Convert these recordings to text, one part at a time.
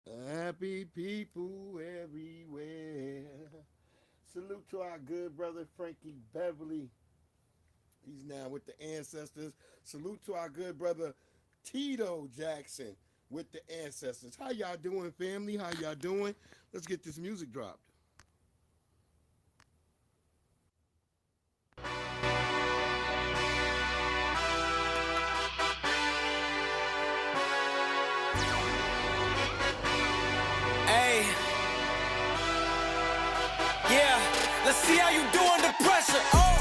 Happy people everywhere. Salute to our good brother Frankie Beverly. He's now with the ancestors. Salute to our good brother Tito Jackson with the ancestors. How y'all doing, family? How y'all doing? Let's get this music dropped. Hey, yeah, let's see how you do under pressure. Oh,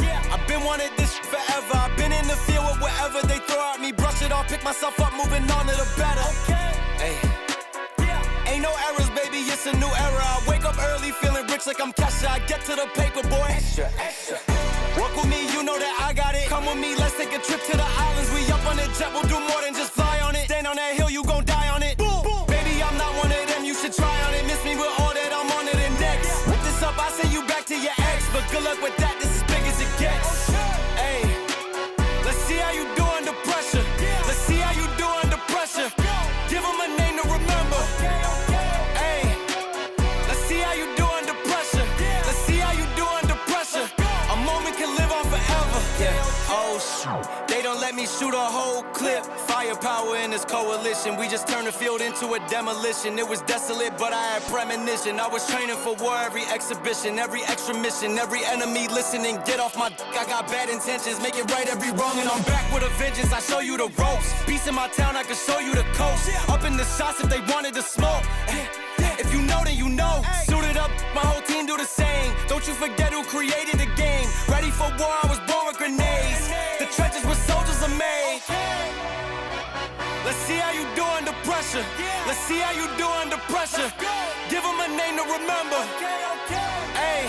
yeah, I've been wanting this forever. I've been in the field with whatever they throw at me. Brush it off, pick myself up, moving on to the better. Okay, hey, yeah, ain't no errors, baby, it's a new era. I wake up early, feeling rich like I'm Kesha. I get to the paper, boy. Extra, extra. Walk with me, you know that I got it. Come with me, let's take a trip to the islands. We up on the jet, we'll do more than just fly on it. Stand on that hill, you gon' die on it. Boom, boom. Baby, I'm not one of them, you should try on it. Miss me with all that, I'm on it and next. Whip this up, I send you back to your ex. But good luck with that, this is big as it gets. Hey, let's see how you do under pressure. Let's see how you do under pressure. Give them a name to remember. Hey, let's see how you do under pressure. Let's see how you do under pressure. A moment can live on forever. Yeah. Oh shoot, they don't let me shoot a whole clip. Firepower in this coalition. We just turned the field into a demolition. It was desolate, but I had premonition. I was training for war, every exhibition, every extra mission, every enemy listening. Get off my dick, I got bad intentions. Make it right every wrong, and I'm back with a vengeance. I show you the ropes. Peace in my town, I can show you the coast. Up in the shots if they wanted to smoke. If you know, then you know. Suited up, my whole team do the same. Don't you forget who created the game. Ready for war, I was born with grenades. The trenches where soldiers are made. Let's see how you do under pressure. Let's see how you do under pressure. Give them a name to remember. Hey,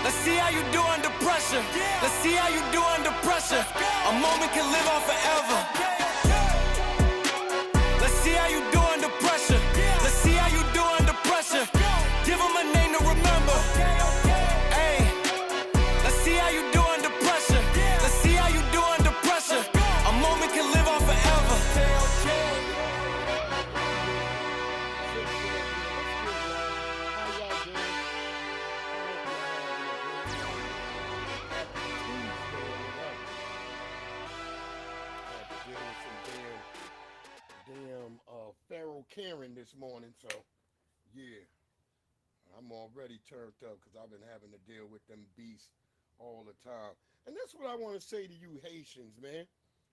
let's see how you do under pressure. Let's see how you do under pressure. A moment can live on forever. Let's see how you do under pressure. Let's see how you do under pressure. Give them a name to remember. Hey, let's see how you do under pressure. Let's see how you do under pressure. A moment can live on forever. Pharaoh Karen this morning, so yeah, I'm already turned up because I've been having to deal with them beasts all the time. And that's what I want to say to you Haitians, man.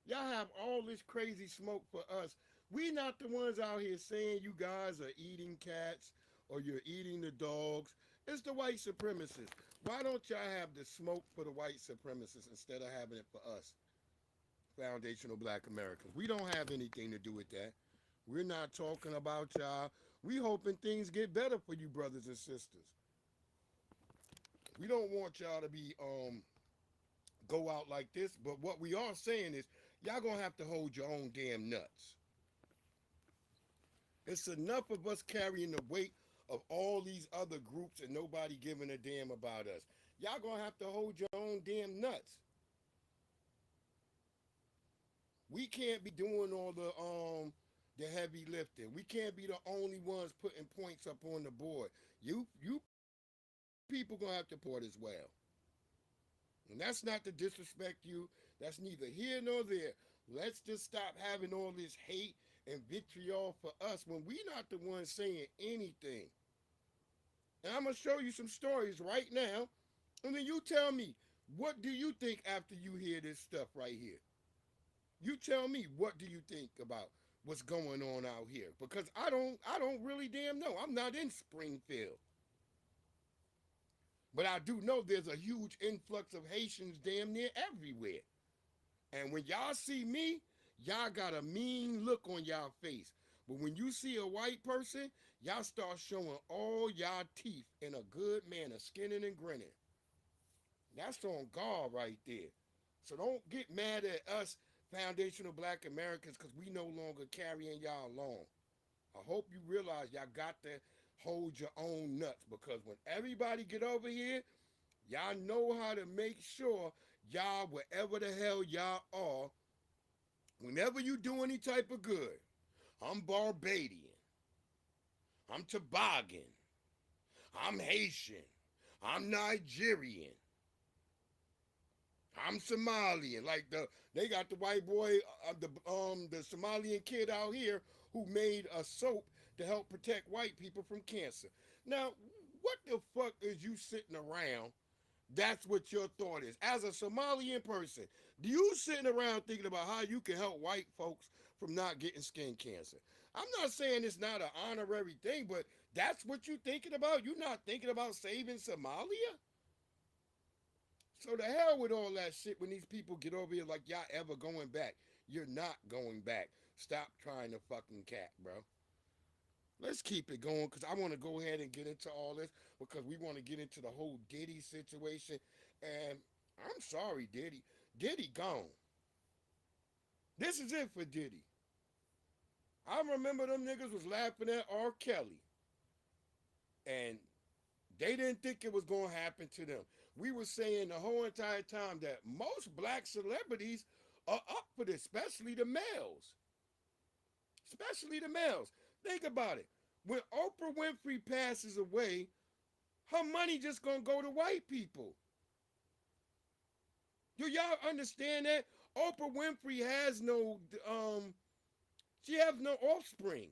Y'all have all this crazy smoke for us. We not the ones out here saying you guys are eating cats or you're eating the dogs. It's the white supremacists. Why don't y'all have the smoke for the white supremacists instead of having it for us, foundational black Americans? We don't have anything to do with that. We're not talking about y'all. We hoping things get better for you brothers and sisters. We don't want y'all to be go out like this, but what we are saying is y'all gonna have to hold your own damn nuts. It's enough of us carrying the weight of all these other groups and nobody giving a damn about us. Y'all gonna have to hold your own damn nuts. We can't be doing all the heavy lifting. We can't be the only ones putting points up on the board. You people gonna have to port as well. And that's not to disrespect you. That's neither here nor there. Let's just stop having all this hate and vitriol for us when we not the ones saying anything. And I'm gonna show you some stories right now, and then you tell me, what do you think after you hear this stuff right here? You tell me, what do you think about what's going on out here? Because I don't really damn know. I'm not in Springfield. But I do know there's a huge influx of Haitians damn near everywhere. And when y'all see me, y'all got a mean look on y'all face. But when you see a white person, y'all start showing all y'all teeth in a good manner, skinning and grinning. That's on guard right there. So don't get mad at us foundational black Americans because we no longer carrying y'all along. I hope you realize y'all got to hold your own nuts because when everybody get over here, y'all know how to make sure y'all, wherever the hell y'all are, whenever you do any type of good, I I'm Barbadian. I'm Tobagan. I'm Haitian. I'm Nigerian. I'm Somalian. Like they got the white boy, the Somalian kid out here who made a soap to help protect white people from cancer. Now, what the fuck is you sitting around? That's what your thought is. As a Somalian person, do you sitting around thinking about how you can help white folks from not getting skin cancer? I'm not saying it's not an honorary thing, but that's what you thinking about? You not thinking about saving Somalia? So the hell with all that shit when these people get over here like y'all ever going back. You're not going back. Stop trying to fucking cat, bro. Let's keep it going because I want to go ahead and get into all this because we want to get into the whole Diddy situation. And I'm sorry, Diddy. Diddy gone. This is it for Diddy. I remember them niggas was laughing at R. Kelly. And they didn't think it was going to happen to them. We were saying the whole entire time that most black celebrities are up for this, especially the males. Especially the males. Think about it. When Oprah Winfrey passes away, her money just gonna go to white people. Do y'all understand that? Oprah Winfrey has no she has no offspring.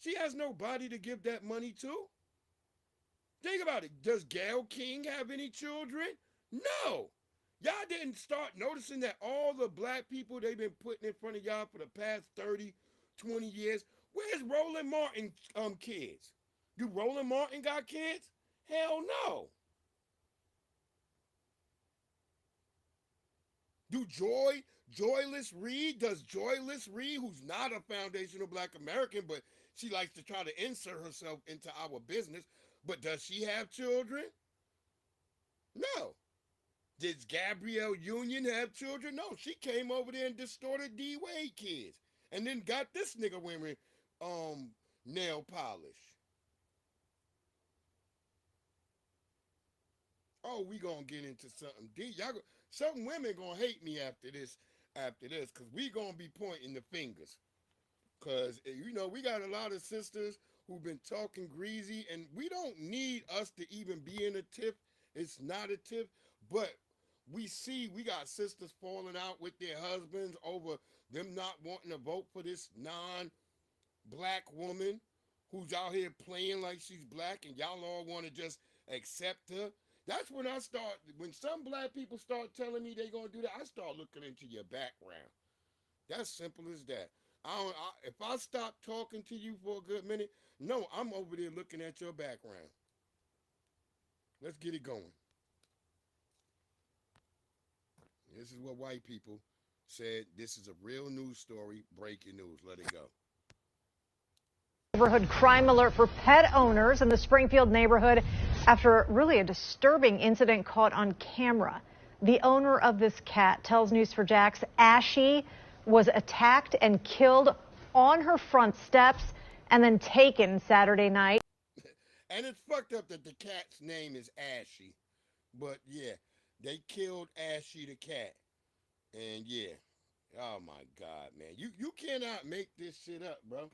She has nobody to give that money to. Think about it. Does Gayle King have any children? No. Y'all didn't start noticing that all the black people they've been putting in front of y'all for the past 30, 20 years. Where's Roland Martin kids? Do Roland Martin got kids? Hell no. Do Joyless Reed, does Joyless Reed, who's not a foundational black American, but she likes to try to insert herself into our business, but does she have children? No. Did Gabrielle Union have children? No, she came over there and distorted D Wade kids. And then got this nigga wearing nail polish. Oh, we gonna get into something deep. Some women gonna hate me after this, cause we gonna be pointing the fingers. Cause you know we got a lot of sisters who've been talking greasy, and we don't need us to even be in a tiff. It's not a tiff, but we see we got sisters falling out with their husbands over them not wanting to vote for this non-black woman who's out here playing like she's black, and y'all all want to just accept her. That's when when some black people start telling me they gonna do that, I start looking into your background. That's simple as that. If I stop talking to you for a good minute, no, I'm over there looking at your background. Let's get it going. This is what white people said. This is a real news story. Breaking news. Let it go. Neighborhood crime alert for pet owners in the Springfield neighborhood after really a disturbing incident caught on camera. The owner of this cat tells News4Jax Ashy was attacked and killed on her front steps and then taken Saturday night. And it's fucked up that the cat's name is Ashy. But yeah, they killed Ashy the cat. And yeah, oh my God, man. You cannot make this shit up, bro.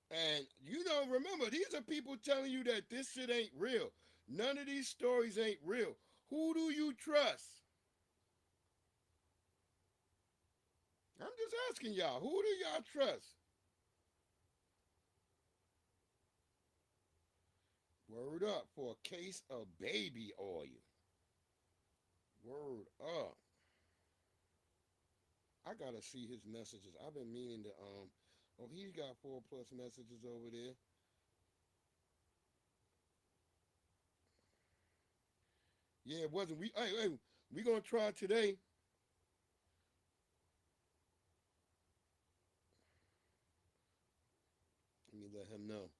And you don't remember, these are people telling you that this shit ain't real. None of these stories ain't real. Who do you trust? I'm just asking y'all, who do y'all trust? Word up for a case of baby oil. Word up. I gotta see his messages. I've been meaning to oh, he's got 4+ messages over there. Yeah, it wasn't. We gonna try today. Let me let him know.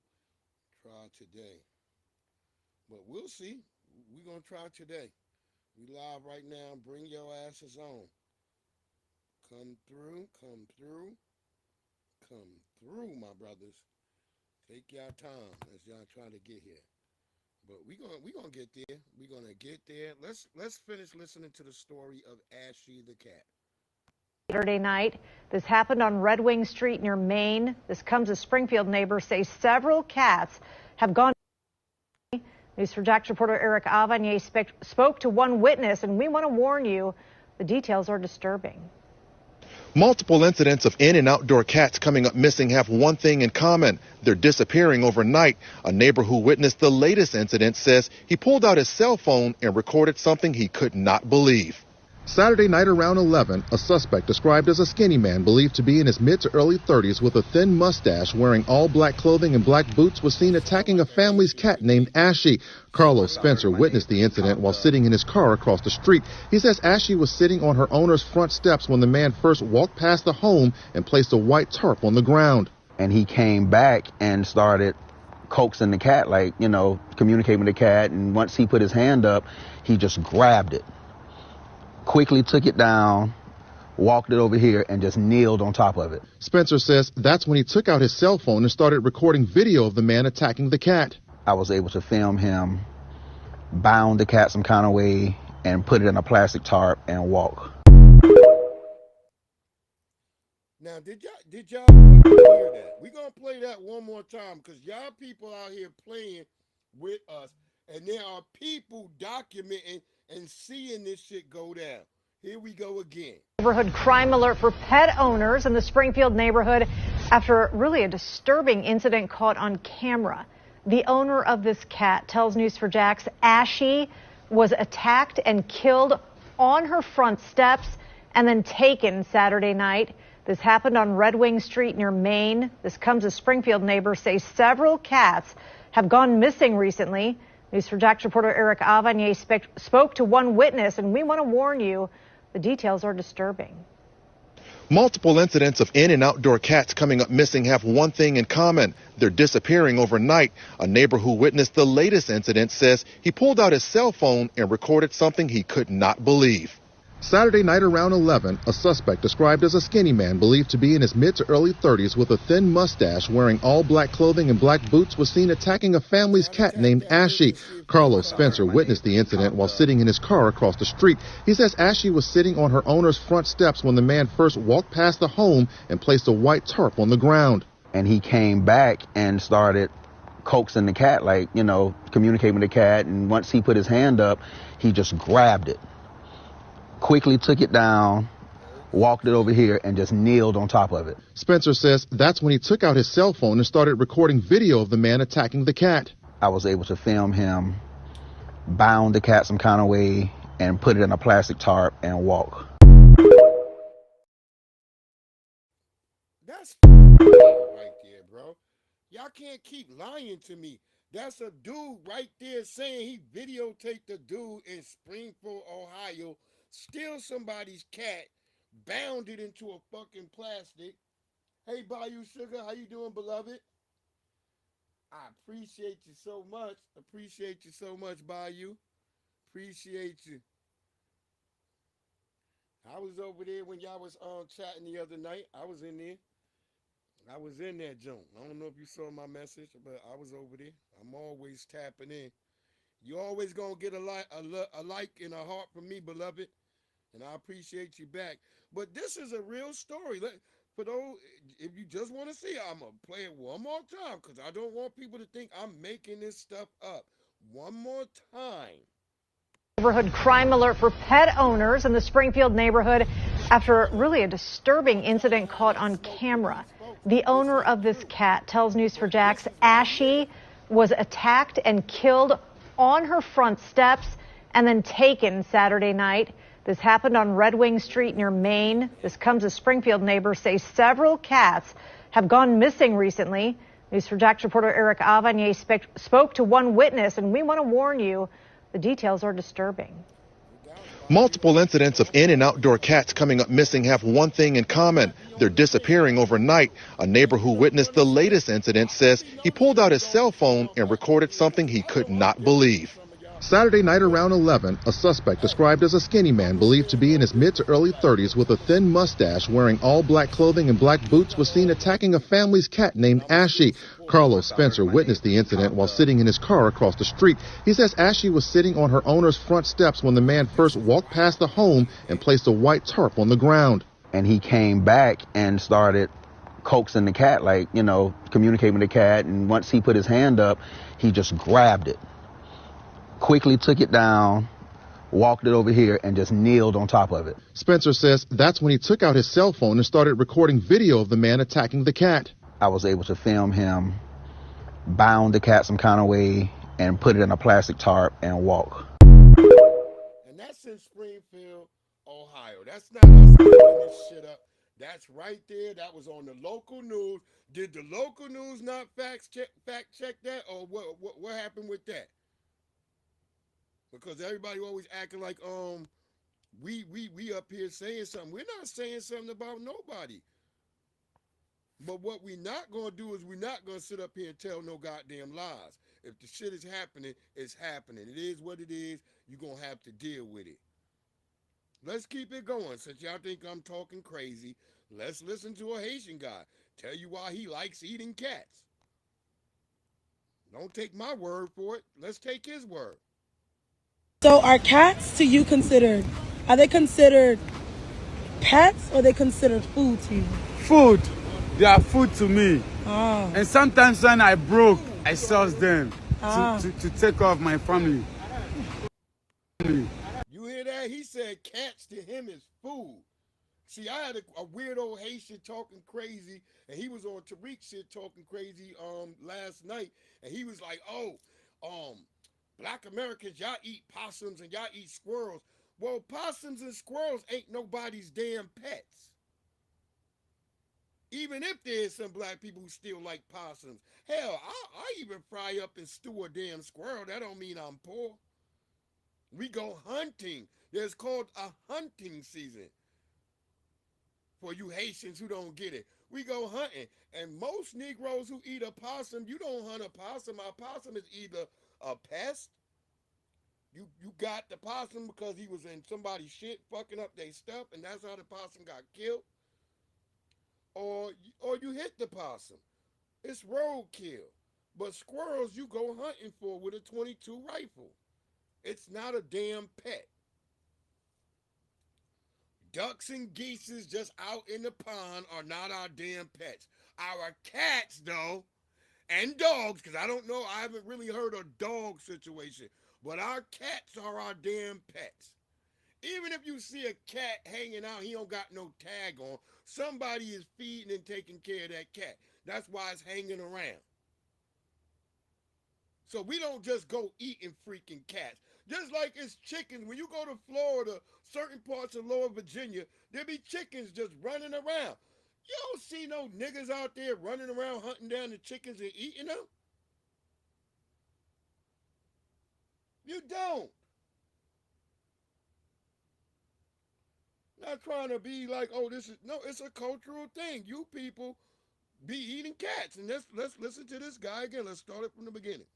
Try today. But we'll see. We gonna try today. We live right now. Bring your asses on. Come through, come through, come through, my brothers. Take your time as y'all try to get here. But we gonna get there. We're gonna get there. Let's finish listening to the story of Ashy the cat. Saturday night. This happened on Red Wing Street near Maine. This comes as Springfield neighbors say several cats have gone. News4Jax reporter Eric Avanier spoke to one witness, and we want to warn you, the details are disturbing. Multiple incidents of in- and outdoor cats coming up missing have one thing in common. They're disappearing overnight. A neighbor who witnessed the latest incident says he pulled out his cell phone and recorded something he could not believe. Saturday night around 11, a suspect described as a skinny man believed to be in his mid to early 30s with a thin mustache wearing all black clothing and black boots was seen attacking a family's cat named Ashy. Carlos Spencer witnessed the incident while sitting in his car across the street. He says Ashy was sitting on her owner's front steps when the man first walked past the home and placed a white tarp on the ground. And he came back and started coaxing the cat, communicating with the cat. And once he put his hand up, he just grabbed it. Quickly took it down, walked it over here, and just kneeled on top of it. Spencer says that's when he took out his cell phone and started recording video of the man attacking the cat. I was able to film him, bound the cat some kind of way, and put it in a plastic tarp and walk. Now, did y'all hear that? We're going to play that one more time because y'all people out here playing with us, and there are people documenting and seeing this shit go down. Here we go again. Neighborhood crime alert for pet owners in the Springfield neighborhood after really a disturbing incident caught on camera. The owner of this cat tells News4Jax Ashy was attacked and killed on her front steps and then taken Saturday night. This happened on Red Wing Street near Maine. This comes as Springfield neighbors say several cats have gone missing recently. News4Jax reporter Eric Avanier spoke to one witness, and we want to warn you, the details are disturbing. Multiple incidents of in- and outdoor cats coming up missing have one thing in common. They're disappearing overnight. A neighbor who witnessed the latest incident says he pulled out his cell phone and recorded something he could not believe. Saturday night around 11, a suspect described as a skinny man believed to be in his mid to early 30s with a thin mustache wearing all black clothing and black boots was seen attacking a family's cat named Ashy. Carlos Spencer witnessed the incident while sitting in his car across the street. He says Ashy was sitting on her owner's front steps when the man first walked past the home and placed a white tarp on the ground. And he came back and started coaxing the cat, communicating with the cat. And once he put his hand up, he just grabbed it. Quickly took it down, walked it over here, and just kneeled on top of it. Spencer says that's when he took out his cell phone and started recording video of the man attacking the cat. I was able to film him, bound the cat some kind of way, and put it in a plastic tarp and walk. That's right there, bro. Y'all can't keep lying to me. That's a dude right there saying he videotaped a dude in Springfield, Ohio, steal somebody's cat, bound it into a fucking plastic. Hey, Bayou Sugar, how you doing, beloved? I appreciate you so much. Appreciate you so much, Bayou. Appreciate you. I was over there when y'all was chatting the other night. I was in there. I was in that joint. I don't know if you saw my message, but I was over there. I'm always tapping in. You always gonna get a like and a heart from me, beloved, and I appreciate you back. But this is a real story. For those, if you just want to see it, I'm gonna play it one more time because I don't want people to think I'm making this stuff up. One more time. Neighborhood crime alert for pet owners in the Springfield neighborhood after really a disturbing incident caught on camera. The owner of this cat tells News4Jax Ashy was attacked and killed on her front steps and then taken Saturday night. This happened on Red Wing Street near Maine. This comes as Springfield neighbors say several cats have gone missing recently. News4Jax reporter Eric Avanier spoke to one witness, and we want to warn you, the details are disturbing. Multiple incidents of in- and outdoor cats coming up missing have one thing in common. They're disappearing overnight. A neighbor who witnessed the latest incident says he pulled out his cell phone and recorded something he could not believe. Saturday night around 11, a suspect described as a skinny man believed to be in his mid to early 30s with a thin mustache wearing all black clothing and black boots was seen attacking a family's cat named Ashy. Carlos Spencer witnessed the incident while sitting in his car across the street. He says Ashy was sitting on her owner's front steps when the man first walked past the home and placed a white tarp on the ground. and he came back and started coaxing the cat, like, communicating with the cat. And once he put his hand up, he just grabbed it, quickly took it down, walked it over here, and just kneeled on top of it. Spencer says that's when he took out his cell phone and started recording video of the man attacking the cat. I was able to film him bound the cat some kind of way and put it in a plastic tarp and walk. And that's in Springfield, Ohio. That's not us making this shit up. That's right there. That was on the local news. Did the local news not fact check that, or what happened with that? Because everybody always acting like we up here saying something. We're not saying something about nobody. But what we're not gonna do is we're not gonna sit up here and tell no goddamn lies. If the shit is happening, it's happening. It is what it is. You're gonna have to deal with it. Let's keep it going. Since y'all think I'm talking crazy, let's listen to a Haitian guy tell you why he likes eating cats. Don't take my word for it. Let's take his word. So are cats to you are they considered pets or are they considered food to you? Food. They are food to me. Oh. And sometimes when I broke, I sell them to take care of my family. You hear that? He said cats to him is food. See, I had a weird old Haitian talking crazy, and he was on Tariq shit talking crazy last night, and he was like, Black Americans, y'all eat possums and y'all eat squirrels. Well, possums and squirrels ain't nobody's damn pets. Even if there's some black people who still like possums. Hell, I even fry up and stew a damn squirrel. That don't mean I'm poor. We go hunting. There's called a hunting season. For you Haitians who don't get it. We go hunting. And most Negroes who eat a possum, you don't hunt a possum. A possum is either a pest. You got the possum because he was in somebody's shit fucking up their stuff, and that's how the possum got killed. Or you hit the possum. It's roadkill. But squirrels you go hunting for with a .22 rifle. It's not a damn pet. Ducks and geese just out in the pond are not our damn pets. Our cats, though, and dogs, because I don't know, I haven't really heard a dog situation, but our cats are our damn pets. Even if you see a cat hanging out, he don't got no tag on, somebody is feeding and taking care of that cat. That's why it's hanging around. So we don't just go eating freaking cats. Just like it's chickens. When you go to Florida, certain parts of Lower Virginia, there be chickens just running around. You don't see no niggas out there running around hunting down the chickens and eating them. You don't. Not trying to be like, no, it's a cultural thing. You people be eating cats. And let's listen to this guy again. Let's start it from the beginning.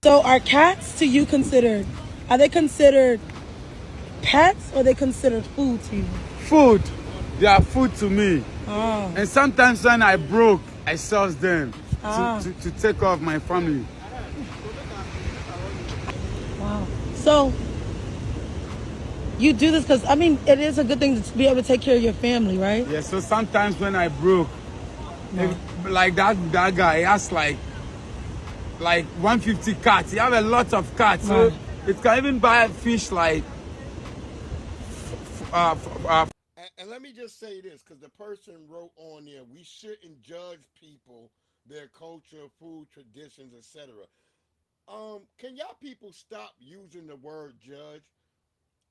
So are cats to you are they considered pets or are they considered food to you? Food. They are food to me. Oh. And sometimes when I broke, I sell them to take care of my family. Wow. So you do this because, it is a good thing to be able to take care of your family, right? Yeah, so sometimes when I broke, like that guy, he has like 150 cats. He have a lot of cats. So it can even buy fish like... And let me just say this, because the person wrote on there, we shouldn't judge people, their culture, food, traditions, etc. Can y'all people stop using the word judge?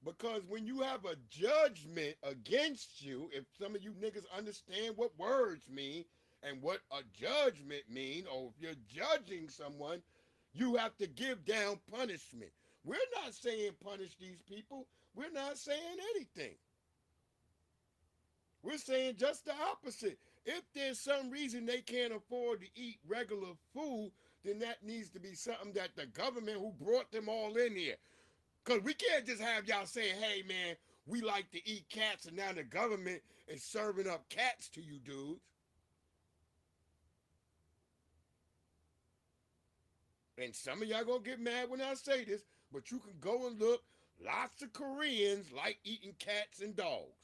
Because when you have a judgment against you, if some of you niggas understand what words mean and what a judgment mean, or if you're judging someone, you have to give down punishment. We're not saying punish these people. We're not saying anything. We're saying just the opposite. If there's some reason they can't afford to eat regular food, then that needs to be something that the government who brought them all in here. Because we can't just have y'all saying, hey, man, we like to eat cats, and now the government is serving up cats to you dudes. And some of y'all gonna get mad when I say this, but you can go and look. Lots of Koreans like eating cats and dogs.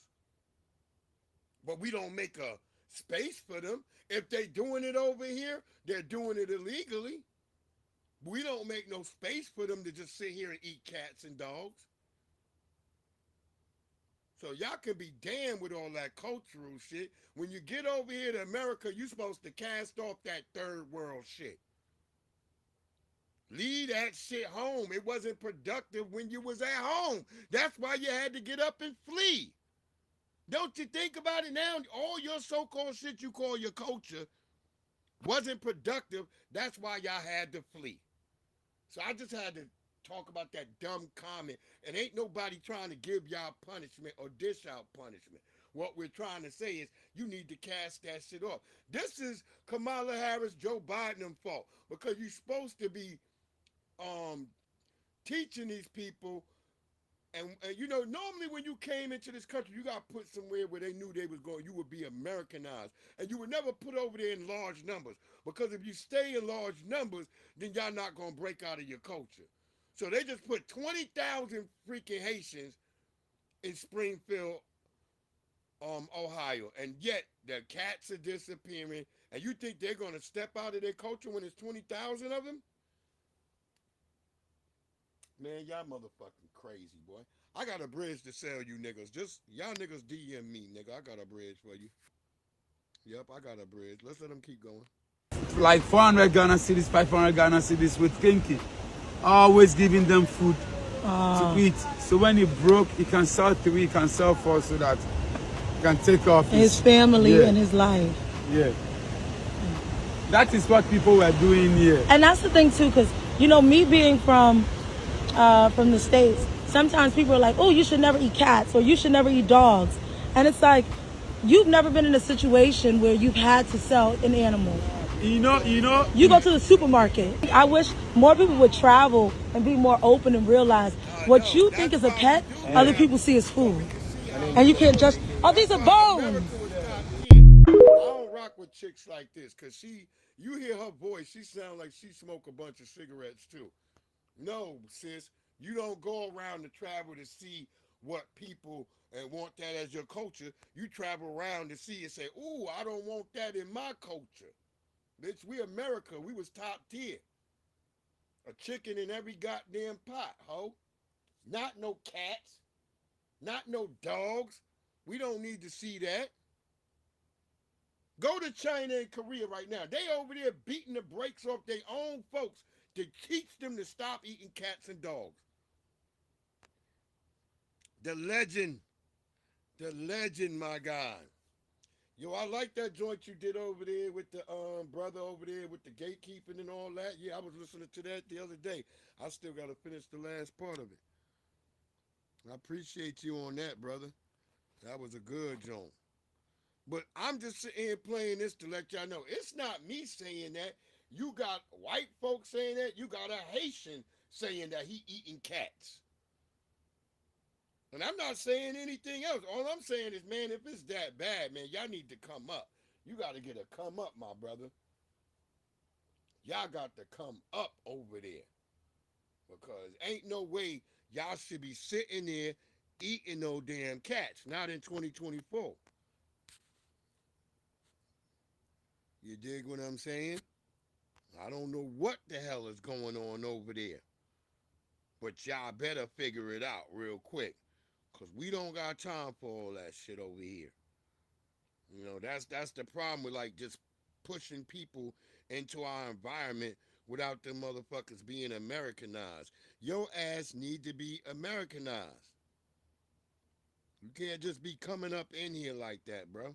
But we don't make a space for them. If they doing it over here, they're doing it illegally. We don't make no space for them to just sit here and eat cats and dogs. So y'all can be damned with all that cultural shit. When you get over here to America, you're supposed to cast off that third world shit. Leave that shit home. It wasn't productive when you was at home. That's why you had to get up and flee. Don't you think about it now? All your so-called shit you call your culture wasn't productive. That's why y'all had to flee. So I just had to talk about that dumb comment. And ain't nobody trying to give y'all punishment or dish out punishment. What we're trying to say is you need to cast that shit off. This is Kamala Harris, Joe Biden's fault. Because you're supposed to be teaching these people. And you know, normally when you came into this country, you got put somewhere where they knew they was going, you would be Americanized. And you were never put over there in large numbers. Because if you stay in large numbers, then y'all not going to break out of your culture. So they just put 20,000 freaking Haitians in Springfield, Ohio. And yet, the cats are disappearing. And you think they're going to step out of their culture when there's 20,000 of them? Man, y'all motherfucking crazy, boy. I got a bridge to sell you niggas. Just, y'all niggas DM me, nigga. I got a bridge for you. Yep, I got a bridge. Let's let them keep going. Like 400 Ghana cedis, 500 Ghana cedis with Kinky. Always giving them food to eat. So when he broke, he can sell 3, he can sell 4 so that he can take off his family and his life. Yeah. That is what people were doing here. And that's the thing too, because, you know, me being from the States, sometimes people are like, oh, you should never eat cats or you should never eat dogs. And it's like, you've never been in a situation where you've had to sell an animal. You know. You go to the supermarket. I wish more people would travel and be more open and realize what you think is a pet, other people see as food. And you can't just, oh, these are bones. I don't rock with chicks like this, because you hear her voice, she sounds like she smoke a bunch of cigarettes too. No, sis, you don't go around to travel to see what people and want that as your culture. You travel around to see and say, ooh, I don't want that in my culture. Bitch, we America. We was top tier. A chicken in every goddamn pot, ho. Not no cats. Not no dogs. We don't need to see that. Go to China and Korea right now. They over there beating the brakes off their own folks to teach them to stop eating cats and dogs. The legend, my God. Yo, I like that joint you did over there with the brother over there with the gatekeeping and all that. Yeah, I was listening to that the other day. I still got to finish the last part of it. I appreciate you on that, brother. That was a good joint. But I'm just sitting here playing this to let y'all know. It's not me saying that. You got white folks saying that. You got a Haitian saying that he eating cats. And I'm not saying anything else. All I'm saying is, man, if it's that bad, man, y'all need to come up. You got to get a come up, my brother. Y'all got to come up over there. Because ain't no way y'all should be sitting there eating no damn cats. Not in 2024. You dig what I'm saying? I don't know what the hell is going on over there. But y'all better figure it out real quick. Because we don't got time for all that shit over here. You know, that's the problem with, like, just pushing people into our environment without them motherfuckers being Americanized. Your ass need to be Americanized. You can't just be coming up in here like that, bro.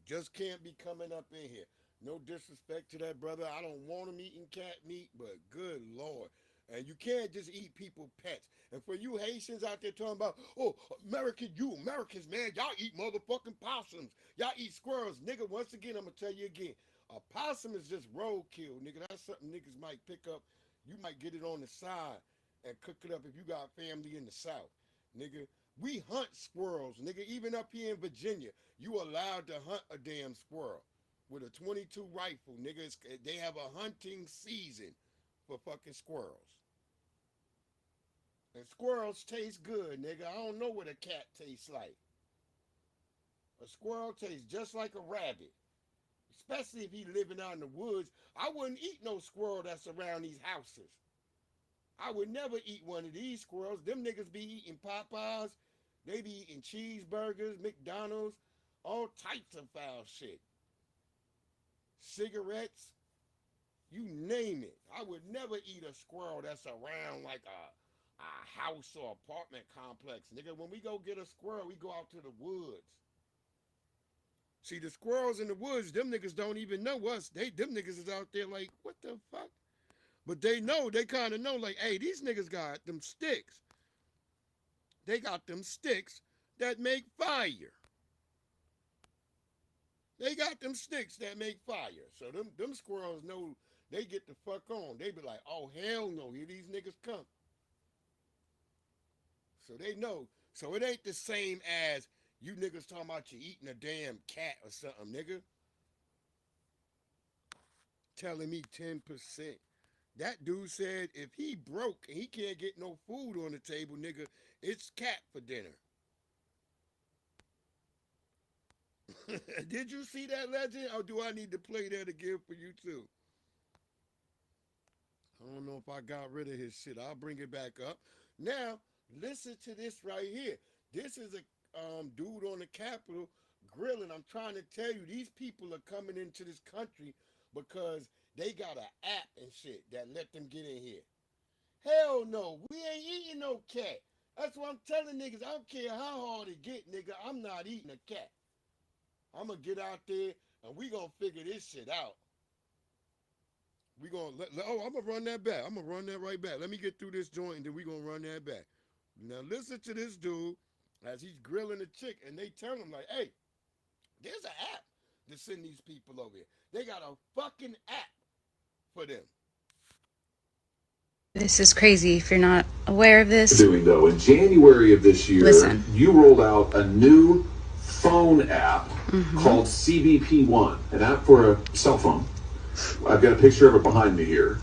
Just can't be coming up in here. No disrespect to that brother. I don't want him eating cat meat, but good Lord. And you can't just eat people pets. And for you Haitians out there talking about, oh, Americans, man, y'all eat motherfucking possums. Y'all eat squirrels. Nigga, once again, I'm going to tell you again. A possum is just roadkill, nigga. That's something niggas might pick up. You might get it on the side and cook it up if you got family in the South. Nigga, we hunt squirrels, nigga. Even up here in Virginia, you allowed to hunt a damn squirrel with a 22 rifle, nigga. They have a hunting season for fucking squirrels. And squirrels taste good, nigga. I don't know what a cat tastes like. A squirrel tastes just like a rabbit. Especially if he living out in the woods. I wouldn't eat no squirrel that's around these houses. I would never eat one of these squirrels. Them niggas be eating Popeyes. They be eating cheeseburgers, McDonald's, all types of foul shit. Cigarettes, you name it. I would never eat a squirrel that's around like a house or apartment complex. Nigga, when we go get a squirrel, we go out to the woods. See, the squirrels in the woods, them niggas don't even know us. Them niggas is out there like, what the fuck? But they know, they kind of know, like, hey, these niggas got them sticks. They got them sticks that make fire. They got them sticks that make fire. So them squirrels know they get the fuck on. They be like, oh, hell no, here these niggas come. So they know. So it ain't the same as you niggas talking about you eating a damn cat or something, nigga. Telling me 10%. That dude said if he broke and he can't get no food on the table, nigga, it's cat for dinner. Did you see that, Legend? Or do I need to play that again for you too? I don't know if I got rid of his shit. I'll bring it back up. Now, listen to this right here. This is a dude on the Capitol grilling. I'm trying to tell you, these people are coming into this country because they got an app and shit that let them get in here. Hell no, we ain't eating no cat. That's what I'm telling niggas. I don't care how hard it get, nigga. I'm not eating a cat. I'm going to get out there and we going to figure this shit out. We going to I'm going to run that back. I'm going to run that right back. Let me get through this joint and then we going to run that back. Now listen to this dude as he's grilling a chick and they tell him like, hey, there's an app to send these people over here. They got a fucking app for them. This is crazy if you're not aware of this. Doing though, in January of this year, you rolled out a new phone app called CBP One, an app for a cell phone. I've got a picture of it behind me here.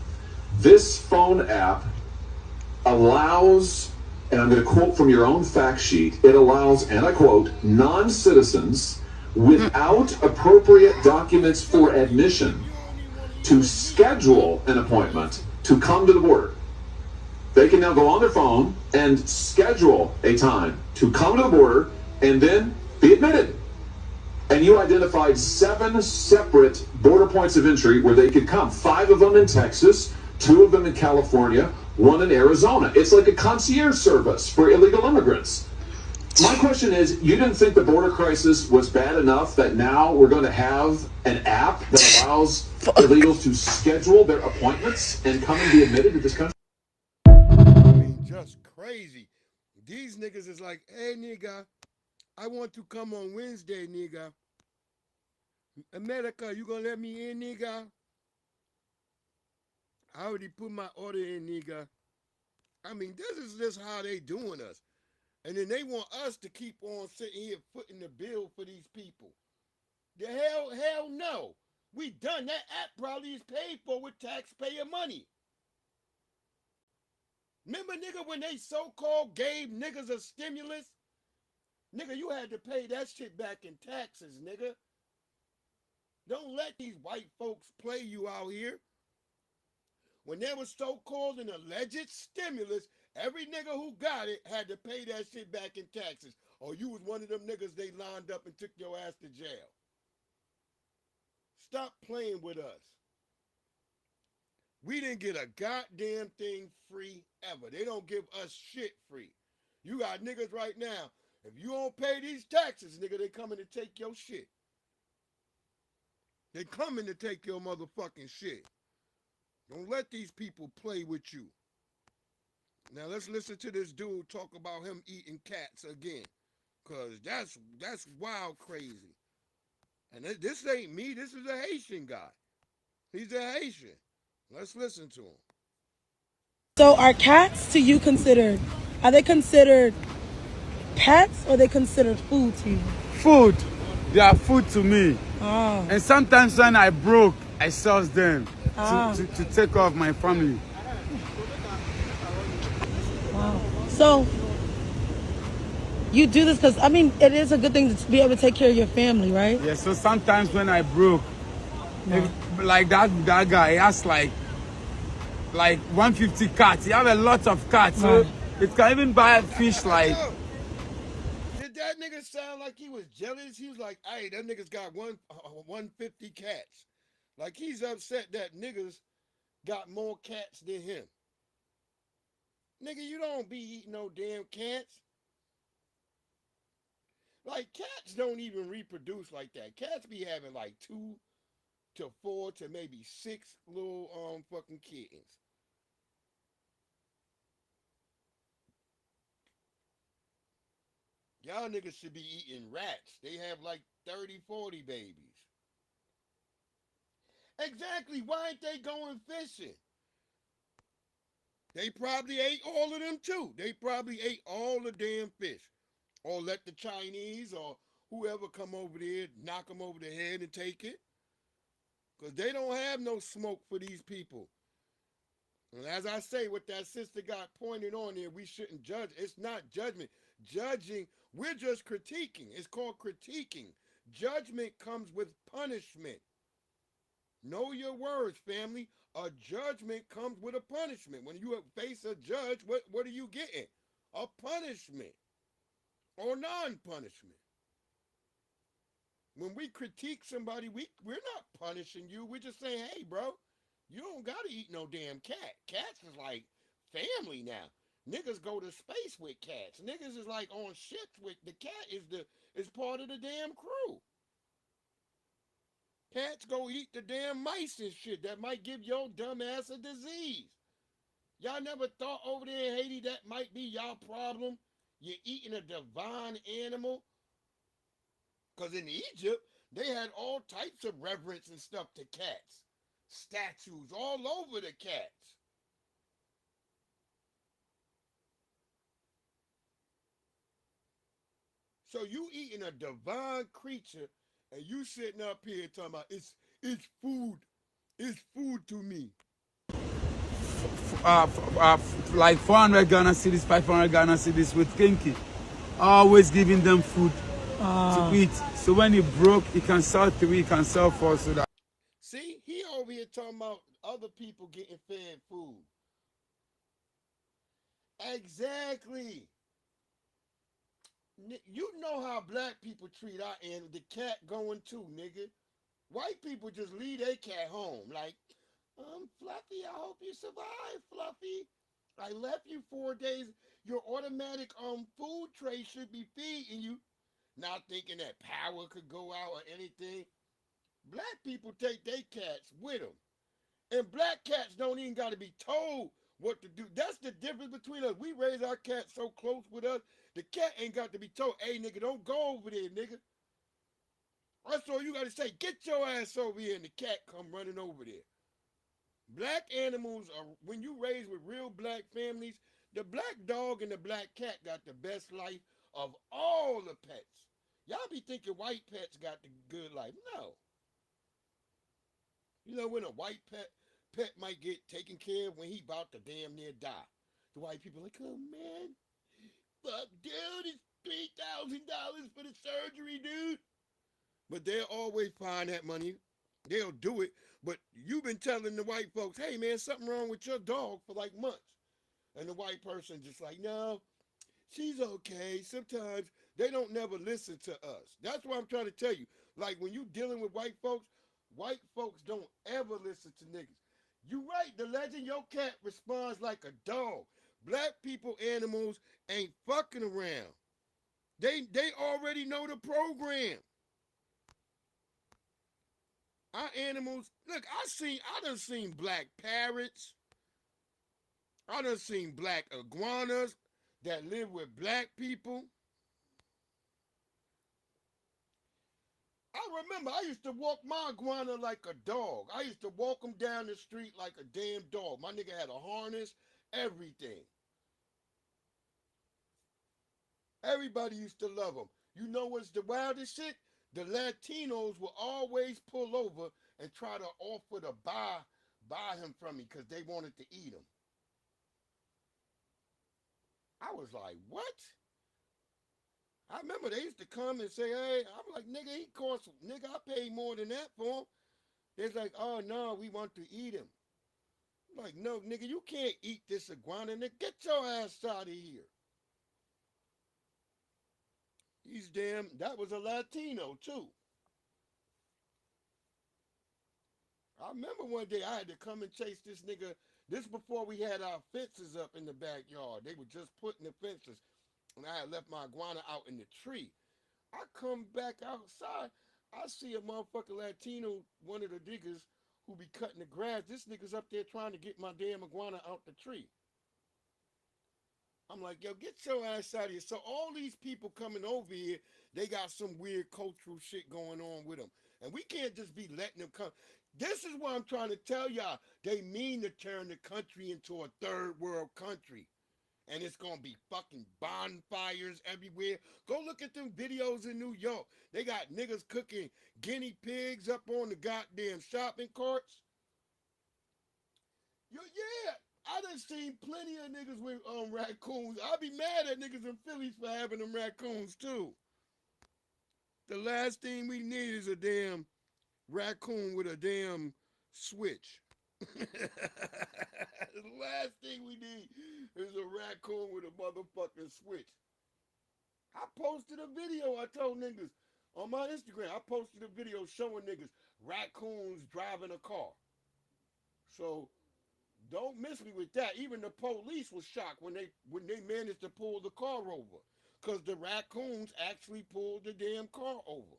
This phone app allows, and I'm going to quote from your own fact sheet, it allows, and I quote, non-citizens without appropriate documents for admission to schedule an appointment to come to the border. They can now go on their phone and schedule a time to come to the border and then be admitted. And you identified 7 separate border points of entry where they could come. 5 of them in Texas, 2 of them in California, 1 in Arizona. It's like a concierge service for illegal immigrants. My question is, you didn't think the border crisis was bad enough that now we're going to have an app that allows illegals to schedule their appointments and come and be admitted to this country? I mean, just crazy. These niggas is like, hey, nigga, I want to come on Wednesday, nigga. America, you gonna let me in, nigga? I already put my order in, nigga. I mean, this is just how they doing us. And then they want us to keep on sitting here footing the bill for these people. The hell no. We done. That app probably is paid for with taxpayer money. Remember, nigga, when they so-called gave niggas a stimulus? Nigga, you had to pay that shit back in taxes, nigga. Don't let these white folks play you out here. When there was so-called an alleged stimulus, every nigga who got it had to pay that shit back in taxes. Or you was one of them niggas they lined up and took your ass to jail. Stop playing with us. We didn't get a goddamn thing free ever. They don't give us shit free. You got niggas right now. If you don't pay these taxes, nigga, they coming to take your shit. They coming to take your motherfucking shit. Don't let these people play with you. Now let's listen to this dude talk about him eating cats again. Cause that's wild crazy. And this ain't me, this is a Haitian guy. He's a Haitian. Let's listen to him. So are cats to you considered, are they considered pets or are they considered food to you? Food. They are food to me. Oh. And sometimes when I broke, I sell them to take care of my family. Wow. So you do this because, I mean, it is a good thing to be able to take care of your family, right? Yeah, so sometimes when I broke, like that guy, he has like 150 cats. He have a lot of cats, so it can even buy fish like. Yo, did that nigga sound like he was jealous? He was like, "Hey, that nigga's got 150 cats." Like he's upset that niggas got more cats than him. Nigga, you don't be eating no damn cats. Like cats don't even reproduce like that. Cats be having like 2 to 4 to maybe 6 little fucking kittens. Y'all niggas should be eating rats. They have like 30, 40 babies. Exactly. Why ain't they going fishing? They probably ate all of them too. They probably ate all the damn fish. Or let the Chinese or whoever come over there knock them over the head and take it. Because they don't have no smoke for these people. And as I say, what that sister got pointed on here, we shouldn't judge. It's not judgment. Judging, we're just critiquing. It's called critiquing. Judgment comes with punishment. Know your words, family. A judgment comes with a punishment. When you face a judge, what are you getting? A punishment or non-punishment. When we critique somebody, we're not punishing you. We're just saying, hey, bro, you don't gotta eat no damn cat. Cats is like family now. Niggas go to space with cats. Niggas is like on ships with the cat is part of the damn crew. Cats go eat the damn mice and shit that might give your dumb ass a disease. Y'all never thought over there in Haiti that might be y'all problem? You're eating a divine animal? Because in Egypt, they had all types of reverence and stuff to cats. Statues all over the cats. So you eating a divine creature and you sitting up here talking about it's food. It's food to me. Like 400 Ghana cedis, 500 Ghana cedis with Kinky. Always giving them food to eat. So when he broke, he can sell 3, he can sell 4, so that. See, he over here talking about other people getting fed food. Exactly. You know how black people treat our animal. The cat going too, nigga. White people just leave their cat home. Like, Fluffy, I hope you survive, Fluffy. I left you 4 days. Your automatic food tray should be feeding you. Not thinking that power could go out or anything. Black people take their cats with them. And black cats don't even got to be told what to do. That's the difference between us. We raise our cats so close with us. The cat ain't got to be told, hey, nigga, don't go over there, nigga. That's all you got to say. Get your ass over here, and the cat come running over there. Black animals are, when you raise with real black families, the black dog and the black cat got the best life of all the pets. Y'all be thinking white pets got the good life. No. You know when a white pet might get taken care of when he about to damn near die. The white people like, oh man, fuck dude, it's $3,000 for the surgery, dude. But they'll always find that money. They'll do it. But you've been telling the white folks, hey man, something wrong with your dog for like months. And the white person just like, no, she's okay. Sometimes they don't never listen to us. That's what I'm trying to tell you. Like when you dealing with white folks don't ever listen to niggas. You right, the legend, your cat responds like a dog. Black people, animals ain't fucking around. They already know the program. Our animals, look, I done seen black parrots. I done seen black iguanas that live with black people. I remember I used to walk my iguana like a dog. I used to walk him down the street like a damn dog. My nigga had a harness, everything. Everybody used to love him. You know what's the wildest shit? The Latinos will always pull over and try to offer to buy him from me because they wanted to eat him. I was like, what? I remember they used to come and say, hey, I'm like, nigga, he costs, nigga, I paid more than that for him. They're like, oh, no, we want to eat him. I'm like, no, nigga, you can't eat this iguana, nigga. Get your ass out of here. He's damn, that was a Latino, too. I remember one day I had to come and chase this nigga. This before we had our fences up in the backyard. They were just putting the fences. And I had left my iguana out in the tree. I come back outside. I see a motherfucking Latino, one of the diggers who be cutting the grass. This nigga's up there trying to get my damn iguana out the tree. I'm like, yo, get your ass out of here. So all these people coming over here, they got some weird cultural shit going on with them. And we can't just be letting them come. This is what I'm trying to tell y'all. They mean to turn the country into a third world country. And it's going to be fucking bonfires everywhere. Go look at them videos in New York. They got niggas cooking guinea pigs up on the goddamn shopping carts. Yeah, I done seen plenty of niggas with raccoons. I'll be mad at niggas in Philly for having them raccoons too. The last thing we need is a damn raccoon with a damn switch. The last thing we need is a raccoon with a motherfucking switch. I posted a video, I told niggas on my Instagram, I posted a video showing niggas raccoons driving a car. So don't miss me with that. Even the police was shocked when they managed to pull the car over. Because the raccoons actually pulled the damn car over.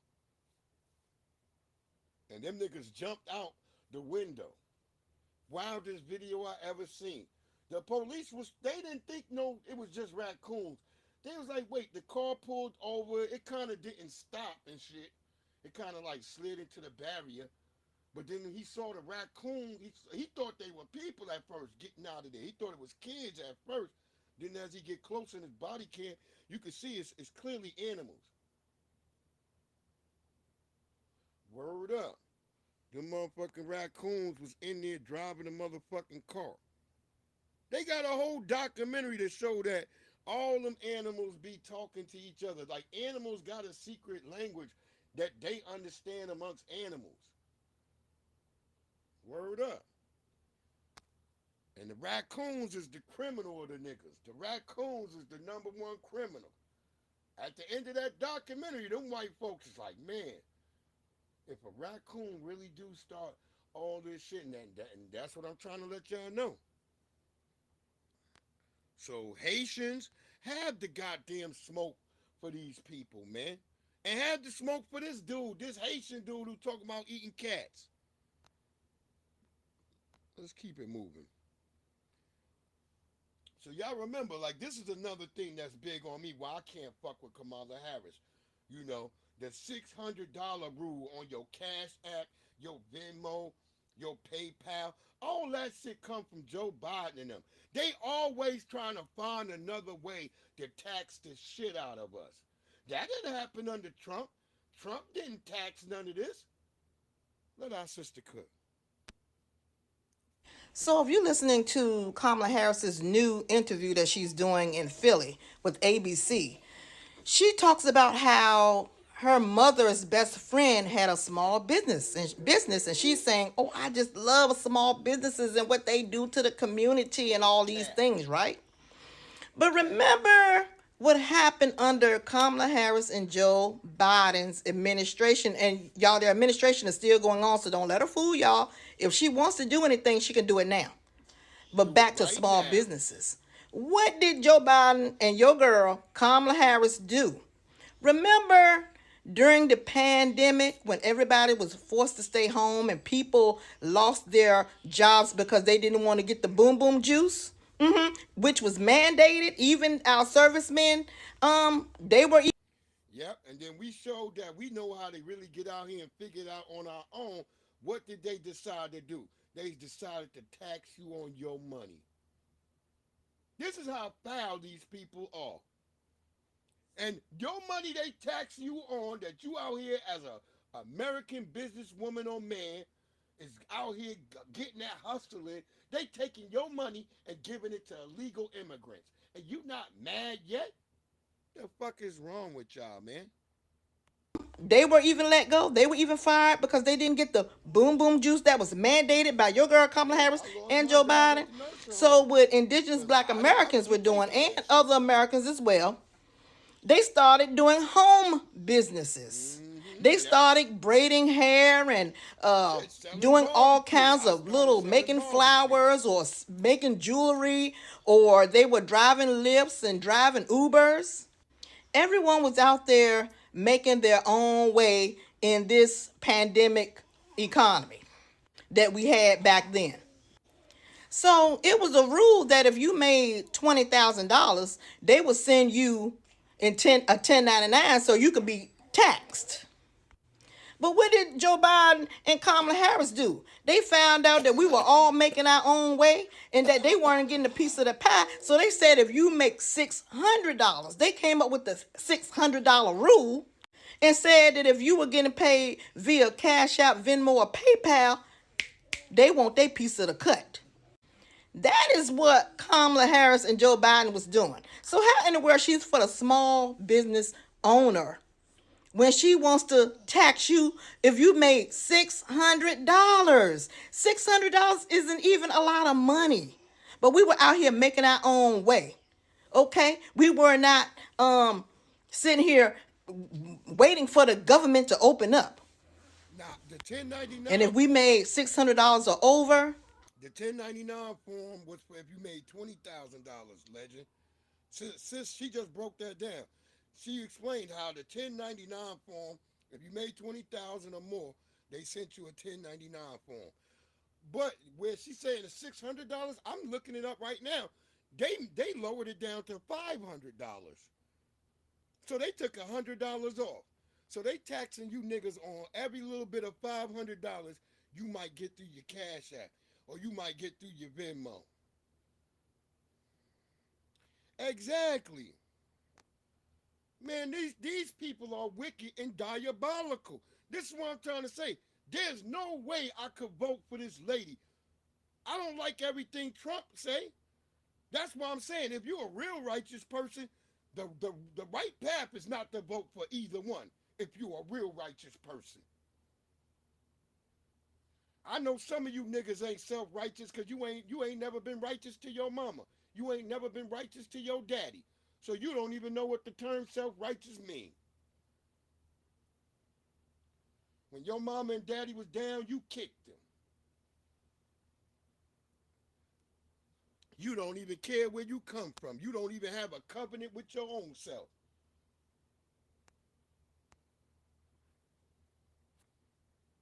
And them niggas jumped out the window. Wildest video I ever seen. The police they didn't think it was just raccoons. They was like, wait, the car pulled over. It kind of didn't stop and shit. It kind of like slid into the barrier. But then he saw the raccoon. He thought they were people at first getting out of there. He thought it was kids at first. Then as he get closer in his body cam, you can see it's clearly animals. Word up. Them motherfucking raccoons was in there driving the motherfucking car. They got a whole documentary to show that all them animals be talking to each other. Like animals got a secret language that they understand amongst animals. Word up. And the raccoons is the criminal of the niggas. The raccoons is the number one criminal. At the end of that documentary, them white folks is like, man, if a raccoon really do start all this shit, and that's what I'm trying to let y'all know. So Haitians have the goddamn smoke for these people, man. And have the smoke for this dude, this Haitian dude who talking about eating cats. Let's keep it moving. So y'all remember, like, this is another thing that's big on me why I can't fuck with Kamala Harris. You know, the $600 rule on your Cash App, your Venmo, your PayPal, all that shit come from Joe Biden and them. They always trying to find another way to tax the shit out of us. That didn't happen under Trump. Trump didn't tax none of this. Let our sister cook. So if you're listening to Kamala Harris's new interview that she's doing in Philly with ABC, she talks about how her mother's best friend had a small business and she's saying, oh, I just love small businesses and what they do to the community and all these things, right? But remember what happened under Kamala Harris and Joe Biden's administration. And y'all, their administration is still going on, so don't let her fool y'all. If she wants to do anything, she can do it now. But back to small businesses. What did Joe Biden and your girl, Kamala Harris, do? Remember during the pandemic when everybody was forced to stay home and people lost their jobs because they didn't want to get the boom boom juice? Which was mandated. Even our servicemen, they were. Yep, and then we showed that we know how to really get out here and figure it out on our own. What did they decide to do? They decided to tax you on your money. This is how foul these people are. And your money they tax you on, that you out here as a American businesswoman or man is out here getting that hustling. They taking your money and giving it to illegal immigrants. and you not mad yet? The fuck is wrong with y'all, man? They were even let go. They were even fired because they didn't get the boom boom juice that was mandated by your girl Kamala Harris I lost and my Joe job at Biden. the nursing So home what indigenous because black I Americans were couldn't take doing, all and that shit. other Americans as well, they started doing home businesses. They Yep. started braiding hair and Shit, selling doing all barbecue. kinds I of started little selling making barbecue. flowers or making jewelry, or they were driving Lyfts and driving Ubers. Everyone was out there making their own way in this pandemic economy that we had back then. So it was a rule that if you made $20,000, they would send you a 1099 so you could be taxed. But what did Joe Biden and Kamala Harris do? They found out that we were all making our own way and that they weren't getting a piece of the pie. So they said if you make $600, they came up with the $600 rule and said that if you were getting paid via Cash App, Venmo, or PayPal, they want their piece of the cut. That is what Kamala Harris and Joe Biden was doing. So how in the world she's for the small business owner when she wants to tax you if you made $600? $600 isn't even a lot of money. But we were out here making our own way. Okay? We were not sitting here waiting for the government to open up. Now, the 1099 And if we made $600 or over, the 1099 form was for if you made $20,000, legend. Since she just broke that down, she explained how the 1099 form, if you made 20,000 or more, they sent you a 1099 form. But where she's saying the $600, I'm looking it up right now. They lowered it down to $500. So they took $100 off. So they taxing you niggas on every little bit of $500 you might get through your Cash App or you might get through your Venmo. Exactly. Man, these people are wicked and diabolical. This is what I'm trying to say. There's no way I could vote for this lady. I don't like everything Trump say. That's why I'm saying if you're a real righteous person, the right path is not to vote for either one if you're a real righteous person. I know some of you niggas ain't self-righteous because you ain't never been righteous to your mama. You ain't never been righteous to your daddy. So you don't even know what the term self-righteous mean. When your mama and daddy was down, you kicked them. You don't even care where you come from. You don't even have a covenant with your own self.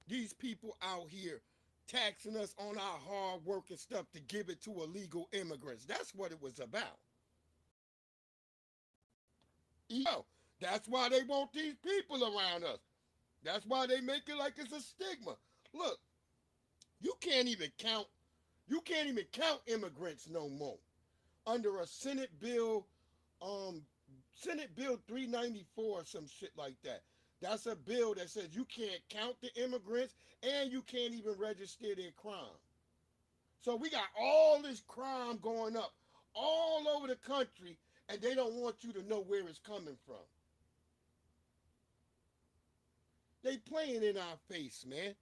These people out here taxing us on our hard work and stuff to give it to illegal immigrants. That's what it was about. That's why they want these people around us. That's why they make it like it's a stigma. Look, you can't even count immigrants no more. Under a Senate Bill 394 or some shit like that. That's a bill that says you can't count the immigrants and you can't even register their crime. So we got all this crime going up all over the country and they don't want you to know where it's coming from. They playing in our face, man.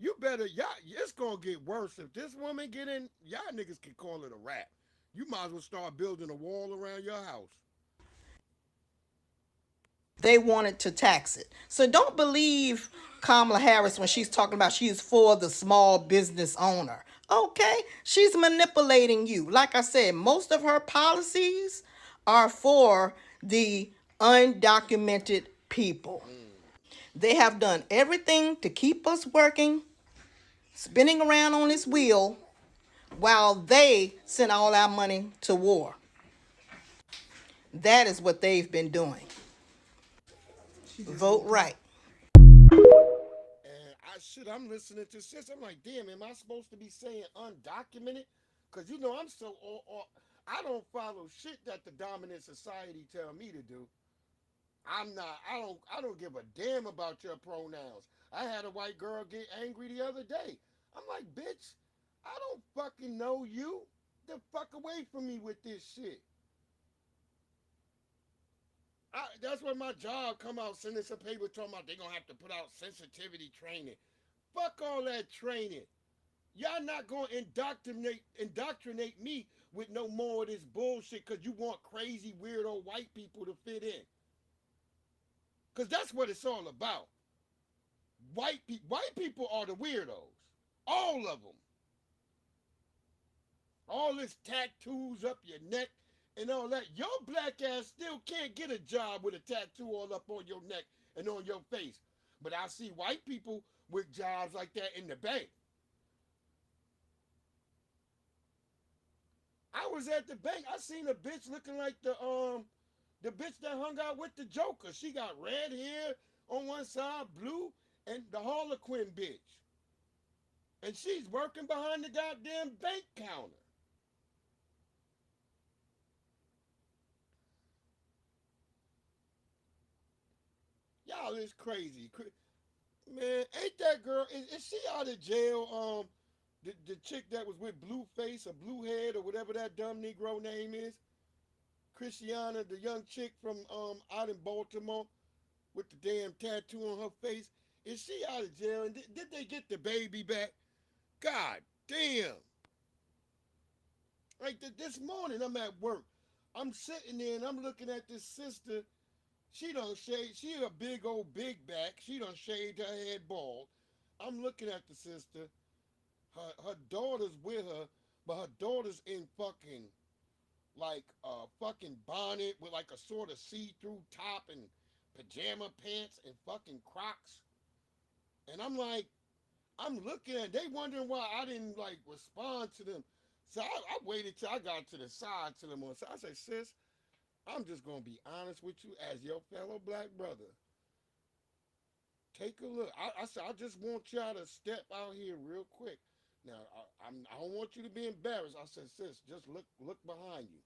You better, it's gonna get worse. If this woman get in, y'all niggas can call it a wrap. You might as well start building a wall around your house. they wanted to tax it. So don't believe Kamala Harris when she's talking about she's for the small business owner. Okay, she's manipulating you. Like I said, most of her policies are for the undocumented people. They have done everything to keep us working, spinning around on this wheel, while they send all our money to war. That is what they've been doing. Vote right. And I'm listening to sis. I'm like, damn, am I supposed to be saying undocumented? Because you know I'm so I don't follow shit that the dominant society tell me to do. I don't give a damn about your pronouns. I had a white girl get angry the other day. I'm like, bitch, I don't fucking know you. The fuck away from me with this shit. That's when my job come out sending some paper talking about they gonna have to put out sensitivity training. Fuck all that training. Y'all not gonna indoctrinate me with no more of this bullshit because you want crazy weirdo white people to fit in. Cause that's what it's all about. White people are the weirdos. All of them. All this tattoos up your neck and all that. Your black ass still can't get a job with a tattoo all up on your neck and on your face. But I see white people with jobs like that in the bank. I was at the bank. I seen a bitch looking like the bitch that hung out with the Joker. She got red hair on one side, blue, and the Harlequin bitch. And she's working behind the goddamn bank counter. Y'all is crazy. Man, ain't that girl, is she out of jail? The chick that was with Blueface or Bluehead or whatever that dumb Negro name is? Christiana, the young chick from out in Baltimore with the damn tattoo on her face. Is she out of jail? And did they get the baby back? God damn. Like this morning, I'm at work. I'm sitting there and I'm looking at this sister. She done shaved. She a big old big back. She done shaved her head bald. I'm looking at the sister. Her daughter's with her, but her daughter's in fucking like a fucking bonnet with like a sort of see-through top and pajama pants and fucking Crocs. And I'm like, I'm looking at, they wondering why I didn't like respond to them. So I waited till I got to the side to them. So I said, sis, I'm just gonna be honest with you as your fellow black brother. Take a look. I said, I just want y'all to step out here real quick. Now, I don't want you to be embarrassed. I said, sis, just look behind you.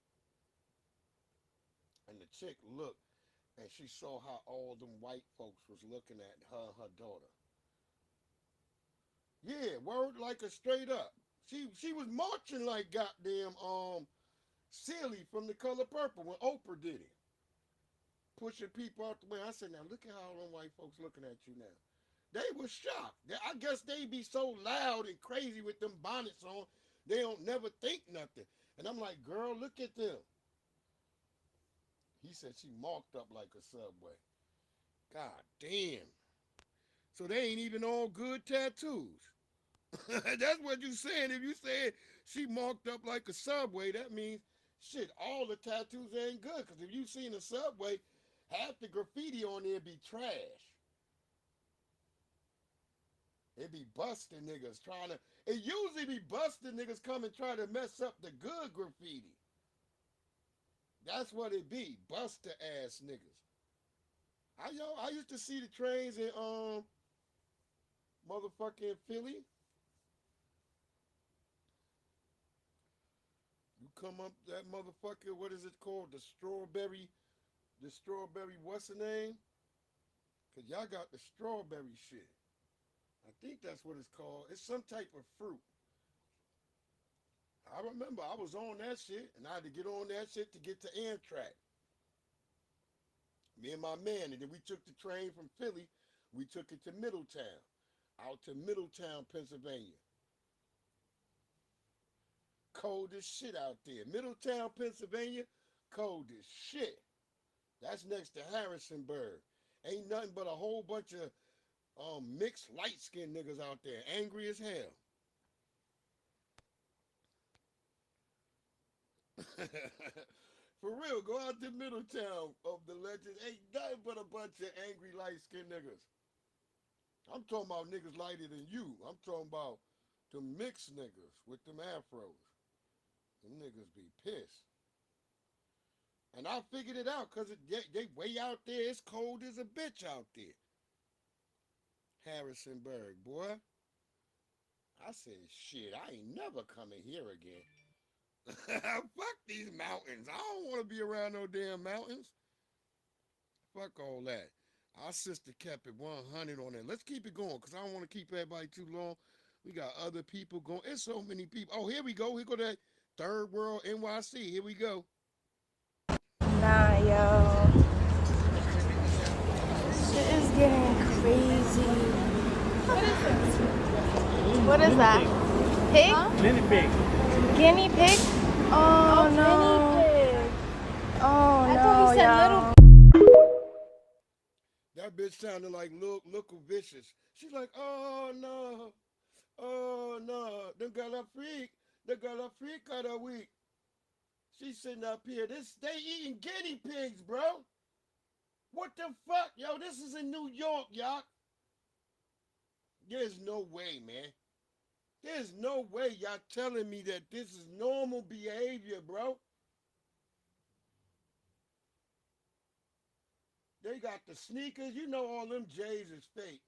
And the chick looked, and she saw how all them white folks was looking at her daughter. Yeah, word like a straight up. She was marching like goddamn Silly from The Color Purple when Oprah did it. Pushing people out the way. I said, now look at how them white folks looking at you now. They were shocked. I guess they be so loud and crazy with them bonnets on, they don't never think nothing. And I'm like, girl, look at them. He said she marked up like a subway. God damn. So they ain't even all good tattoos. That's what you saying. If you said she marked up like a subway, that means, shit, all the tattoos ain't good. Because if you seen a subway, half the graffiti on there be trash. It be busting niggas trying to, it usually be busting niggas come and try to mess up the good graffiti. That's what it be, buster ass niggas. I used to see the trains in motherfucking Philly. You come up that motherfucker, what is it called? The strawberry, what's the name? Cause y'all got the strawberry shit. I think that's what it's called. It's some type of fruit. I remember I was on that shit, and I had to get on that shit to get to Amtrak. Me and my man, and then we took the train from Philly. We took it to Middletown, out to Middletown, Pennsylvania. Cold as shit out there. Middletown, Pennsylvania, cold as shit. That's next to Harrisonburg. Ain't nothing but a whole bunch of mixed light-skinned niggas out there, angry as hell. For real, go out to Middletown of the legend. Ain't nothing but a bunch of angry light-skinned niggas. I'm talking about niggas lighter than you. I'm talking about the mixed niggas with them afros. Them niggas be pissed. And I figured it out because they way out there. It's cold as a bitch out there. Harrisonburg, boy. I said, shit, I ain't never coming here again. Fuck these mountains. I don't want to be around no damn mountains. Fuck all that. Our sister kept it 100 on it. Let's keep it going because I don't want to keep everybody too long. We got other people going. It's so many people. Oh, here we go. Here go that Third World NYC. Here we go. Nah, yo. is getting crazy. What is that? Pig? Guinea pig. Guinea pig? Oh, no. Guinea pig. Oh, I no, thought he said y'all. little. That bitch sounded like look vicious. She's like, oh no, they got a freak of the week. She's sitting up here. They eating guinea pigs, bro. What the fuck, yo? This is in New York, y'all. There's no way, man. There's no way y'all telling me that this is normal behavior, bro. They got the sneakers. You know all them J's is fake.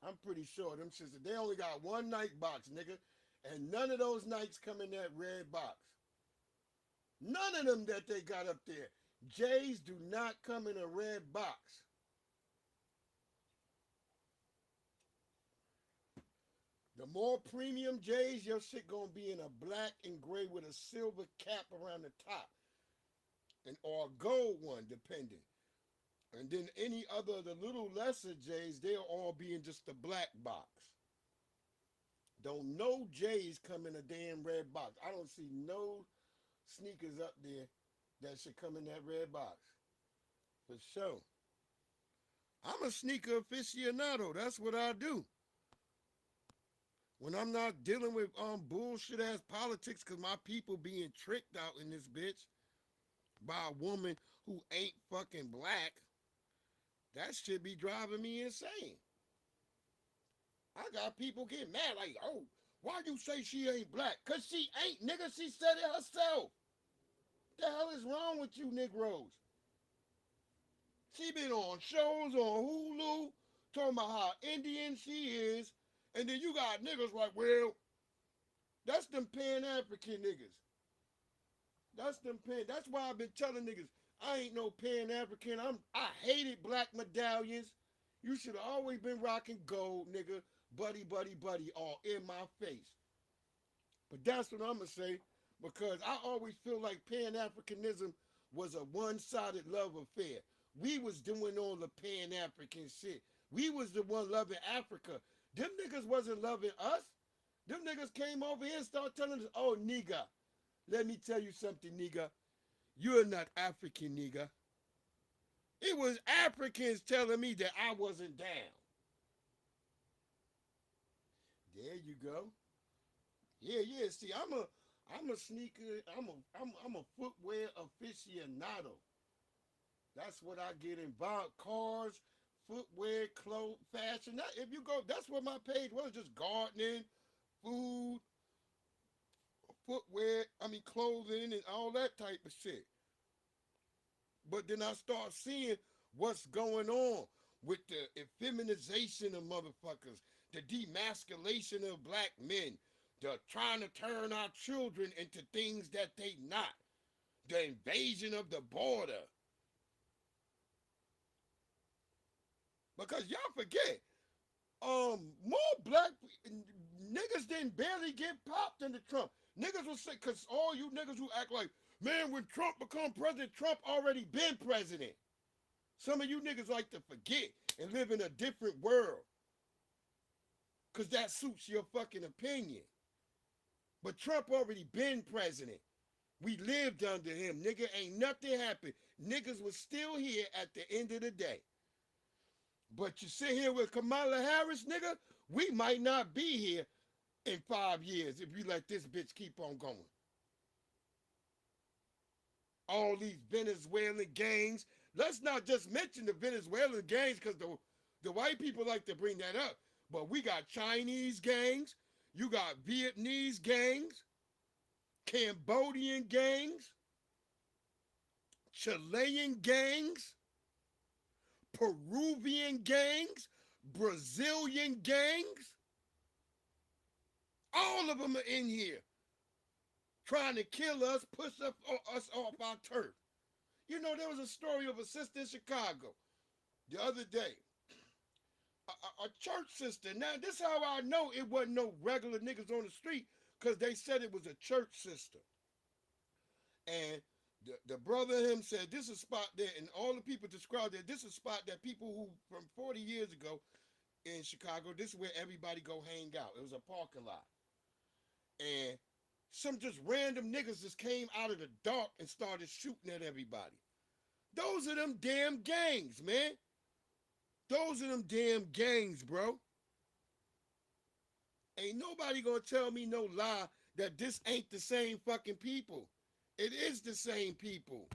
I'm pretty sure them sisters, they only got one night box, nigga. And none of those nights come in that red box. None of them that they got up there. J's do not come in a red box. The more premium J's, your shit gonna be in a black and gray with a silver cap around the top. Or a gold one, depending. And then any other of the little lesser J's, they'll all be in just a black box. Don't no J's come in a damn red box. I don't see no sneakers up there that should come in that red box. For sure. I'm a sneaker aficionado. That's what I do. When I'm not dealing with bullshit ass politics because my people being tricked out in this bitch by a woman who ain't fucking black, that shit be driving me insane. I got people getting mad like, oh, why you say she ain't black? Because she ain't, nigga. She said it herself. The hell is wrong with you Negroes? She been on shows on Hulu talking about how Indian she is, and then you got niggas like, well, that's them Pan-African niggas. That's why I've been telling niggas, I ain't no Pan-African. I hated black medallions. You should have always been rocking gold, nigga. Buddy, all in my face. But that's what I'm going to say, because I always feel like Pan-Africanism was a one-sided love affair. We was doing all the Pan-African shit. We was the one loving Africa. Them niggas wasn't loving us. Them niggas came over here and started telling us, oh, nigga, let me tell you something, nigga. You're not African, nigga. It was Africans telling me that I wasn't down. There you go. Yeah. See, I'm a sneaker. I'm a footwear aficionado. That's what I get involved. Cars, footwear, clothes, fashion. If you go, that's what my page was. Just gardening, food, footwear. Clothing and all that type of shit. But then I start seeing what's going on with the effeminization of motherfuckers, the demasculation of black men, the trying to turn our children into things that they not, the invasion of the border. Because y'all forget, more black niggas didn't barely get popped into Trump. Niggas will say, because all you niggas who act like, man, when Trump become president, Trump already been president. Some of you niggas like to forget and live in a different world. Because that suits your fucking opinion. But Trump already been president. We lived under him. Nigga, ain't nothing happened. Niggas was still here at the end of the day. But you sit here with Kamala Harris, nigga, we might not be here in 5 years if you let this bitch keep on going. All these Venezuelan gangs. Let's not just mention the Venezuelan gangs because the white people like to bring that up. But we got Chinese gangs. You got Vietnamese gangs. Cambodian gangs. Chilean gangs. Peruvian gangs. Brazilian gangs. All of them are in here trying to kill us, push us off our turf. You know, there was a story of a sister in Chicago the other day. A church sister. Now, this is how I know it wasn't no regular niggas on the street, because they said it was a church sister. And The brother him said this is a spot there, and all the people described it. This is a spot that people who from 40 years ago in Chicago, this is where everybody go hang out. It was a parking lot, and some just random niggas just came out of the dark and started shooting at everybody. Those are them damn gangs, man. Those are them damn gangs, bro. Ain't nobody gonna tell me no lie that this ain't the same fucking people. It is the same people.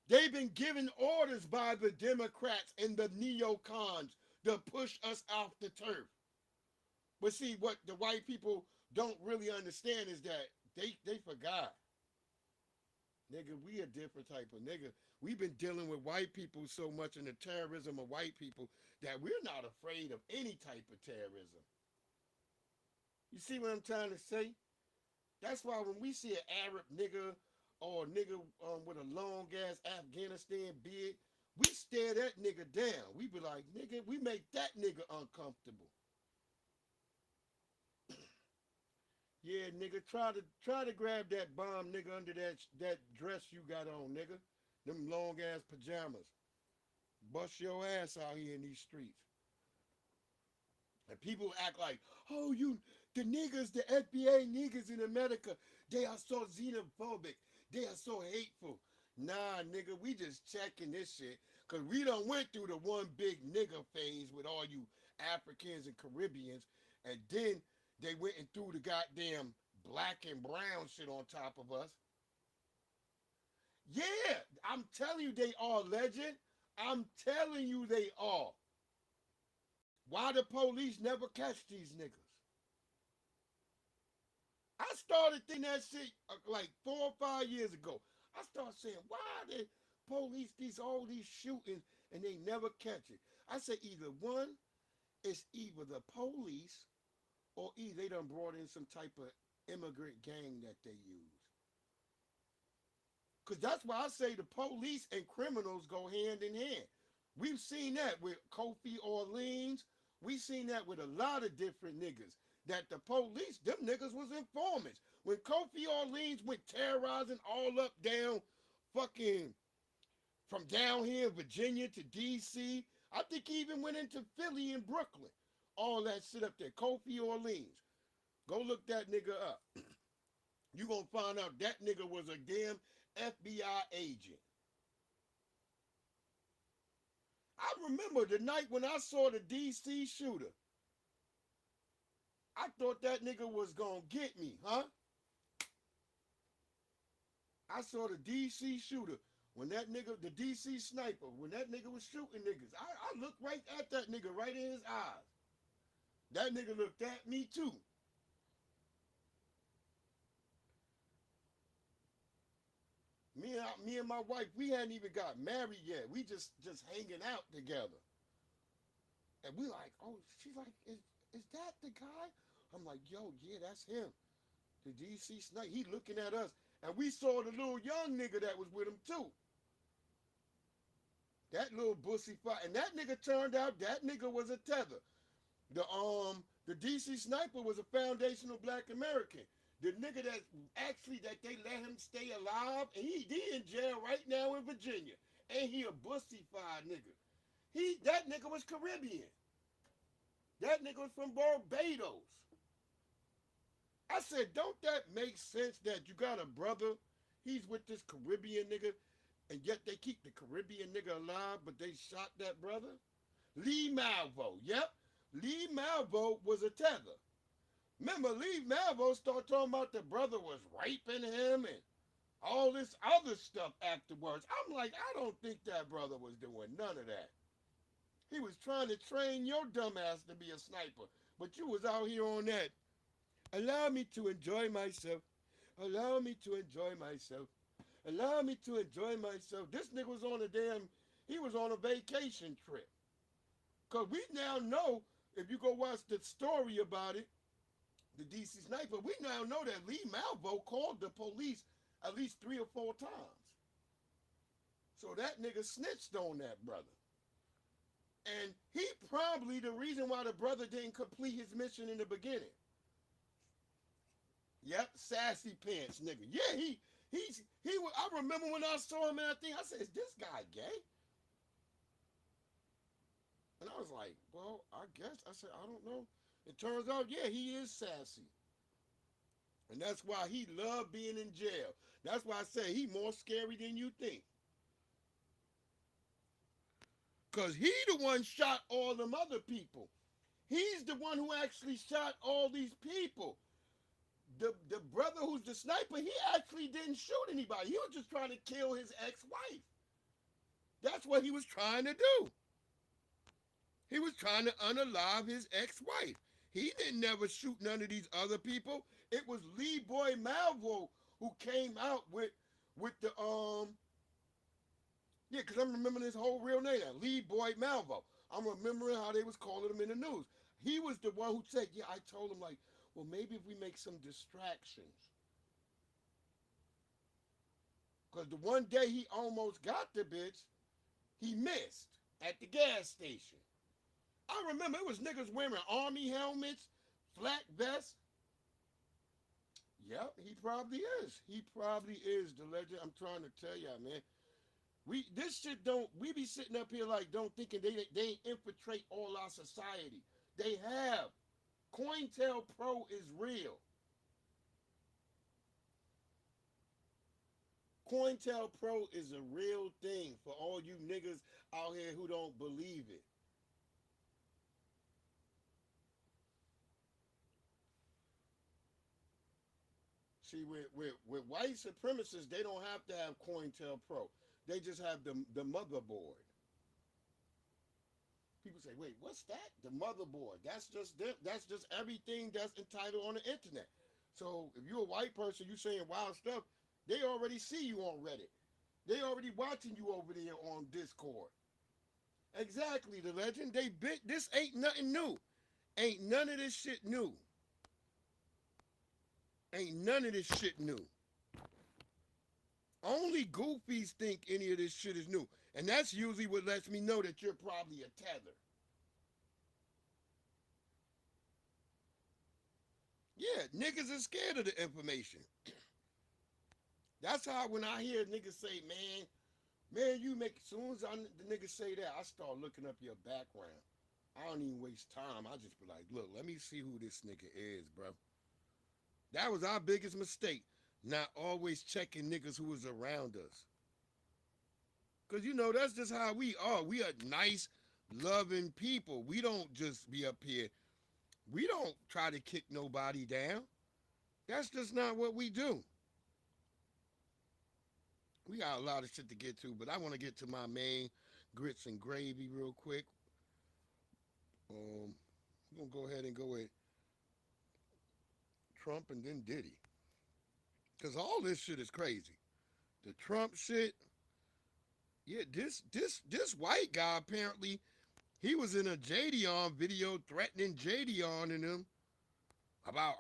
They've been given orders by the Democrats and the neocons to push us off the turf. But see, what the white people don't really understand is that they forgot. Nigga, we a different type of nigga. We've been dealing with white people so much in the terrorism of white people that we're not afraid of any type of terrorism. You see what I'm trying to say? That's why when we see an Arab nigga or a nigga with a long ass Afghanistan beard, we stare that nigga down. We be like, nigga, we make that nigga uncomfortable. Yeah, nigga, try to grab that bomb, nigga, under that dress you got on, nigga. Them long ass pajamas. Bust your ass out here in these streets. And people act like, oh, the niggas, the FBA niggas in America, they are so xenophobic. They are so hateful. Nah, nigga, we just checking this shit. Because we done went through the one big nigga phase with all you Africans and Caribbeans. And then they went and threw the goddamn black and brown shit on top of us. Yeah, I'm telling you they are, legend. I'm telling you they are. Why the police never catch these niggas? I started thinking that shit like 4 or 5 years ago. I started saying, why the police all these shootings and they never catch it? I said either one, it's either the police or either they done brought in some type of immigrant gang that they use. Because that's why I say the police and criminals go hand in hand. We've seen that with Kofi Orleans. We've seen that with a lot of different niggas. That the police, them niggas was informants. When Kofi Orleans went terrorizing all up down fucking from down here in Virginia to DC, I think he even went into Philly and Brooklyn. All that shit up there. Kofi Orleans. Go look that nigga up. You gonna find out that nigga was a damn FBI agent. I remember the night when I saw the DC shooter. I thought that nigga was gonna get me, huh? I saw the DC shooter. When that nigga, the DC sniper, when that nigga was shooting niggas, I looked right at that nigga, right in his eyes. That nigga looked at me too. Me and my wife, we hadn't even got married yet. We just hanging out together. And we like, oh, she's like, is that the guy? I'm like, yo, yeah, that's him. The DC sniper. He looking at us. And we saw the little young nigga that was with him too. That little bussy fight. And that nigga turned out, that nigga was a tether. The DC sniper was a foundational black American. The nigga that they let him stay alive, and he in jail right now in Virginia. And he a bussy-fied nigga. That nigga was Caribbean. That nigga was from Barbados. I said, don't that make sense that you got a brother, he's with this Caribbean nigga, and yet they keep the Caribbean nigga alive, but they shot that brother? Lee Malvo, yep. Lee Malvo was a tether. Remember, Lee Malvo started talking about the brother was raping him and all this other stuff afterwards. I'm like, I don't think that brother was doing none of that. He was trying to train your dumb ass to be a sniper, but you was out here on that. Allow me to enjoy myself. Allow me to enjoy myself. Allow me to enjoy myself. This nigga was on he was on a vacation trip. Because we now know, if you go watch the story about it, the DC sniper, we now know that Lee Malvo called the police at least 3 or 4 times. So that nigga snitched on that brother. And he probably the reason why the brother didn't complete his mission in the beginning. Yep, sassy pants, nigga. Yeah, he was. I remember when I saw him, and I said, "Is this guy gay?" And I was like, "Well, I guess." I said, "I don't know." It turns out, yeah, he is sassy, and that's why he loved being in jail. That's why I say he more scary than you think. Cause he the one shot all them other people. He's the one who actually shot all these people. The brother who's the sniper, he actually didn't shoot anybody. He was just trying to kill his ex-wife. That's what he was trying to do. He was trying to unalive his ex-wife. He didn't never shoot none of these other people. It was Lee Boy Malvo who came out with the yeah, because I'm remembering his whole real name now, Lee Boy Malvo. I'm remembering how they was calling him in the news. He was the one who said, yeah, I told him like, well, maybe if we make some distractions. Because the one day he almost got the bitch, he missed at the gas station. I remember it was niggas wearing army helmets, flat vests. Yep, he probably is. He probably is the legend. I'm trying to tell y'all, man. This shit don't. We be sitting up here like don't thinking they ain't infiltrate all our society. They have. COINTELPRO is real. COINTELPRO is a real thing for all you niggas out here who don't believe it. See, with white supremacists, they don't have to have COINTELPRO. They just have the motherboard. People say, wait, what's that? The motherboard. That's just everything that's entitled on the internet. So if you're a white person, you saying wild stuff, they already see you on Reddit. They already watching you over there on Discord. Exactly, the legend. They bit this ain't nothing new. Ain't none of this shit new. Ain't none of this shit new. Only goofies think any of this shit is new. And that's usually what lets me know that you're probably a tether. Yeah, niggas are scared of the information. That's how when I hear niggas say, man, you make, as soon as the niggas say that, I start looking up your background. I don't even waste time. I just be like, look, let me see who this nigga is, bro. That was our biggest mistake, not always checking niggas who was around us. Because, that's just how we are. We are nice, loving people. We don't just be up here. We don't try to kick nobody down. That's just not what we do. We got a lot of shit to get to, but I want to get to my main grits and gravy real quick. I'm going to go ahead and go with Trump and then Diddy. Because all this shit is crazy. The Trump shit, yeah, this white guy apparently, he was in a Jadion video threatening Jadion and him about,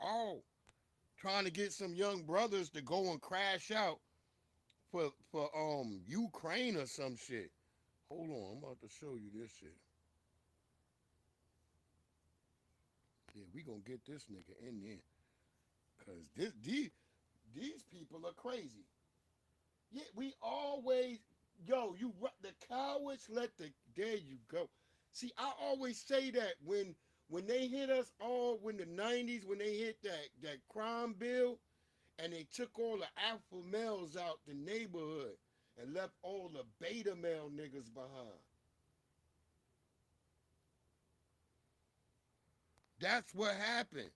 trying to get some young brothers to go and crash out for Ukraine or some shit. Hold on, I'm about to show you this shit. Yeah, we gonna get this nigga in there. Cause these people are crazy. Yeah, we always, the cowards there you go. See, I always say that when they hit us all, when the 90s, when they hit that crime bill, and they took all the alpha males out the neighborhood and left all the beta male niggas behind. That's what happened.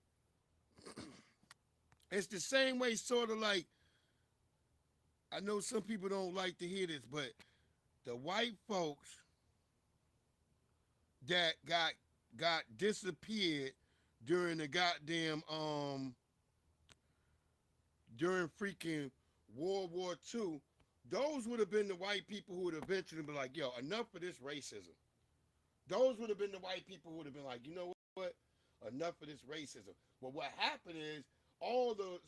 It's the same way, sort of like, I know some people don't like to hear this, but the white folks that got disappeared during the goddamn during freaking World War II, those would have been the white people who would eventually be like, yo, enough of this racism. Those would have been the white people who would have been like, you know what? Enough of this racism. But what happened is all the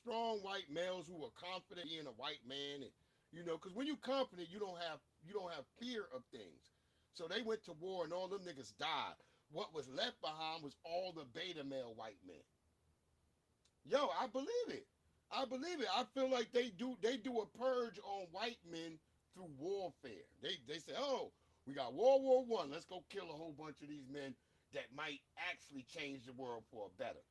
strong white males who were confident being a white man, and because when you confident, you don't have fear of things. So they went to war and all them niggas died. What was left behind was all the beta male white men. Yo, I believe it. I believe it. I feel like they do a purge on white men through warfare. They say, oh, we got World War One. Let's go kill a whole bunch of these men that might actually change the world for a better.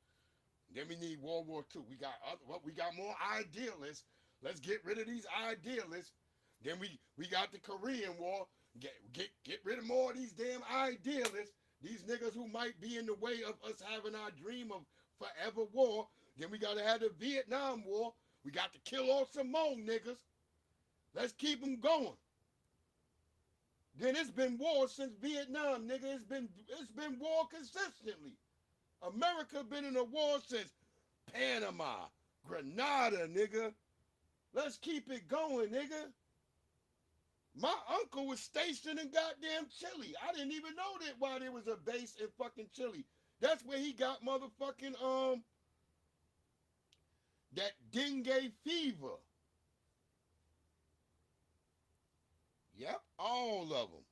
Then we need World War Two. We got more idealists. Let's get rid of these idealists. Then we got the Korean War. Get rid of more of these damn idealists. These niggas who might be in the way of us having our dream of forever war. Then we got to have the Vietnam War. We got to kill off some more niggas. Let's keep them going. Then it's been war since Vietnam, nigga. It's been war consistently. America been in a war since Panama, Grenada, nigga. Let's keep it going, nigga. My uncle was stationed in goddamn Chile. I didn't even know that why there was a base in fucking Chile. That's where he got motherfucking that dengue fever. Yep, all of them.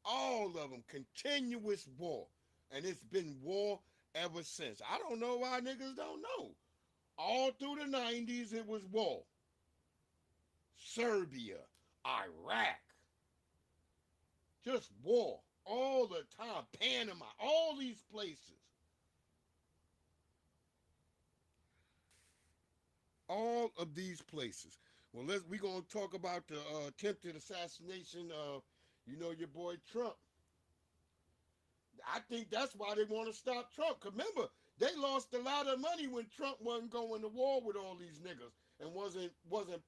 All of them. Continuous war. And it's been war ever since. I don't know why niggas don't know. All through the 90s, it was war. Serbia, Iraq. Just war. All the time. Panama. All these places. All of these places. Well, we're going to talk about the attempted assassination of, your boy Trump. I think that's why they want to stop Trump. Because remember, they lost a lot of money when Trump wasn't going to war with all these niggas and wasn't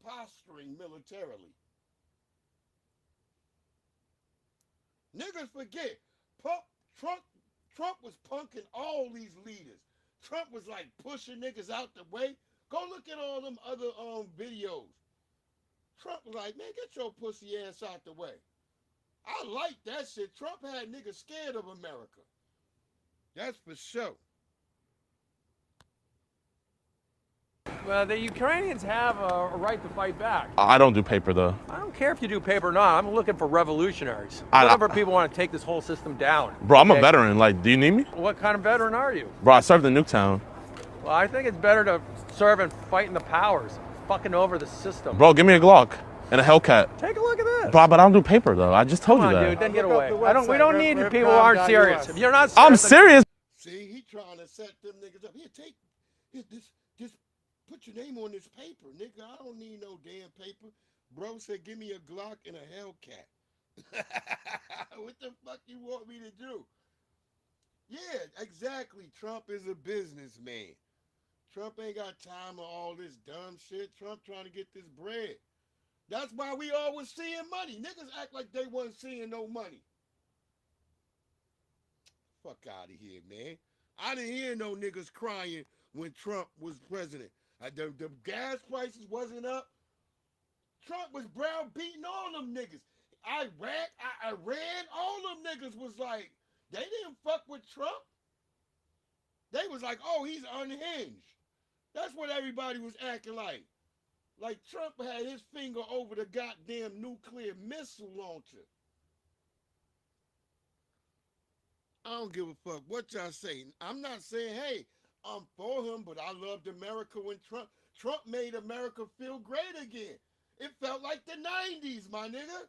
posturing militarily. Niggas forget, Trump was punking all these leaders. Trump was like pushing niggas out the way. Go look at all them other videos. Trump was like, man, get your pussy ass out the way. I like that shit. Trump had niggas scared of America. That's for sure. Well, the Ukrainians have a right to fight back. I don't do paper, though. I don't care if you do paper or not. I'm looking for revolutionaries. I'm looking for people who want to take this whole system down. Bro, I'm a veteran. Like, do you need me? What kind of veteran are you? Bro, I served in Nuketown. Well, I think it's better to serve and fight in the powers, fucking over the system. Bro, give me a Glock and a Hellcat. Take a look at this. Bro, but I don't do paper, though. I just told you that. Dude, then get away. We don't need people who aren't serious. If you're not serious, I'm serious. See, he trying to set them niggas up. Here, this, put your name on this paper, nigga. I don't need no damn paper. Bro said, give me a Glock and a Hellcat. What the fuck you want me to do? Yeah, exactly. Trump is a businessman. Trump ain't got time for all this dumb shit. Trump trying to get this bread. That's why we always seeing money. Niggas act like they wasn't seeing no money. Fuck out of here, man. I didn't hear no niggas crying when Trump was president. The gas prices wasn't up. Trump was browbeating all them niggas. Iran, all them niggas was like, they didn't fuck with Trump. They was like, oh, he's unhinged. That's what everybody was acting like. Like Trump had his finger over the goddamn nuclear missile launcher. I don't give a fuck what y'all say. I'm not saying, hey, I'm for him, but I loved America when Trump made America feel great again. It felt like the 90s, my nigga.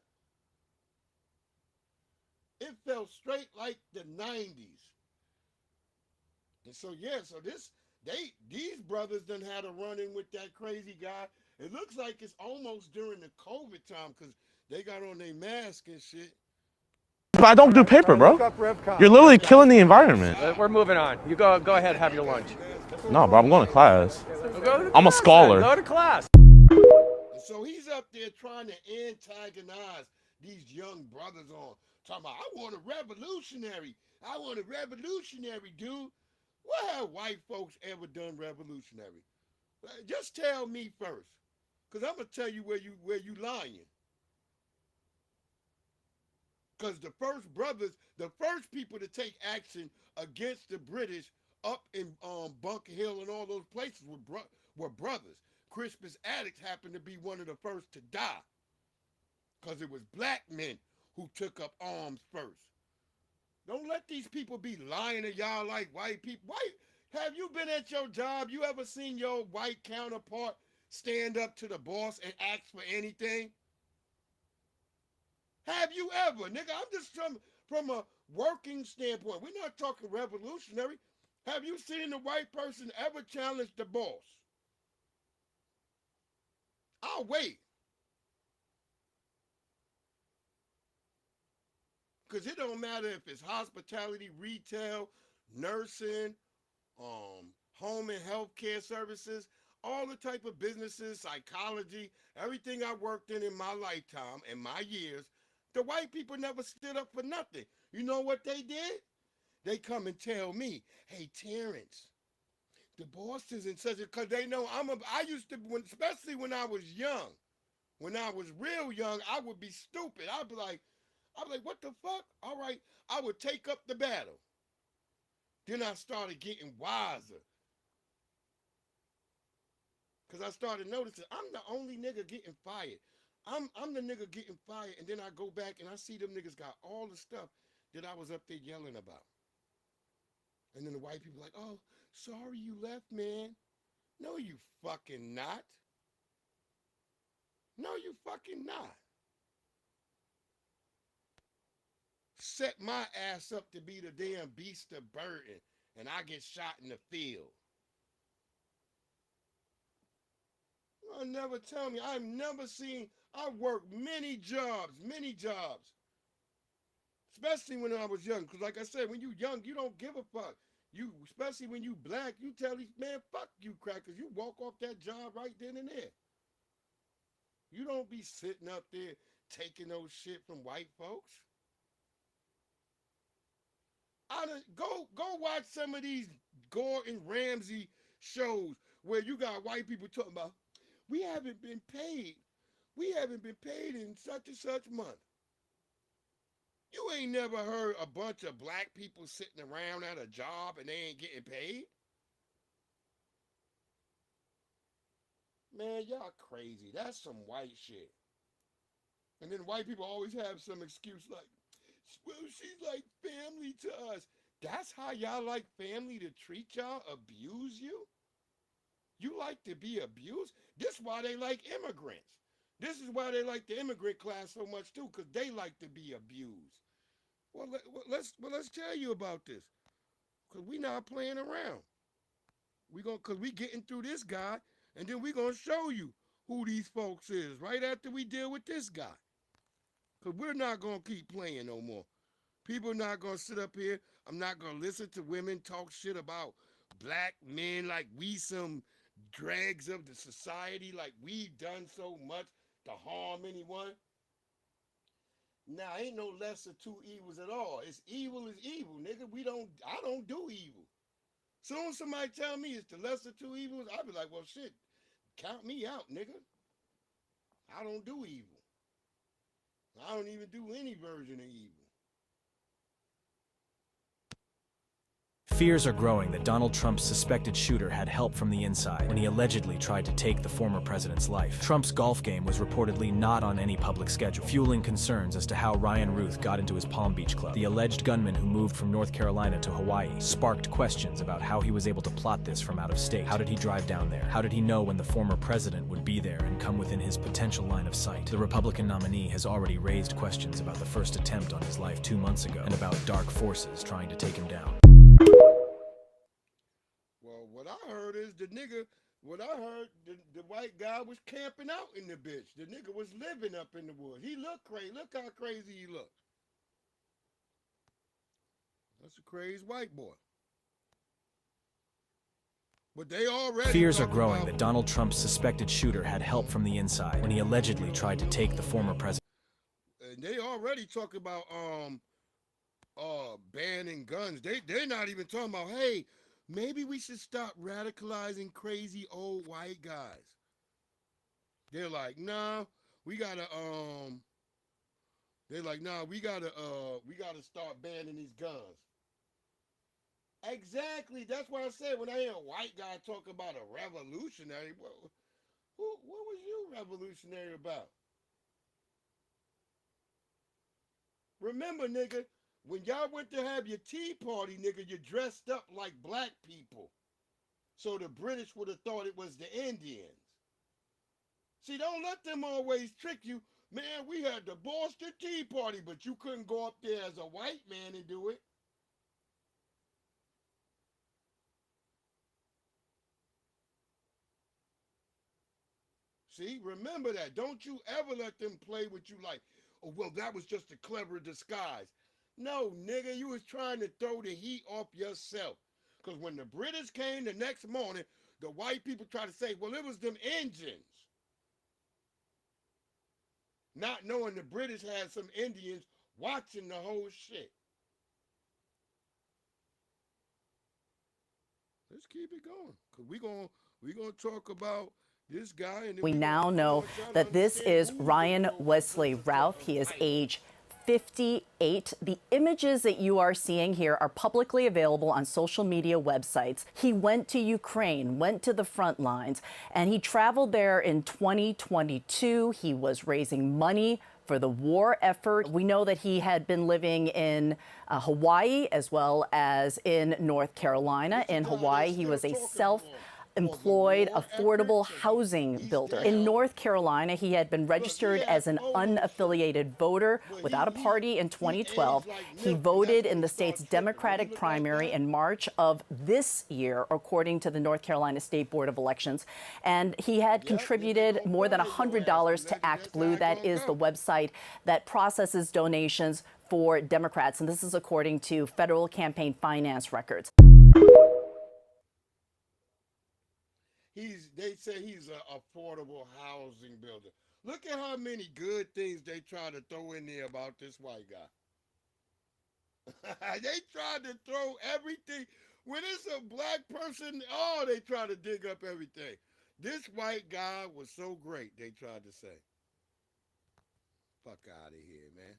It felt straight like the 90s. And so, yeah, these brothers done had a run-in with that crazy guy. It looks like it's almost during the COVID time because they got on their mask and shit. But I don't do paper, bro. You're literally killing the environment. We're moving on. You go ahead, have your lunch. No, bro, I'm going to class. Go to I'm a class, scholar. then. Go to class. And so he's up there trying to antagonize these young brothers on. Talking about, I want a revolutionary. I want a revolutionary, dude. What have white folks ever done revolutionary? Just tell me first. Because I'm going to tell you where you lying. Because the first people to take action against the British up in Bunker Hill and all those places were brothers. Crispus Attucks happened to be one of the first to die. Because it was black men who took up arms first. Don't let these people be lying to y'all like white people. Have you been at your job? You ever seen your white counterpart stand up to the boss and ask for anything? Have you ever, nigga? I'm just from a working standpoint. We're not talking revolutionary. Have you seen the white person ever challenge the boss? I'll wait. Because it don't matter if it's hospitality, retail, nursing, home and health care services, all the type of businesses, psychology, everything I worked in my lifetime, in my years, the white people never stood up for nothing. You know what they did? They come and tell me, hey, Terrence, the boss isn't such a, because they know I used to, especially when I was young, when I was real young, I would be stupid. I'd be like, what the fuck? All right, I would take up the battle. Then I started getting wiser. Because I started noticing I'm the only nigga getting fired. I'm the nigga getting fired, and then I go back and I see them niggas got all the stuff that I was up there yelling about. And then the white people like, oh, sorry you left, man. No, you fucking not. No, you fucking not. Set my ass up to be the damn beast of burden, and I get shot in the field. I'll never tell me. I've never seen, I worked many jobs. Especially when I was young. Because like I said, when you young, you don't give a fuck. You, especially when you black, you tell these, man, fuck you crackers. You walk off that job right then and there. You don't be sitting up there taking those shit from white folks. Go watch some of these Gordon Ramsay shows where you got white people talking about, we haven't been paid. We haven't been paid in such and such month. You ain't never heard a bunch of black people sitting around at a job and they ain't getting paid? Man, y'all crazy. That's some white shit. And then white people always have some excuse like, well, she's like family to us. That's how y'all like family to treat y'all? Abuse you? You like to be abused? This is why they like immigrants. This is why they like the immigrant class so much too, because they like to be abused. Well, let's tell you about this, because we not playing around. Because we getting through this guy, and then we gonna show you who these folks is right after we deal with this guy. Because we're not gonna keep playing no more. People not gonna sit up here. I'm not gonna listen to women talk shit about black men like we some dregs of the society, like we done so much to harm anyone. Now, ain't no lesser two evils at all. It's evil is evil, nigga. I don't do evil. Soon as somebody tell me it's the lesser two evils, I'll be like, well, shit, count me out, nigga. I don't do evil. I don't even do any version of evil. Fears are growing that Donald Trump's suspected shooter had help from the inside when he allegedly tried to take the former president's life. Trump's golf game was reportedly not on any public schedule, fueling concerns as to how Ryan Ruth got into his Palm Beach club. The alleged gunman who moved from North Carolina to Hawaii sparked questions about how he was able to plot this from out of state. How did he drive down there? How did he know when the former president would be there and come within his potential line of sight? The Republican nominee has already raised questions about the first attempt on his life 2 months ago and about dark forces trying to take him down. Well, what I heard is the white guy was camping out in the bitch. The nigga was living up in the woods. He looked crazy. Look how crazy he looked. That's a crazy white boy. But they already Fears are growing that Donald Trump's suspected shooter had help from the inside when he allegedly tried to take the former president. And they already talk about banning guns. They're not even talking about, hey, maybe we should stop radicalizing crazy old white guys. They're like, nah, we gotta start banning these guns. Exactly. That's why I said when I hear a white guy talk about a revolutionary, what was you revolutionary about? Remember, nigga, When y'all went to have your tea party, nigga, you dressed up like black people. So the British would have thought it was the Indians. See, don't let them always trick you. Man, we had the Boston Tea Party, but you couldn't go up there as a white man and do it. See, remember that. Don't you ever let them play with you like, oh, well, that was just a clever disguise. No, nigga, you was trying to throw the heat off yourself. Because when the British came the next morning, the white people tried to say, well, it was them Indians. Not knowing the British had some Indians watching the whole shit. Let's keep it going. Because we gonna talk about this guy. And we now know that this is Ryan Wesley Routh. He is age 58. The images that you are seeing here are publicly available on social media websites. He went to Ukraine, went to the front lines, and he traveled there in 2022. He was raising money for the war effort. We know that he had been living in Hawaii as well as in North Carolina. In Hawaii, he was a self-employed, affordable housing builder. In North Carolina, he had been registered as an unaffiliated voter without a party in 2012. He voted in the state's Democratic primary in March of this year, according to the North Carolina State Board of Elections. And he had contributed more than $100 to Act Blue. That is the website that processes donations for Democrats. And this is according to federal campaign finance records. They say he's an affordable housing builder. Look at how many good things they try to throw in there about this white guy. They tried to throw everything. When it's a black person, oh, they try to dig up everything. This white guy was so great, they tried to say. Fuck out of here, man.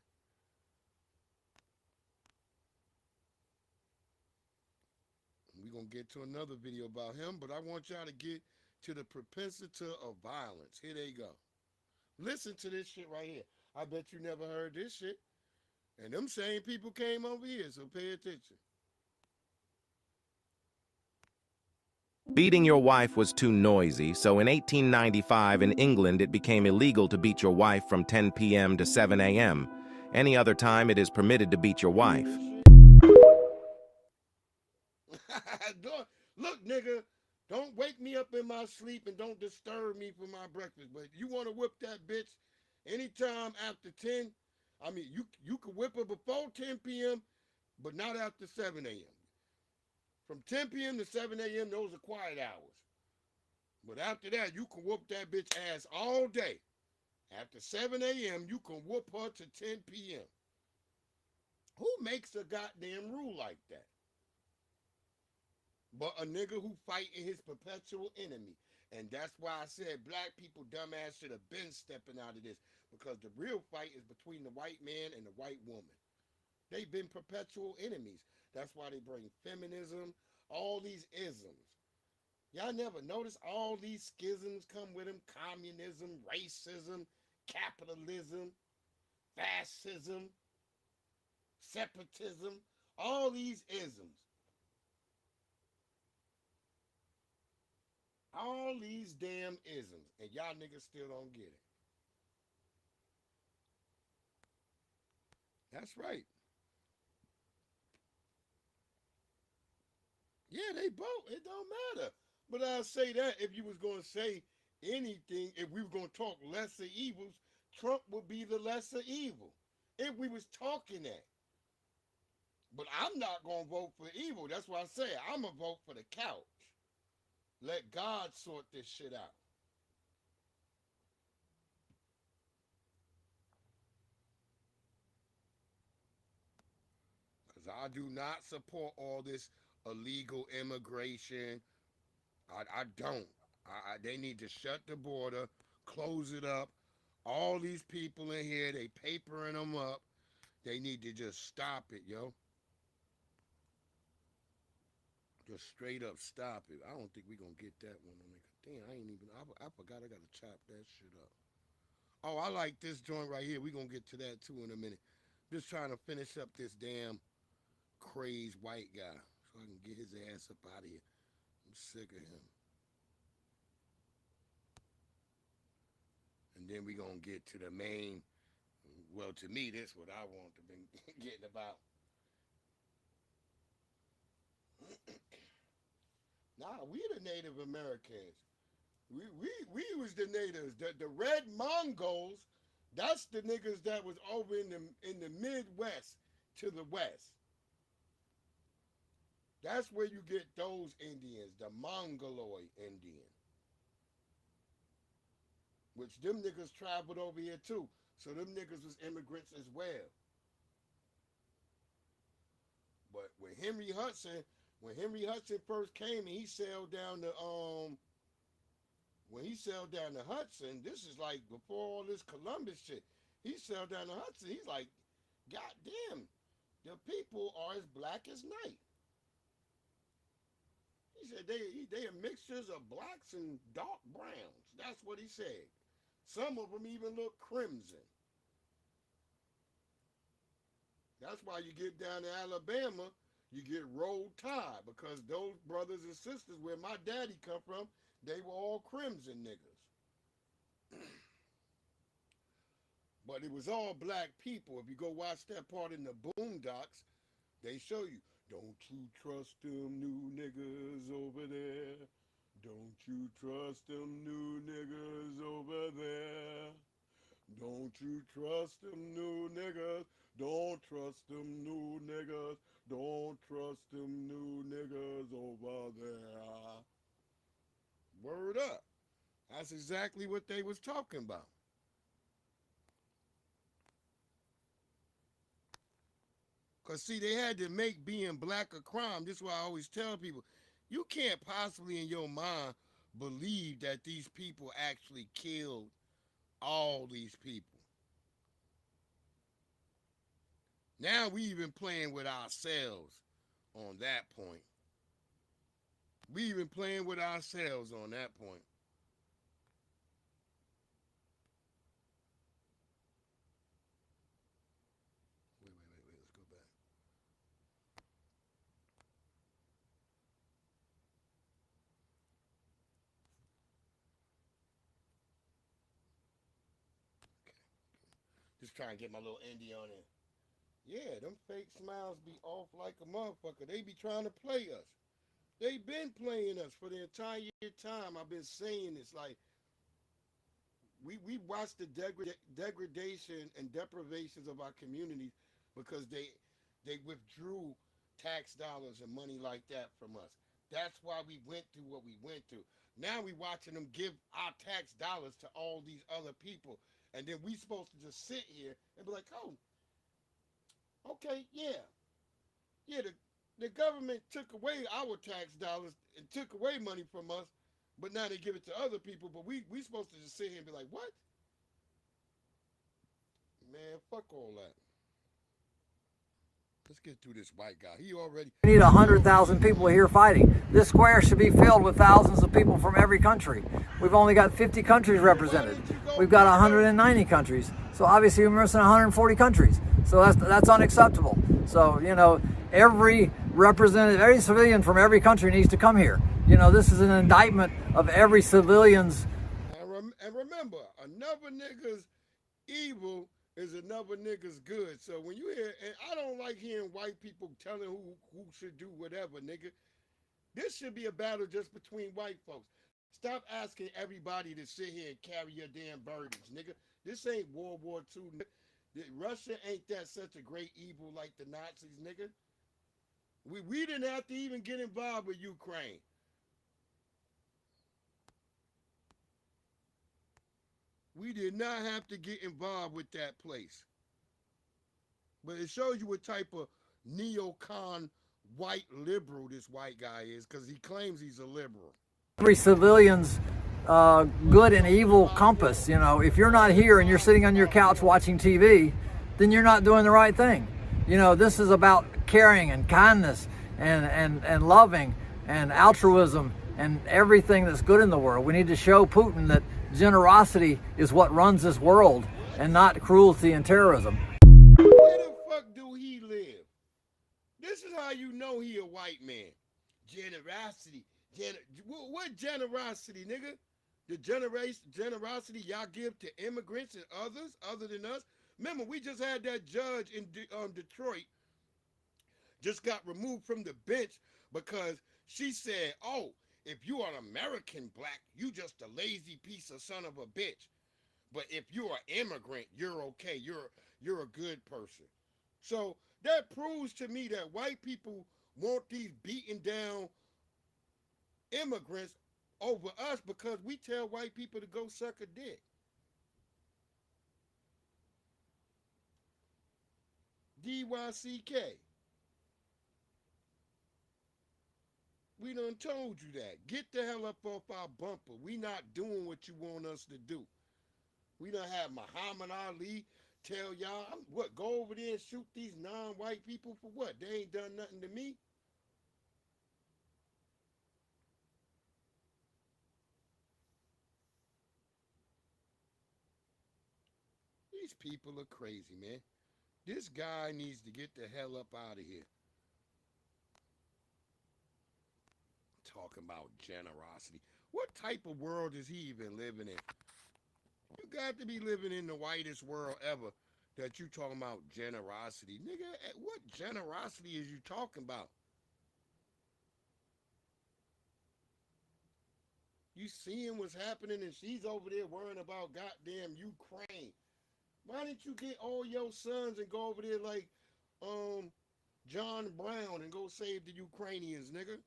We're going to get to another video about him, but I want y'all to get to the propensity of violence. Here they go. Listen to this shit right here. I bet you never heard this shit. And them same people came over here, so pay attention. Beating your wife was too noisy, so in 1895 in England it became illegal to beat your wife from 10 p.m. to 7 a.m. Any other time it is permitted to beat your wife. Look, nigga, don't wake me up in my sleep and don't disturb me for my breakfast. But you want to whip that bitch anytime after 10? I mean, you can whip her before 10 p.m., but not after 7 a.m. From 10 p.m. to 7 a.m., those are quiet hours. But after that, you can whoop that bitch ass all day. After 7 a.m., you can whoop her to 10 p.m. Who makes a goddamn rule like that? But a nigga who fighting his perpetual enemy. And that's why I said black people dumbass should have been stepping out of this. Because the real fight is between the white man and the white woman. They've been perpetual enemies. That's why they bring feminism, all these isms. Y'all never notice all these schisms come with them? Communism, racism, capitalism, fascism, separatism, all these isms. All these damn isms, and y'all niggas still don't get it. That's right. Yeah, they both. It don't matter. But I'll say that if you was going to say anything, if we were going to talk lesser evils, Trump would be the lesser evil. If we was talking that. But I'm not going to vote for evil. That's why I say I'm going to vote for the couch. Let God sort this shit out. Because I do not support all this illegal immigration. I don't. They need to shut the border, close it up. All these people in here, they papering them up. They need to just stop it, yo. Just straight up stop it. I don't think we're going to get that one. Damn, I forgot I got to chop that shit up. Oh, I like this joint right here. We're going to get to that too in a minute. Just trying to finish up this damn crazed white guy so I can get his ass up out of here. I'm sick of him. And then we gonna get to the main. Well, to me, this is what I want to be getting about. Nah, we the Native Americans. We was the natives. The red Mongols, that's the niggas that was over in the Midwest to the west. That's where you get those Indians, the Mongoloid Indian. Which them niggas traveled over here too. So them niggas was immigrants as well. But when Henry Hudson first came and he sailed down the Hudson, this is like before all this Columbus shit. He sailed down the Hudson. He's like, God damn, the people are as black as night. He said they are mixtures of blacks and dark browns. That's what he said. Some of them even look crimson. That's why you get down to Alabama, you get Roll Tide, because those brothers and sisters where my daddy come from, they were all crimson niggas. But it was all black people. If you go watch that part in the Boondocks, they show you, don't you trust them new niggas over there. Don't you trust them new niggas over there. Don't you trust them new niggas. Don't trust them new niggas. Don't trust them new niggas over there. Word up. That's exactly what they was talking about. Because, see, they had to make being black a crime. This is why I always tell people, you can't possibly in your mind believe that these people actually killed all these people. Now we even playing with ourselves on that point. We even playing with ourselves on that point. Wait, let's go back. Okay. Just trying to get my little indie on it. Yeah, them fake smiles be off like a motherfucker. They be trying to play us. They been playing us for the entire time. I've been saying this. Like, we watched the degradation and deprivations of our communities because they withdrew tax dollars and money like that from us. That's why we went through what we went through. Now we watching them give our tax dollars to all these other people. And then we supposed to just sit here and be like, oh, okay, yeah, the government took away our tax dollars and took away money from us, but now they give it to other people, but we supposed to just sit here and be like, what? Man, fuck all that. Let's get through this white guy. He already... We need 100,000 people here fighting. This square should be filled with thousands of people from every country. We've only got 50 countries represented. We've got 190 countries. So obviously we're missing 140 countries. So that's unacceptable. So, you know, every representative, every civilian from every country needs to come here. You know, this is an indictment of every civilian's... And remember, another nigga's evil is another nigga's good. So when you hear, and I don't like hearing white people telling who should do whatever, nigga. This should be a battle just between white folks. Stop asking everybody to sit here and carry your damn burdens, nigga. This ain't World War II, nigga. Russia ain't that such a great evil like the Nazis, nigga. We didn't have to even get involved with Ukraine. We did not have to get involved with that place. But it shows you what type of neocon white liberal this white guy is, because he claims he's a liberal. Every civilian's good and evil compass. You know, if you're not here and you're sitting on your couch watching TV, then you're not doing the right thing. You know, this is about caring and kindness and loving and altruism and everything that's good in the world. We need to show Putin that generosity is what runs this world and not cruelty and terrorism. Where the how you know he a white man. Generosity. What generosity, nigga? The generosity y'all give to immigrants and others other than us? Remember, we just had that judge in Detroit just got removed from the bench because she said, oh, if you are an American black, you just a lazy piece of son of a bitch. But if you're an immigrant, you're okay. You're a good person. So that proves to me that white people want these beaten down immigrants over us because we tell white people to go suck a dick. DYCK. We done told you that. Get the hell up off our bumper. We not doing what you want us to do. We done have Muhammad Ali tell y'all, what, go over there and shoot these non-white people for what? They ain't done nothing to me. These people are crazy, man. This guy needs to get the hell up out of here. Talking about generosity. What type of world is he even living in? You got to be living in the whitest world ever that you talking about generosity. Nigga, what generosity is you talking about? You seeing what's happening and she's over there worrying about goddamn Ukraine. Why didn't you get all your sons and go over there like John Brown and go save the Ukrainians, nigga?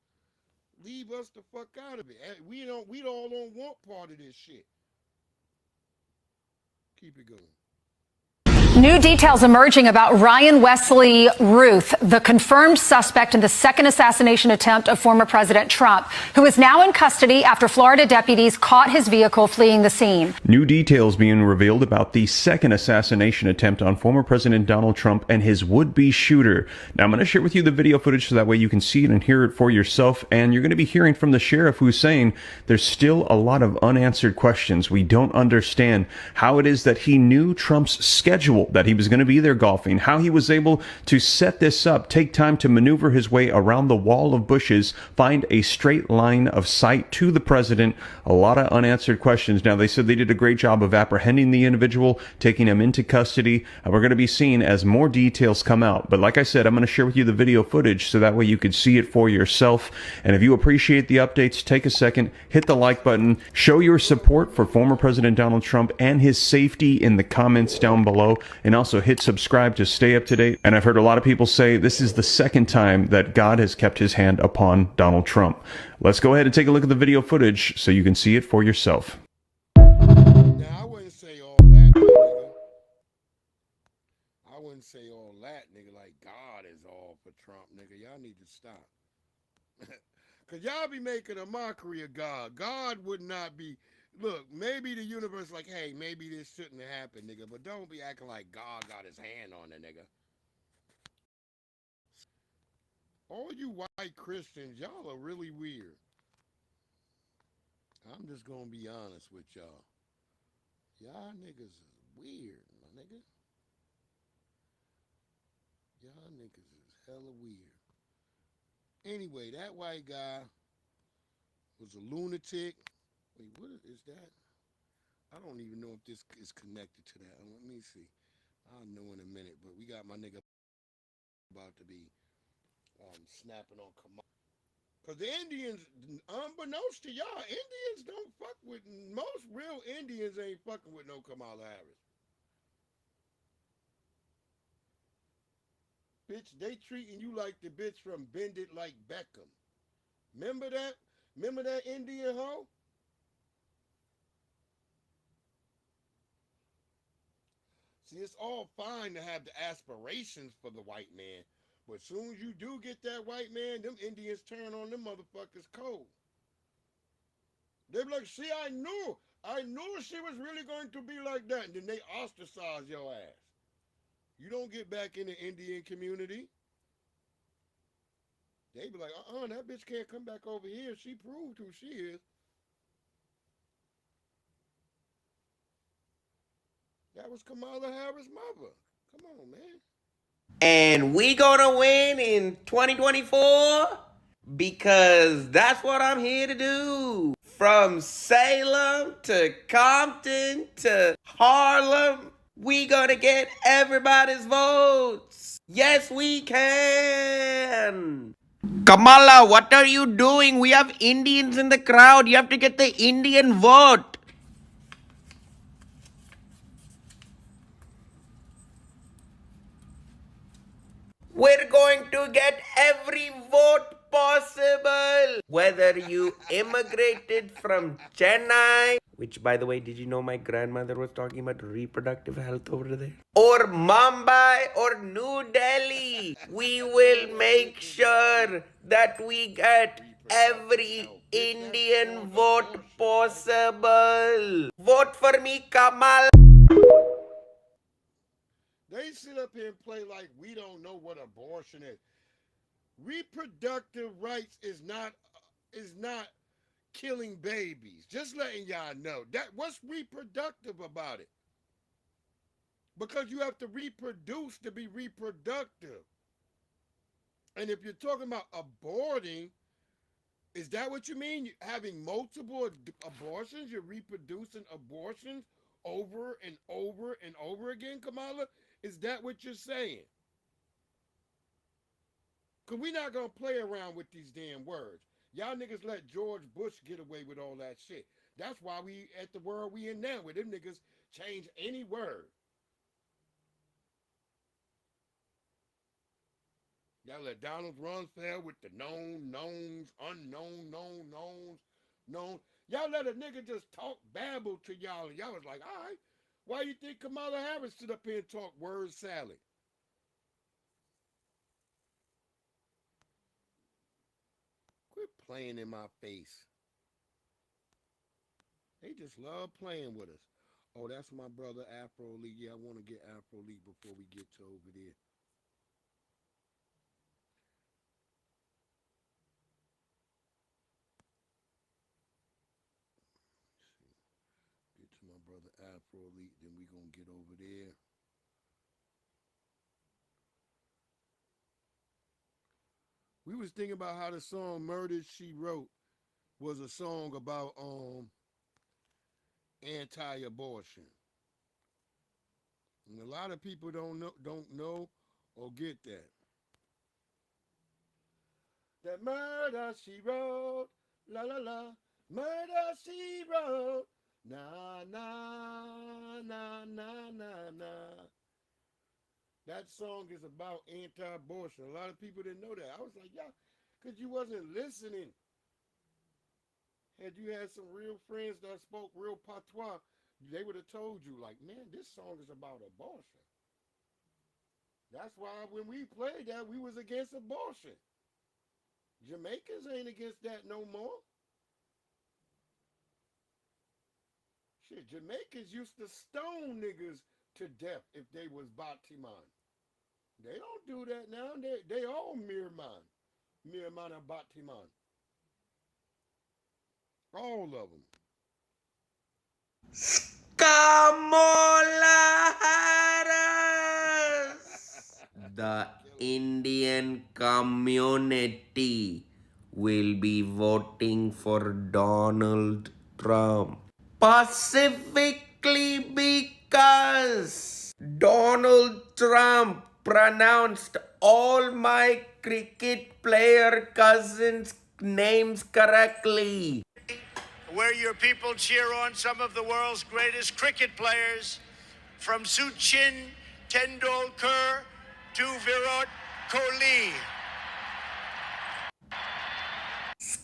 Leave us the fuck out of it. We all don't want part of this shit. Keep it going. New details emerging about Ryan Wesley Ruth, the confirmed suspect in the second assassination attempt of former President Trump, who is now in custody after Florida deputies caught his vehicle fleeing the scene. New details being revealed about the second assassination attempt on former President Donald Trump and his would-be shooter. Now, I'm going to share with you the video footage so that way you can see it and hear it for yourself. And you're going to be hearing from the sheriff who's saying there's still a lot of unanswered questions. We don't understand how it is that he knew Trump's schedule, that he was going to be there golfing, how he was able to set this up, take time to maneuver his way around the wall of bushes, find a straight line of sight to the president. A lot of unanswered questions. Now, they said they did a great job of apprehending the individual, taking him into custody. We're going to be seeing as more details come out. But like I said, I'm going to share with you the video footage so that way you can see it for yourself. And if you appreciate the updates, take a second, hit the like button, show your support for former President Donald Trump and his safety in the comments down below. And also hit subscribe to stay up to date. And I've heard a lot of people say this is the second time that God has kept his hand upon Donald Trump. Let's go ahead and take a look at the video footage so you can see it for yourself. Now, I wouldn't say all that, nigga. I wouldn't say all that, nigga, like God is all for Trump, nigga. Y'all need to stop. Because y'all be making a mockery of God. God would not be... Look, maybe the universe like, hey, maybe this shouldn't have happened, nigga, but don't be acting like God got his hand on it, nigga. All you white Christians, y'all are really weird. I'm just gonna be honest with y'all. Y'all niggas is weird, my nigga. Y'all niggas is hella weird. Anyway, that white guy was a lunatic. Wait, what is that? I don't even know if this is connected to that. Let me see. I'll know in a minute, but we got my nigga about to be snapping on Kamala. Because the Indians, unbeknownst to y'all, Indians don't fuck with, most real Indians ain't fucking with no Kamala Harris. Bitch, they treating you like the bitch from Bend It Like Beckham. Remember that? Remember that Indian hoe? See, it's all fine to have the aspirations for the white man, but as soon as you do get that white man, them Indians turn on them motherfuckers cold. They be like, see, I knew she was really going to be like that, and then they ostracize your ass. You don't get back in the Indian community. They be like, that bitch can't come back over here. She proved who she is. That was Kamala Harris' mother. Come on, man. And we gonna win in 2024 because that's what I'm here to do. From Salem to Compton to Harlem, we gonna get everybody's votes. Yes, we can. Kamala, what are you doing? We have Indians in the crowd. You have to get the Indian vote. We're going to get every vote possible. Whether you immigrated from Chennai, which by the way, did you know my grandmother was talking about reproductive health over there? Or Mumbai or New Delhi, we will make sure that we get every Indian vote possible. Vote for me, Kamal. They sit up here and play like we don't know what abortion is. Reproductive rights is not killing babies. Just letting y'all know that what's reproductive about it. Because you have to reproduce to be reproductive. And if you're talking about aborting, is that what you mean? Having multiple abortions? You're reproducing abortions over and over and over again, Kamala? Is that what you're saying? Because we're not going to play around with these damn words. Y'all niggas let George Bush get away with all that shit. That's why we at the world we in now, where them niggas change any word. Y'all let Donald Rumsfeld with the known, knowns, unknown, known. Y'all let a nigga just talk babble to y'all, and y'all was like, all right, why you think Kamala Harris stood up here and talk word salad? Quit playing in my face. They just love playing with us. Oh, that's my brother Afro Lee. Yeah, I want to get Afro Lee before we get to over there. Get to my brother Afro Elite, then we gonna get over there. We was thinking about how the song "Murder She Wrote" was a song about anti-abortion, and a lot of people don't know or get that. That murder she wrote, la la la, murder she wrote, na na na na na na. That song is about anti-abortion. A lot of people didn't know that. I was like, yeah, because you wasn't listening. Had you had some real friends that spoke real patois, they would have told you, like, man, this song is about abortion. That's why when we played that, we was against abortion. Jamaicans ain't against that no more. Shit, Jamaicans used to stone niggas to death if they was Batiman. They don't do that now. They all Mirman. Mirman and Batiman. All of them. Kamala Harris. The Indian community will be voting for Donald Trump. Specifically because Donald Trump pronounced all my cricket player cousins' names correctly. Where your people cheer on some of the world's greatest cricket players, from Sachin Tendulkar to Virat Kohli.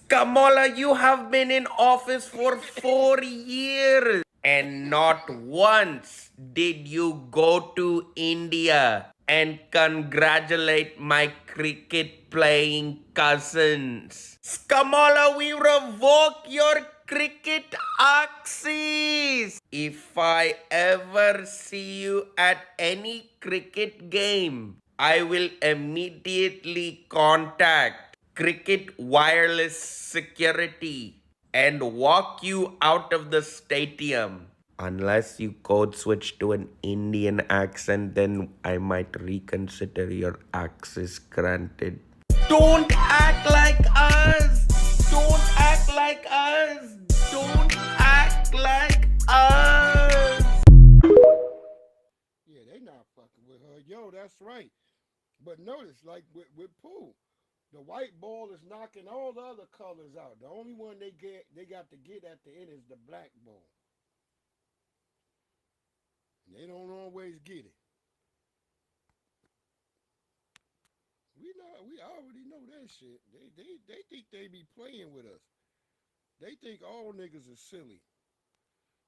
Kamala, you have been in office for 4 years and not once did you go to India and congratulate my cricket playing cousins. Kamala, we revoke your cricket axes. If I ever see you at any cricket game, I will immediately contact Cricket Wireless Security and walk you out of the stadium. Unless you code switch to an Indian accent, then I might reconsider your access granted. Don't act like us! Don't act like us! Don't act like us! Yeah, they not fucking with her. Yo, that's right. But notice, like with Pooh, the white ball is knocking all the other colors out. The only one they got to get at the end is the black ball. And they don't always get it. We already know that shit. They think they be playing with us. They think all niggas are silly.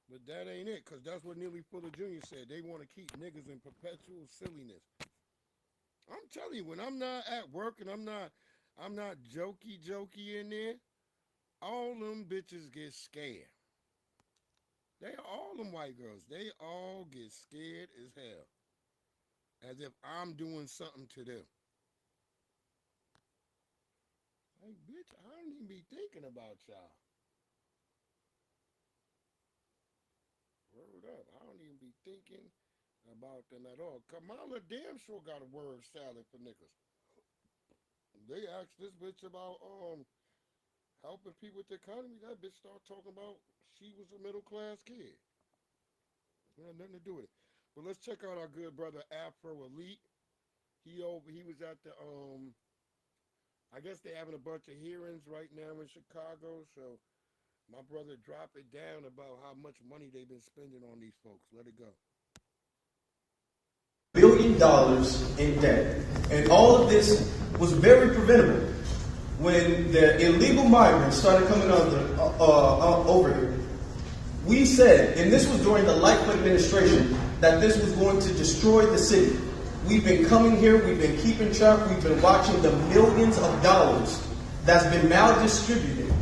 But that ain't it, because that's what Neely Fuller Jr. said. They want to keep niggas in perpetual silliness. I'm telling you, when I'm not at work and I'm not jokey in there, all them bitches get scared. All them white girls, they all get scared as hell. As if I'm doing something to them. Like, bitch, I don't even be thinking about y'all. Word up, I don't even be thinking about them at all. Kamala damn sure got a word salad for niggas. They asked this bitch about helping people with the economy. That bitch started talking about she was a middle class kid. It had nothing to do with it. But let's check out our good brother Afro Elite. He was at the I guess they're having a bunch of hearings right now in Chicago, so my brother dropped it down about how much money they've been spending on these folks. Let it go. $1 billion in debt. And all of this was very preventable. When the illegal migrants started coming over here, we said, and this was during the Lightfoot administration, that this was going to destroy the city. We've been coming here, we've been keeping track, we've been watching the millions of dollars that's been maldistributed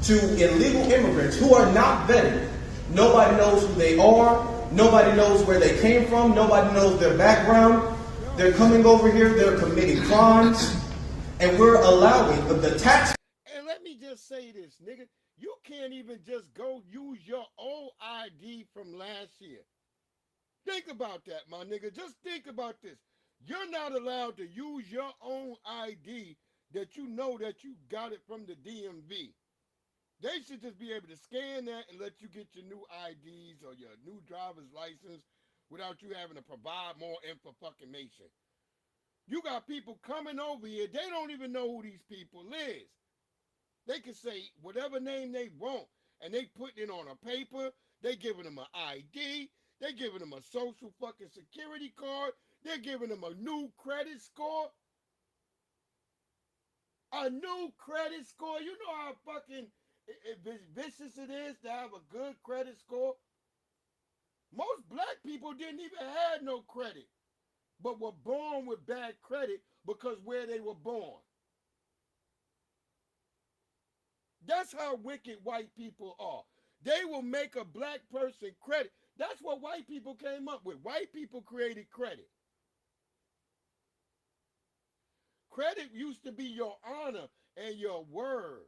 to illegal immigrants who are not vetted. Nobody knows who they are. Nobody knows where they came from. Nobody knows their background. They're coming over here. They're committing crimes. And we're allowing the tax. And let me just say this, nigga. You can't even just go use your old ID from last year. Think about that, my nigga. Just think about this. You're not allowed to use your own ID that you know that you got it from the DMV. They should just be able to scan that and let you get your new IDs or your new driver's license without you having to provide more information. You got people coming over here, they don't even know who these people is. They can say whatever name they want, and they putting it on a paper, they giving them an ID, they giving them a social fucking security card, they're giving them a new credit score. A new credit score. You know how fucking vicious it is to have a good credit score? Most black people didn't even have no credit, but were born with bad credit because where they were born. That's how wicked white people are. They will make a black person credit. That's what white people came up with. White people created credit. Credit used to be your honor and your word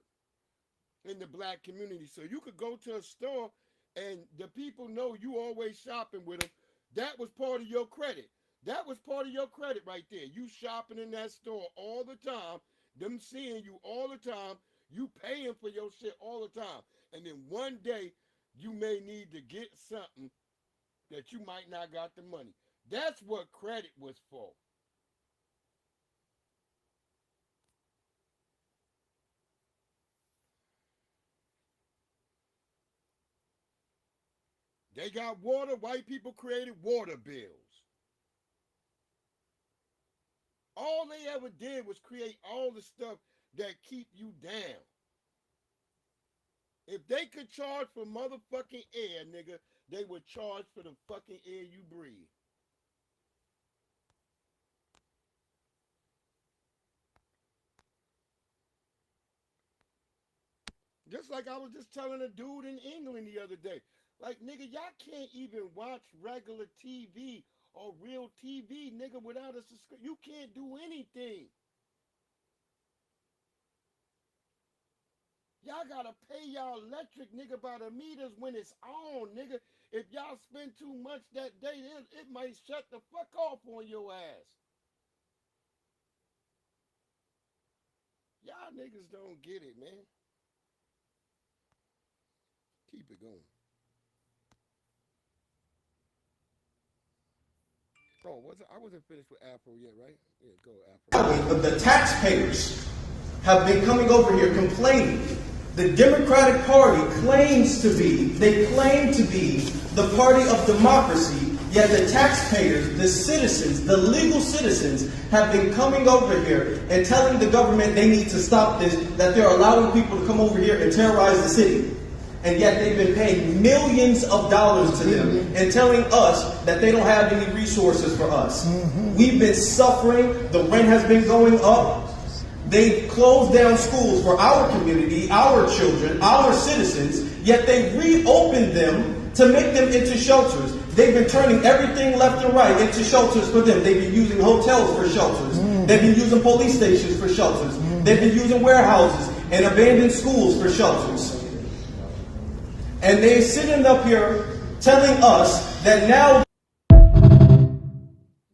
in the black community. So you could go to a store and the people know you always shopping with them. That was part of your credit. That was part of your credit right there. You shopping in that store all the time, them seeing you all the time, you paying for your shit all the time. And then one day you may need to get something that you might not got the money. That's what credit was for. They got water. White people created water bills. All they ever did was create all the stuff that keep you down. If they could charge for motherfucking air, nigga, they would charge for the fucking air you breathe. Just like I was just telling a dude in England the other day. Like, nigga, y'all can't even watch regular TV or real TV, nigga, without a subscription. You can't do anything. Y'all gotta pay y'all electric, nigga, by the meters when it's on, nigga. If y'all spend too much that day, it might shut the fuck off on your ass. Y'all niggas don't get it, man. Keep it going. Oh, I wasn't finished with Afro yet, right? Yeah, go Afro. The taxpayers have been coming over here complaining. The Democratic Party claim to be the party of democracy, yet the taxpayers, the citizens, the legal citizens have been coming over here and telling the government they need to stop this, that they're allowing people to come over here and terrorize the city. And yet they've been paying millions of dollars to them and telling us that they don't have any resources for us. We've been suffering. The rent has been going up. They closed down schools for our community, our children, our citizens, yet they reopened them to make them into shelters. They've been turning everything left and right into shelters for them. They've been using hotels for shelters. They've been using police stations for shelters. They've been using warehouses and abandoned schools for shelters. And they're sitting up here telling us that now...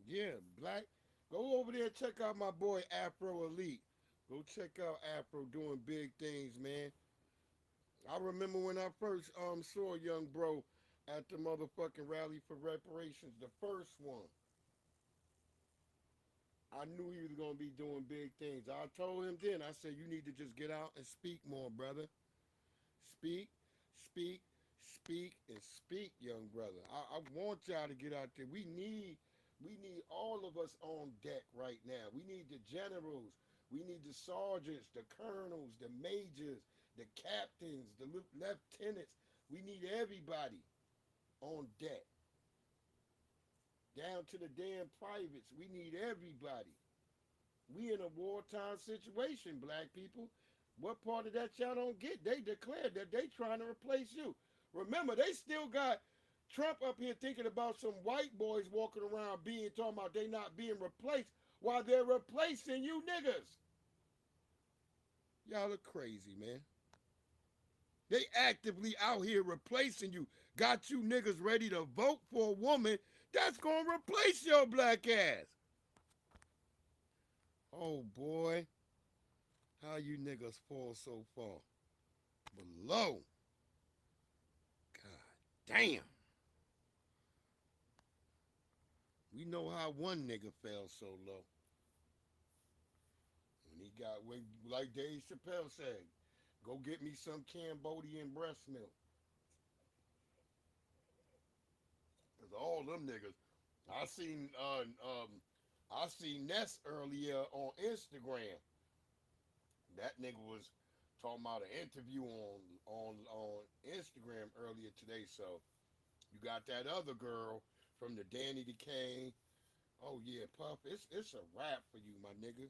Yeah, Black. Go over there and check out my boy Afro Elite. Go check out Afro doing big things, man. I remember when I first saw young bro at the motherfucking rally for reparations, the first one. I knew he was going to be doing big things. I told him then, I said, you need to just get out and speak more, brother. Speak, speak, speak, and speak, young brother. I want y'all to get out there. We need all of us on deck right now. We need the generals. We need the sergeants, the colonels, the majors, the captains, the lieutenants. We need everybody on deck. Down to the damn privates. We need everybody. We in a wartime situation, black people. What part of that y'all don't get? They declared that they trying to replace you. Remember, they still got Trump up here thinking about some white boys walking around talking about they not being replaced while they're replacing you niggas. Y'all are crazy, man. They actively out here replacing you. Got you niggas ready to vote for a woman that's going to replace your black ass. Oh, boy. How you niggas fall so far below? God damn. We know how one nigga fell so low. When he got, like Dave Chappelle said, go get me some Cambodian breast milk. Cause all them niggas, I seen Ness earlier on Instagram. That nigga was talking about an interview on Instagram earlier today. So you got that other girl from the Danny DeCane. Oh yeah, Puff, it's a wrap for you, my nigga.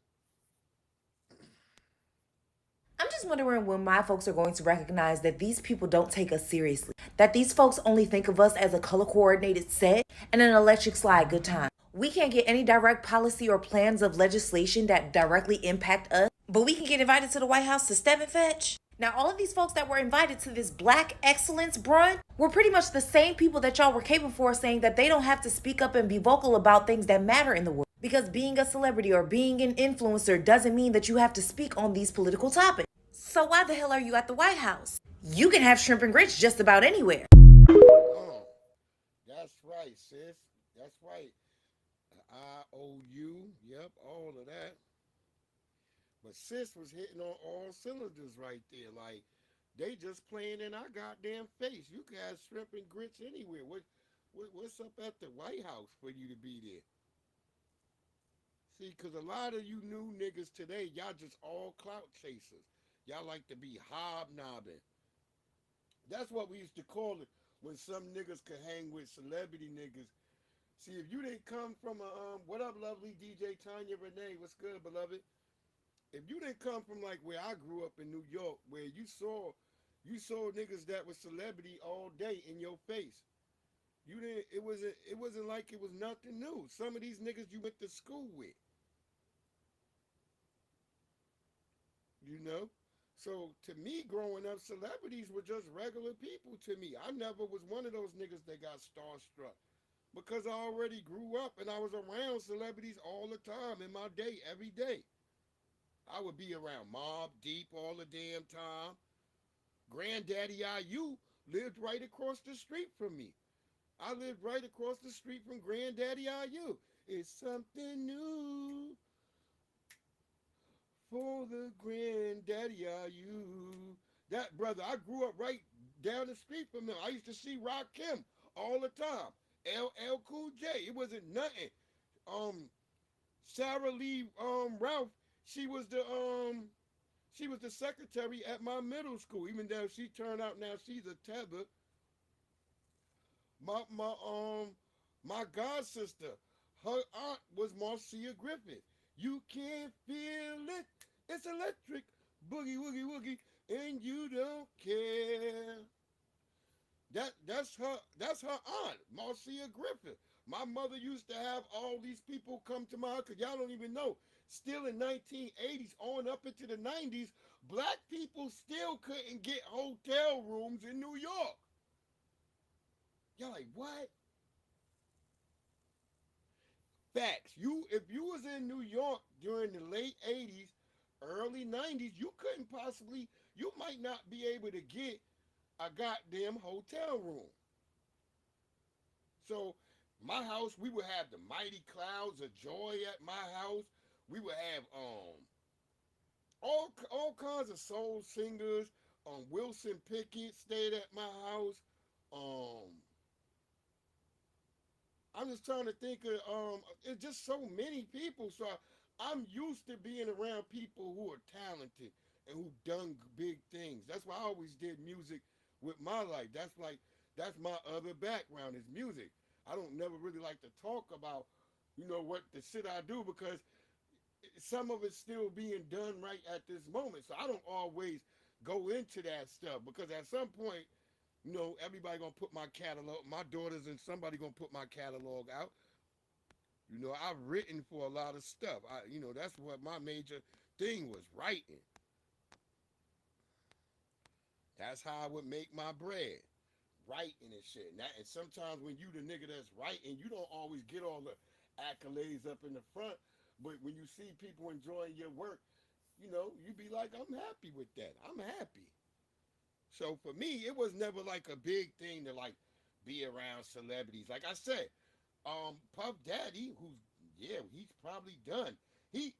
I'm just wondering when my folks are going to recognize that these people don't take us seriously. That these folks only think of us as a color-coordinated set and an electric slide good time. We can't get any direct policy or plans of legislation that directly impact us, but we can get invited to the White House to step and fetch. Now, all of these folks that were invited to this Black Excellence Brunch were pretty much the same people that y'all were caping for, saying that they don't have to speak up and be vocal about things that matter in the world. Because being a celebrity or being an influencer doesn't mean that you have to speak on these political topics. So why the hell are you at the White House? You can have shrimp and grits just about anywhere. That's right, sis. That's right. IOU, yep, all of that. But sis was hitting on all cylinders right there. Like, they just playing in our goddamn face. You can have shrimp and grits anywhere. What's up at the White House for you to be there? See, because a lot of you new niggas today, y'all just all clout chasers. Y'all like to be hobnobbing. That's what we used to call it when some niggas could hang with celebrity niggas. See, if you didn't come from what up, lovely DJ Tanya Renee? What's good, beloved? If you didn't come from like where I grew up in New York, where you saw niggas that was celebrity all day in your face. It wasn't like it was nothing new. Some of these niggas you went to school with. You know? So to me, growing up, celebrities were just regular people to me. I never was one of those niggas that got starstruck because I already grew up and I was around celebrities all the time in my day, every day. I would be around Mobb Deep all the damn time. Granddaddy IU lived right across the street from me. I lived right across the street from Granddaddy IU. It's something new for the Granddaddy IU. That brother, I grew up right down the street from him. I used to see Rakim all the time. LL Cool J. It wasn't nothing. Sarah Lee Ralph, she was the secretary at my middle school. Even though she turned out now she's a tether. My god sister, her aunt was Marcia Griffith. You can't feel it. It's electric. Boogie woogie woogie. And you don't care. That's her aunt, Marcia Griffith. My mother used to have all these people come to my house, because y'all don't even know. Still in 1980s, on up into the 90s, black people still couldn't get hotel rooms in New York. Y'all like, what? Facts. If you was in New York during the late 80s, early 90s, you might not be able to get a goddamn hotel room. So my house, we would have the Mighty Clouds of Joy at my house. We would have all kinds of soul singers. Wilson Pickett stayed at my house. I'm just trying to think of it's just so many people. So I'm used to being around people who are talented and who done big things. That's why I always did music with my life. That's my other background is music. I don't never really like to talk about, what the shit I do because some of it's still being done right at this moment. So I don't always go into that stuff because at some point, everybody gonna put my catalog, my daughters and somebody gonna put my catalog out. I've written for a lot of stuff. That's what my major thing was, writing. That's how I would make my bread, writing and shit. And sometimes when you the nigga that's writing, you don't always get all the accolades up in the front. But when you see people enjoying your work, you be like, I'm happy with that. I'm happy. So for me, it was never like a big thing to like be around celebrities. Like I said, Puff Daddy, he's probably done. He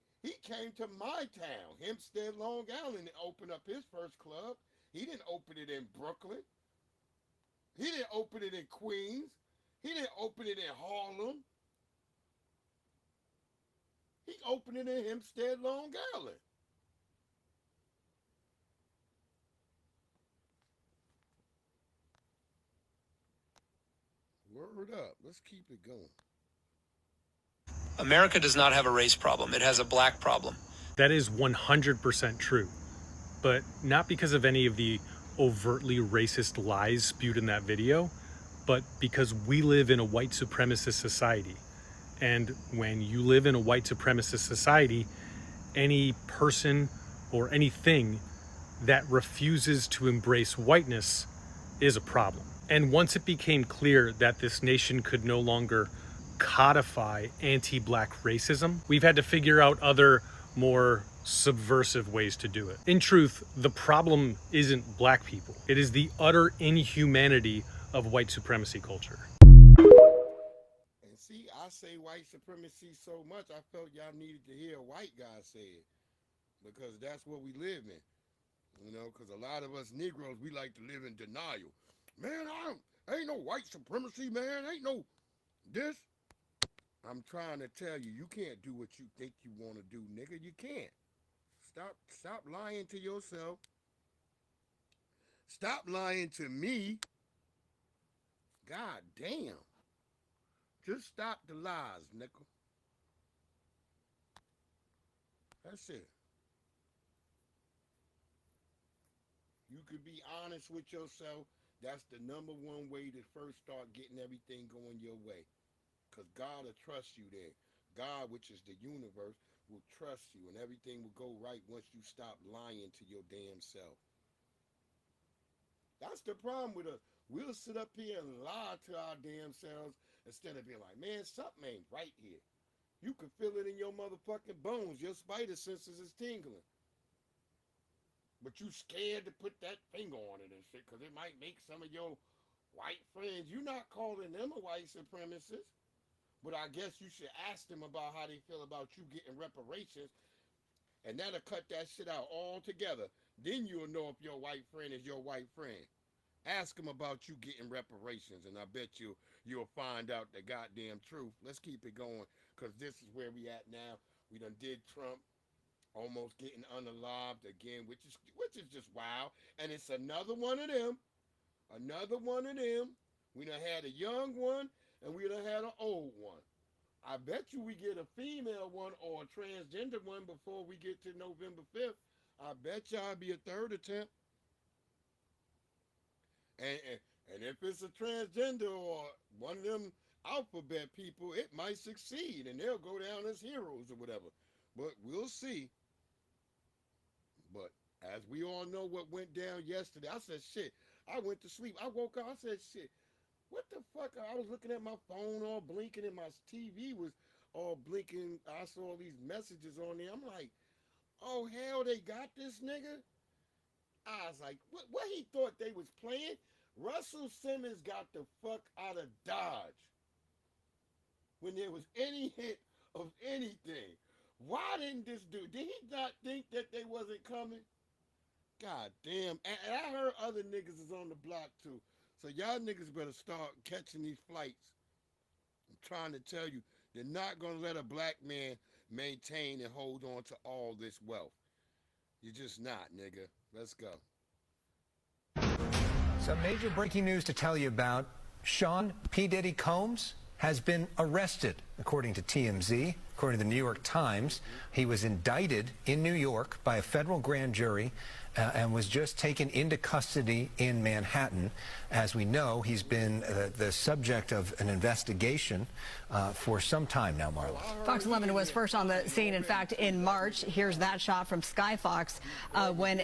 came to my town, Hempstead, Long Island, and opened up his first club. He didn't open it in Brooklyn. He didn't open it in Queens. He didn't open it in Harlem. He opened it in Hempstead, Long Island. Word up. Let's keep it going. America does not have a race problem. It has a black problem. That is 100% true, but not because of any of the overtly racist lies spewed in that video, but because we live in a white supremacist society. And when you live in a white supremacist society, any person or anything that refuses to embrace whiteness is a problem. And once it became clear that this nation could no longer codify anti-black racism, we've had to figure out other, more subversive ways to do it. In truth, the problem isn't black people. It is the utter inhumanity of white supremacy culture. And see, I say white supremacy so much, I felt y'all needed to hear a white guy say it. Because that's what we live in. Because a lot of us Negroes, we like to live in denial. Man, ain't no white supremacy, man. Ain't no this. I'm trying to tell you, you can't do what you think you want to do, nigga. You can't. Stop lying to yourself. Stop lying to me. God damn. Just stop the lies, nigga. That's it. You could be honest with yourself. That's the number one way to first start getting everything going your way. Because God will trust you there. God, which is the universe, will trust you, and everything will go right once you stop lying to your damn self. That's the problem with us. We'll sit up here and lie to our damn selves instead of being like, man, something ain't right here. You can feel it in your motherfucking bones. Your spider senses is tingling. But you scared to put that finger on it and shit because it might make some of your white friends. You're not calling them a white supremacist. But I guess you should ask them about how they feel about you getting reparations. And that'll cut that shit out altogether. Then you'll know if your white friend is your white friend. Ask them about you getting reparations, and I bet you'll find out the goddamn truth. Let's keep it going, because this is where we at now. We done did Trump almost getting unalived again, which is just wild. And it's another one of them. Another one of them. We done had a young one, and we done had an old one. I bet you we get a female one or a transgender one before we get to November 5th. I bet y'all be a third attempt. And if it's a transgender or one of them alphabet people, it might succeed and they'll go down as heroes or whatever. But we'll see. But as we all know what went down yesterday, I said, shit, I went to sleep. I woke up, I said, shit, what the fuck? I was looking at my phone all blinking and my TV was all blinking. I saw all these messages on there. I'm like, oh, hell, they got this nigga? I was like, what he thought they was playing? Russell Simmons got the fuck out of Dodge when there was any hint of anything. Why didn't this dude, did he not think that they wasn't coming? God damn. And I heard other niggas is on the block too. So y'all niggas better start catching these flights. I'm trying to tell you, they're not going to let a black man maintain and hold on to all this wealth. You're just not, nigga. Let's go. Some major breaking news to tell you about. Sean P. Diddy Combs has been arrested, according to TMZ. According to the New York Times, he was indicted in New York by a federal grand jury and was just taken into custody in Manhattan. As we know, he's been the subject of an investigation for some time now, Marla. Fox 11 was first on the scene, in fact, in March. Here's that shot from Sky Fox when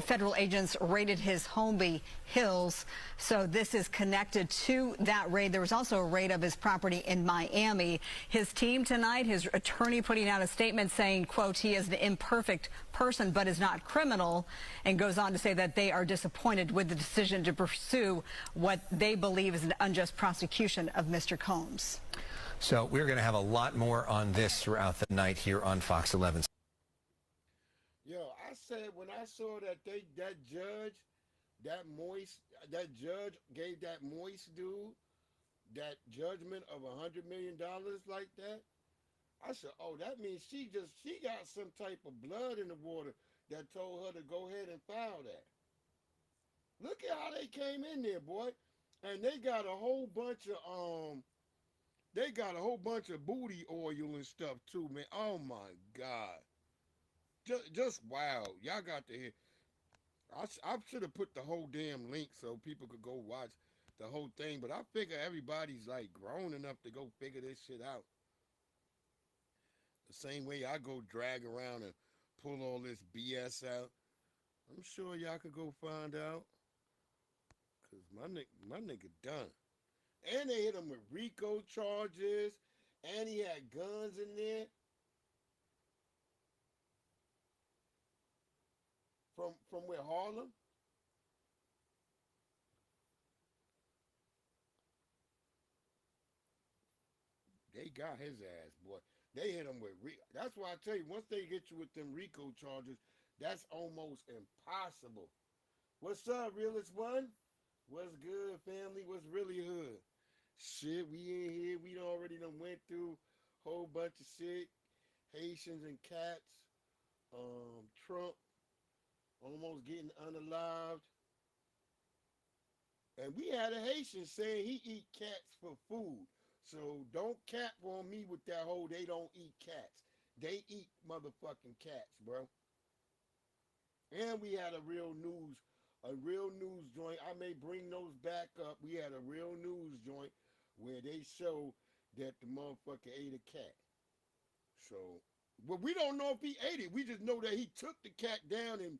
federal agents raided his Holmby Hills. So this is connected to that raid. There was also a raid of his property in Miami. His team tonight, his attorney putting out a statement saying, quote, he is an imperfect person but is not criminal, and goes on to say that they are disappointed with the decision to pursue what they believe is an unjust prosecution of Mr. Combs. So we're going to have a lot more on this throughout the night here on Fox 11. Yo, I said when I saw that that judge gave that moist dude that judgment of $100 million like that, I said, oh, that means she got some type of blood in the water that told her to go ahead and file that. Look at how they came in there, boy. And they got a whole bunch of booty oil and stuff too, man. Oh my God. Just wow. Y'all got to hear. I should have put the whole damn link so people could go watch the whole thing, but I figure everybody's like grown enough to go figure this shit out. The same way I go drag around and pull all this BS out. I'm sure y'all could go find out. Because my nigga done. And they hit him with RICO charges. And he had guns in there. From where, Harlem? They got his ass, boy. They hit him with RICO. That's why I tell you, once they get you with them RICO charges, that's almost impossible. What's up, realest one? What's good, family? What's really hood? Shit, we in here. We already done went through a whole bunch of shit. Haitians and cats. Trump almost getting unalived. And we had a Haitian saying he eat cats for food. So don't cap on me with that whole they don't eat cats. They eat motherfucking cats, bro. And we had a real news joint. I may bring those back up. We had a real news joint where they showed that the motherfucker ate a cat. So Well, we don't know if he ate it. We just know that he took the cat down and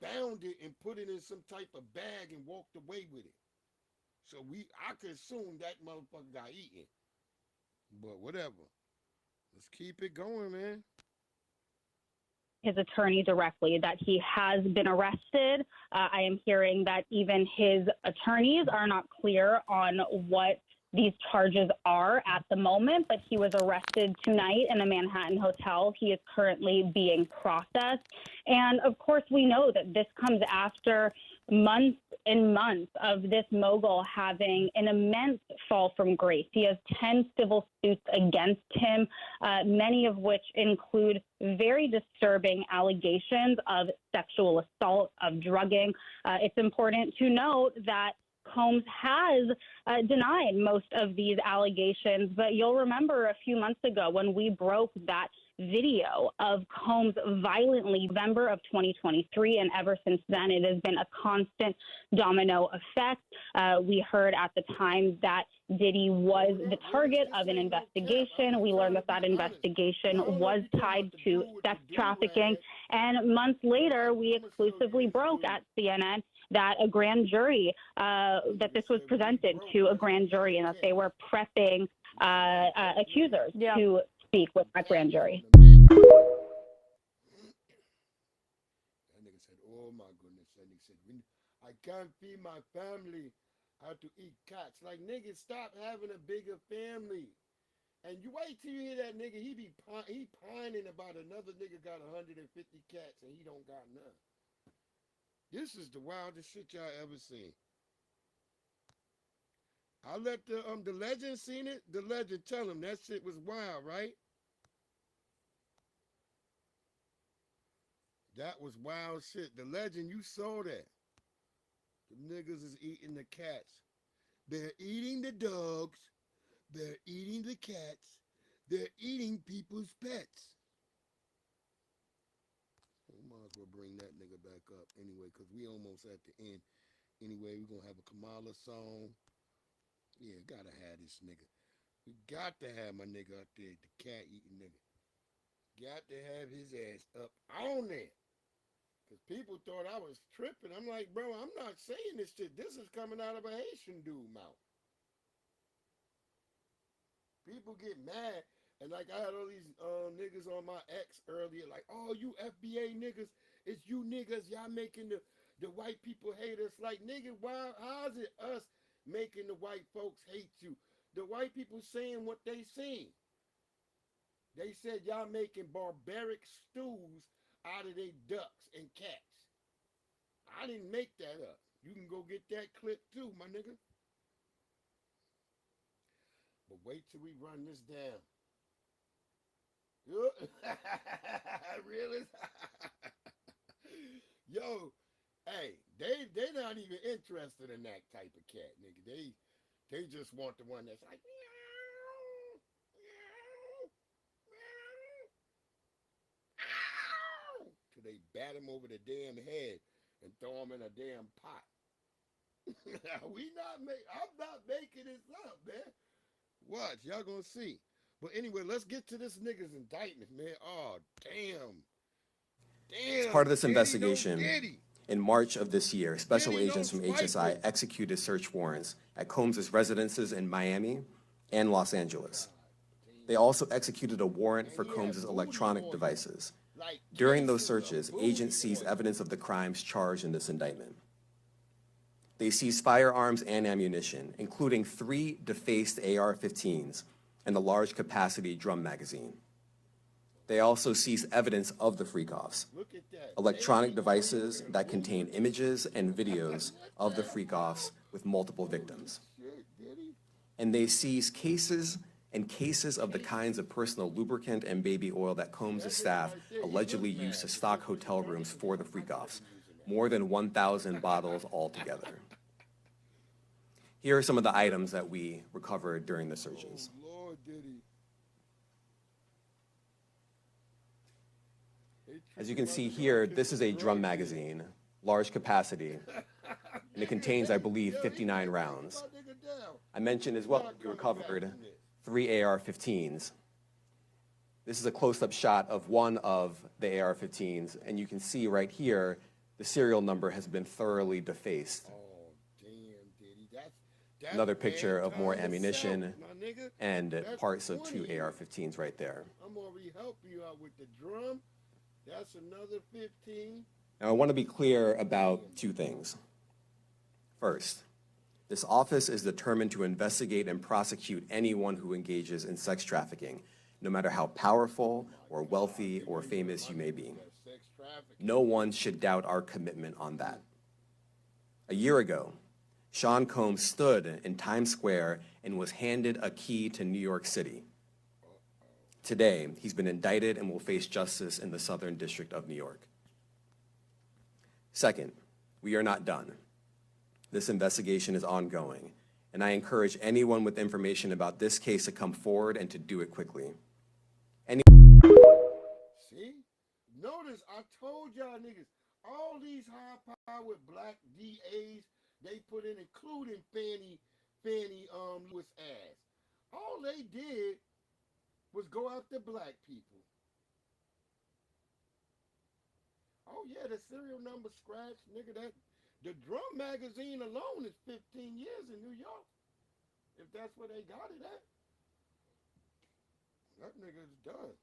bound it and put it in some type of bag and walked away with it. So I could assume that motherfucker got eaten. But whatever. Let's keep it going, man. His attorney directly that he has been arrested. I am hearing that even his attorneys are not clear on what these charges are at the moment, but he was arrested tonight in a Manhattan hotel. He is currently being processed. And of course, we know that this comes after months and months of this mogul having an immense fall from grace. He has 10 civil suits against him, many of which include very disturbing allegations of sexual assault, of drugging. It's important to note that Combs has denied most of these allegations, but you'll remember a few months ago when we broke that video of Combs violently in November of 2023, and ever since then it has been a constant domino effect. We heard at the time that Diddy was the target of an investigation. We learned that that investigation was tied to sex trafficking, and months later we exclusively broke at CNN that a grand jury, that this was presented to a grand jury and that they were prepping accusers to speak with that grand jury. That nigga said, oh my goodness. That nigga said, I can't feed my family. I have to eat cats. Like, nigga, stop having a bigger family. And you wait till you hear that nigga, he pining about another nigga got 150 cats and he don't got none. This is the wildest shit y'all ever seen. I let the legend seen it. The legend tell him that shit was wild, right? That was wild shit. The legend, you saw that. The niggas is eating the cats. They're eating the dogs. They're eating the cats. They're eating people's pets. We might as well bring that nigga back up anyway, because we almost at the end. Anyway, we're going to have a Kamala song. Yeah, gotta have this nigga. We got to have my nigga out there, the cat-eating nigga. Got to have his ass up on there. Because people thought I was tripping. I'm like, bro, I'm not saying this shit. This is coming out of a Haitian dude mouth. People get mad. And like I had all these niggas on my ex earlier, like, oh, you FBA niggas, it's you niggas, y'all making the white people hate us. Like, nigga, why? How's it us making the white folks hate you? The white people saying what they seen. They said y'all making barbaric stews out of their ducks and cats. I didn't make that up. You can go get that clip too, my nigga. But wait till we run this down. Really? Yo, hey, they not even interested in that type of cat, nigga. They just want the one that's like meow, meow, meow, till they bat him over the damn head and throw him in a damn pot. I'm not making this up, man. Watch, y'all gonna see. But anyway, let's get to this nigga's indictment, man. Oh, damn. As part of this investigation, in March of this year, special agents from HSI executed search warrants at Combs' residences in Miami and Los Angeles. They also executed a warrant for Combs' electronic devices. During those searches, agents seized evidence of the crimes charged in this indictment. They seized firearms and ammunition, including 3 defaced AR-15s and a large-capacity drum magazine. They also seized evidence of the freak-offs, electronic devices that contain images and videos of the freak-offs with multiple victims. And they seized cases and cases of the kinds of personal lubricant and baby oil that Combs' staff allegedly used to stock hotel rooms for the freak-offs, more than 1,000 bottles altogether. Here are some of the items that we recovered during the searches. As you can see here, this is a drum magazine, large capacity, and it contains, I believe, 59 rounds. I mentioned as well we recovered 3 AR-15s. This is a close-up shot of one of the AR-15s, and you can see right here the serial number has been thoroughly defaced. Oh, damn, Diddy. That's Another picture of more bad time ammunition itself, my nigga. and That's parts of 20. two AR-15s right there. I'm already helping you out with the drum. That's another 15. Now, I want to be clear about two things. First, this office is determined to investigate and prosecute anyone who engages in sex trafficking, no matter how powerful or wealthy or famous you may be. No one should doubt our commitment on that. A year ago, Sean Combs stood in Times Square and was handed a key to New York City. Today, he's been indicted and will face justice in the Southern District of New York. Second, we are not done. This investigation is ongoing, and I encourage anyone with information about this case to come forward and to do it quickly. See? Notice I told y'all niggas, all these high-powered black DAs, they put in, including Fannie Lewis ass. All they did was go after black people. Oh yeah, the serial number scratch, nigga. That the Drum magazine alone is 15 years in New York. If that's where they got it at, that nigga's done.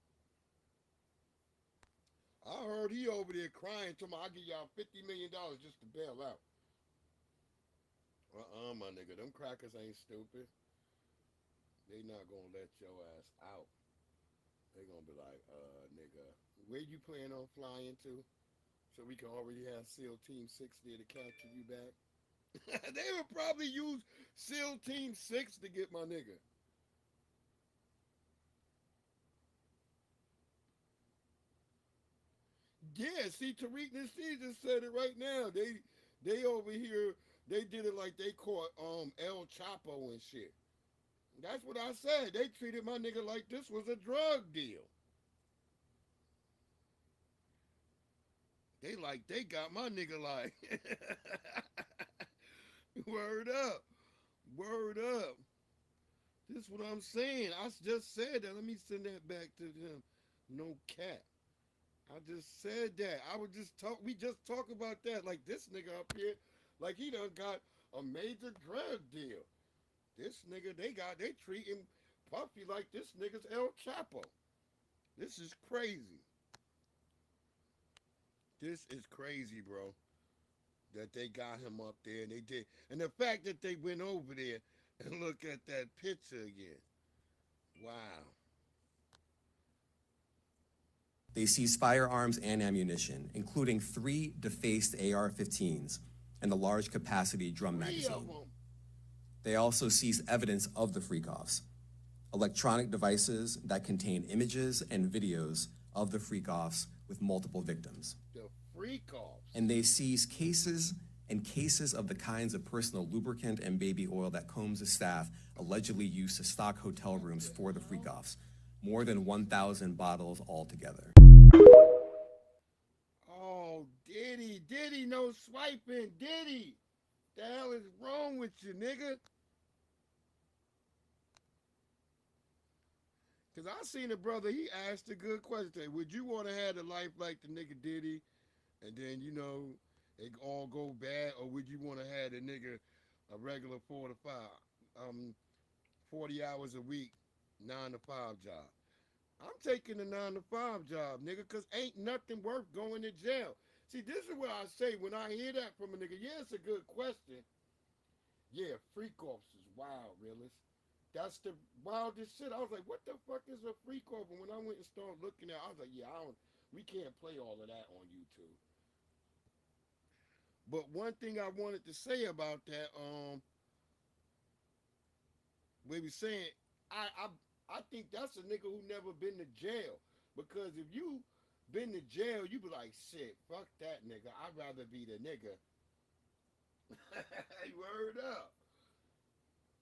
I heard he over there crying to me, I'll give y'all $50 million just to bail out. My nigga, them crackers ain't stupid. They not gonna let your ass out. They gonna be like, nigga, where you plan on flying to? So we can already have SEAL Team 6 there to capture you back. They would probably use SEAL Team 6 to get my nigga. Yeah, see, Tariq Nasheed just said it right now. They over here, they did it like they caught El Chapo and shit. That's what I said. They treated my nigga like this was a drug deal. They got my nigga like, word up, word up. This is what I'm saying. I just said that. Let me send that back to them. No cap. I just said that. We just talk about that. Like this nigga up here, like he done got a major drug deal. This nigga, they treating Puffy like this nigga's El Chapo. This is crazy. This is crazy, bro. That they got him up there and they did. And the fact that they went over there and look at that picture again. Wow. They seized firearms and ammunition, including 3 defaced AR-15s and a large capacity drum magazine. They also seized evidence of the freak-offs, electronic devices that contain images and videos of the freak-offs with multiple victims. The freak-offs. And they seized cases of the kinds of personal lubricant and baby oil that Combs' staff allegedly used to stock hotel rooms for the freak-offs, more than 1,000 bottles altogether. Oh, Diddy, no swiping, Diddy. The hell is wrong with you, nigga? Because I seen a brother, he asked a good question. Would you want to have a life like the nigga Diddy, and then, you know, it all go bad, or would you want to have a nigga a regular 4 to 5, 40 hours a week, 9 to 5 job? I'm taking the 9 to 5 job, nigga, because ain't nothing worth going to jail. See, this is what I say when I hear that from a nigga. Yeah, it's a good question. Yeah, freak-offs is wild, realist. That's the wildest shit. I was like, what the fuck is a freak-off? And when I went and started looking at it, I was like, yeah, we can't play all of that on YouTube. But one thing I wanted to say about that, we were saying, I think that's a nigga who never been to jail. Because if you been to jail, you be like, shit, fuck that nigga. I'd rather be the nigga. Word up.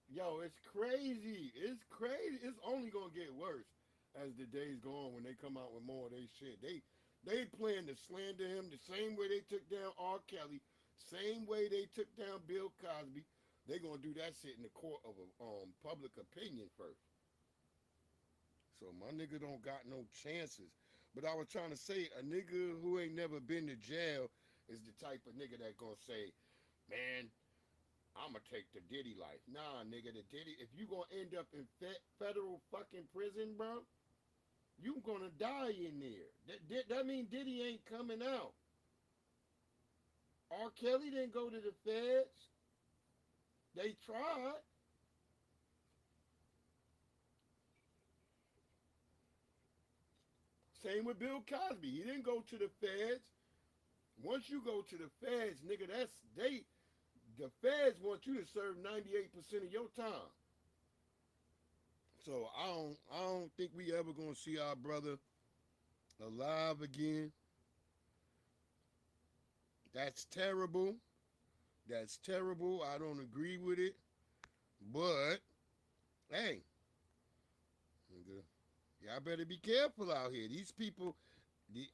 Yo, it's crazy. It's crazy. It's only gonna get worse as the days go on when they come out with more of their shit. They plan to slander him the same way they took down R. Kelly, same way they took down Bill Cosby. They gonna do that shit in the court of public opinion first. So my nigga don't got no chances. But I was trying to say, a nigga who ain't never been to jail is the type of nigga that gonna say, man, I'ma take the Diddy life. Nah, nigga, the Diddy, if you gonna end up in federal fucking prison, bro, you gonna die in there. That mean Diddy ain't coming out. R. Kelly didn't go to the feds. They tried. Same with Bill Cosby. He didn't go to the feds. Once you go to the feds, nigga, the feds want you to serve 98% of your time. So I don't think we ever gonna see our brother alive again. That's terrible. That's terrible. I don't agree with it. But hey, nigga, y'all better be careful out here. These people,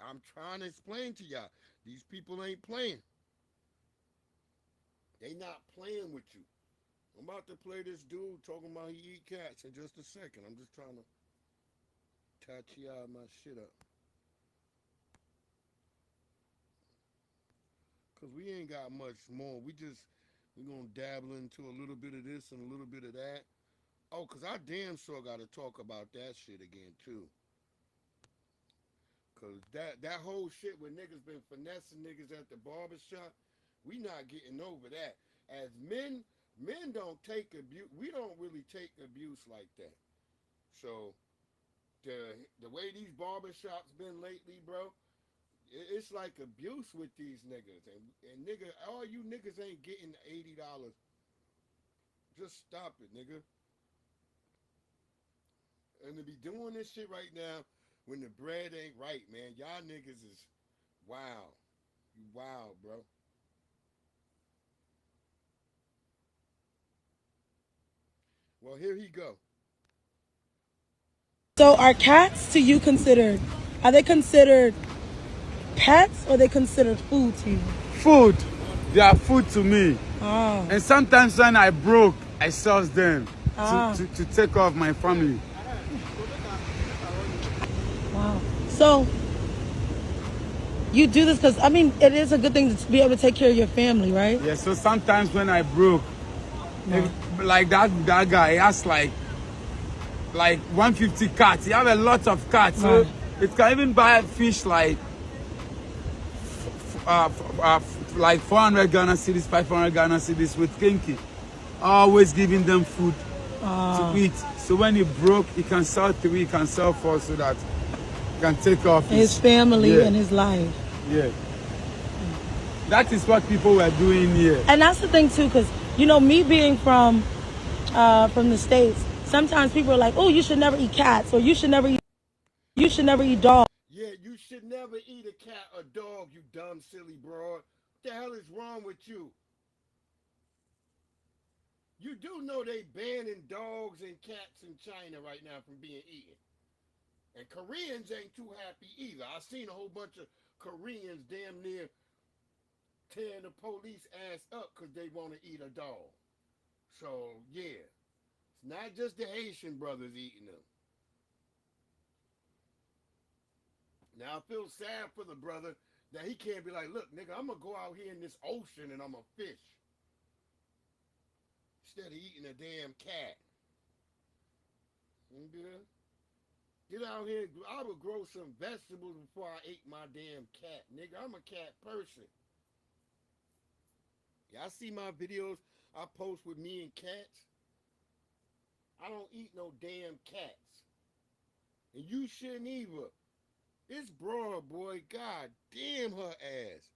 I'm trying to explain to y'all, these people ain't playing. They not playing with you. I'm about to play this dude talking about he eat cats in just a second. I'm just trying to touch y'all my shit up. Cause we ain't got much more. We gonna dabble into a little bit of this and a little bit of that. Oh, cause I damn sure gotta talk about that shit again too. Cause that whole shit where niggas been finessing niggas at the barbershop, we not getting over that. As men don't take abuse. We don't really take abuse like that. So the way these barbershops been lately, bro, it's like abuse with these niggas. And nigga, all you niggas ain't getting $80. Just stop it, nigga. And to be doing this shit right now when the bread ain't right, man. Y'all niggas is wild. You wild, bro. Well, here he go. So are cats to you are they considered pets or are they considered food to you? Food. They are food to me. Oh. And sometimes when I broke, I sell them Ah. to take care of my family. Wow. So you do this because, I mean, it is a good thing to be able to take care of your family, right? Yeah, so sometimes when I broke, like that guy, he has like 150 cats. He have a lot of cats. So it can even buy fish like 400 Ghana cedis, 500 Ghana cedis with kinky. Always giving them food to eat. So when he broke, he can sell 3, he can sell 4 so that he can take off his family and his life. Yeah. That is what people were doing here. And that's the thing too, because you know, me being from the States, sometimes people are like, oh, you should never eat cats, or you should never eat dogs. Yeah, you should never eat a cat or dog, you dumb, silly broad. What the hell is wrong with you? You do know they banning dogs and cats in China right now from being eaten. And Koreans ain't too happy either. I seen a whole bunch of Koreans damn near tearing the police ass up because they want to eat a dog. So, yeah. It's not just the Haitian brothers eating them. Now, I feel sad for the brother that he can't be like, look, nigga, I'm going to go out here in this ocean and I'm going to fish. Instead of eating a damn cat. Nigga, get out here. I would grow some vegetables before I ate my damn cat. Nigga, I'm a cat person. Y'all see my videos I post with me and cats? I don't eat no damn cats. And you shouldn't either. This broad, boy, god damn her ass.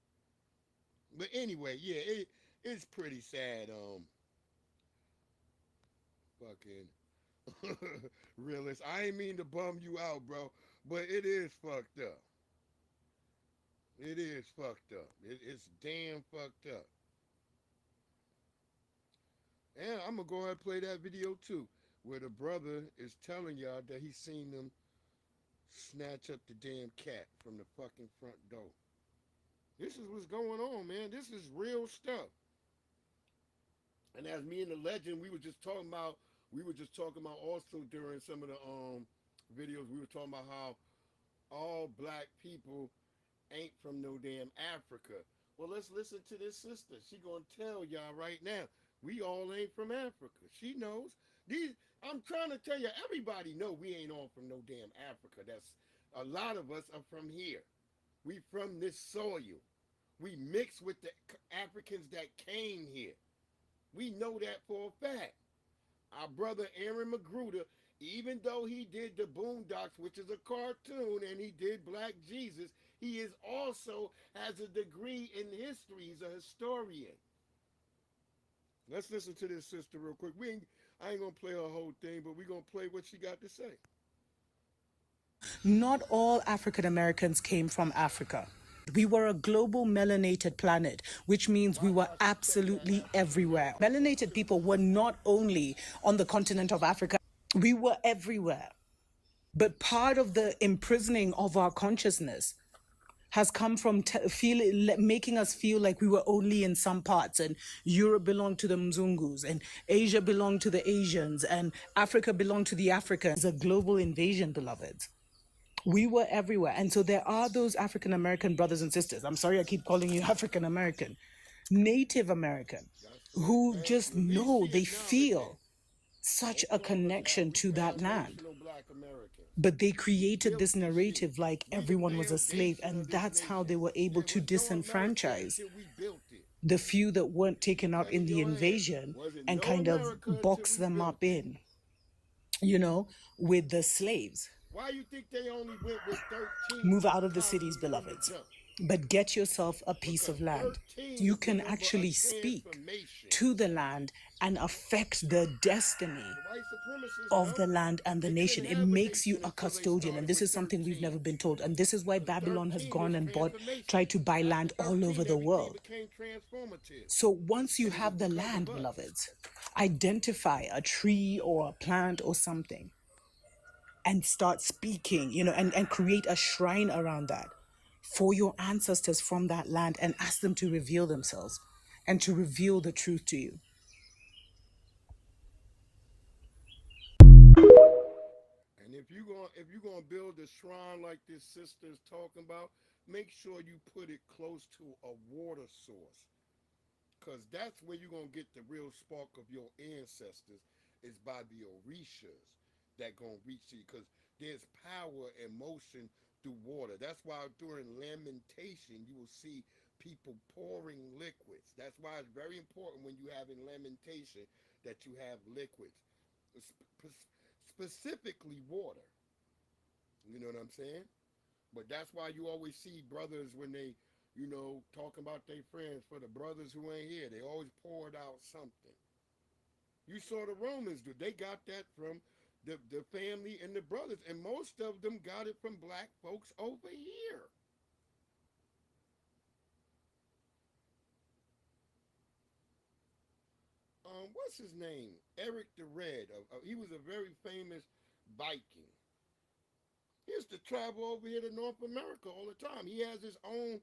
But anyway, yeah, it's pretty sad, fucking realist. I ain't mean to bum you out, bro, but it is fucked up. It is fucked up. It's damn fucked up. And I'm gonna go ahead and play that video too, where the brother is telling y'all that he seen them snatch up the damn cat from the fucking front door. This is what's going on, man. This is real stuff. And as me and the legend, we were just talking about also during some of the videos, we were talking about how all black people ain't from no damn Africa. Well, let's listen to this sister. She gonna tell y'all right now, we all ain't from Africa. She knows. I'm trying to tell you, everybody know we ain't all from no damn Africa. That's a lot of us are from here. We from this soil. We mix with the Africans that came here. We know that for a fact. Our brother Aaron Magruder, even though he did the Boondocks, which is a cartoon, and he did Black Jesus, he is also has a degree in history. He's a historian. Let's listen to this sister real quick. I ain't gonna play her whole thing, but we're gonna play what she got to say. Not all African Americans came from Africa. We were a global melanated planet, which means we were absolutely everywhere. Melanated people were not only on the continent of Africa, we were everywhere. But part of the imprisoning of our consciousness has come from making us feel like we were only in some parts, and Europe belonged to the Mzungus, and Asia belonged to the Asians, and Africa belonged to the Africans. It's a global invasion, beloveds. We were everywhere. And so there are those African American brothers and sisters. I'm sorry I keep calling you African American. Native American, who just know, they feel such a connection to that land. But they created this narrative like everyone was a slave, and that's how they were able to disenfranchise the few that weren't taken out in the invasion and kind of box them up in, with the slaves. Why you think they only went with 13? Move out of the cities, beloveds, but get yourself a piece of land. You can actually speak to the land and affect the destiny of the land and the nation. It makes you a custodian, and this is something we've never been told. And this is why Babylon has gone and tried to buy land all over the world. So once you have the land, beloveds, identify a tree or a plant or something and start speaking, and create a shrine around that for your ancestors from that land, and ask them to reveal themselves and to reveal the truth to you. And if you're gonna build a shrine like this sister's talking about, make sure you put it close to a water source, because that's where you're gonna get the real spark of your ancestors, is by the orishas that gonna reach you, because there's power and motion through water. That's why during lamentation you will see people pouring liquids. That's why it's very important when you have in lamentation that you have liquids, specifically water. You know what I'm saying? But that's why you always see brothers when they, talking about their friends, for the brothers who ain't here, they always poured out something. You saw the Romans do. They got that from the family and the brothers, and most of them got it from black folks over here. What's his name? Eric the Red. He was a very famous Viking. He used to travel over here to North America all the time. He has his own,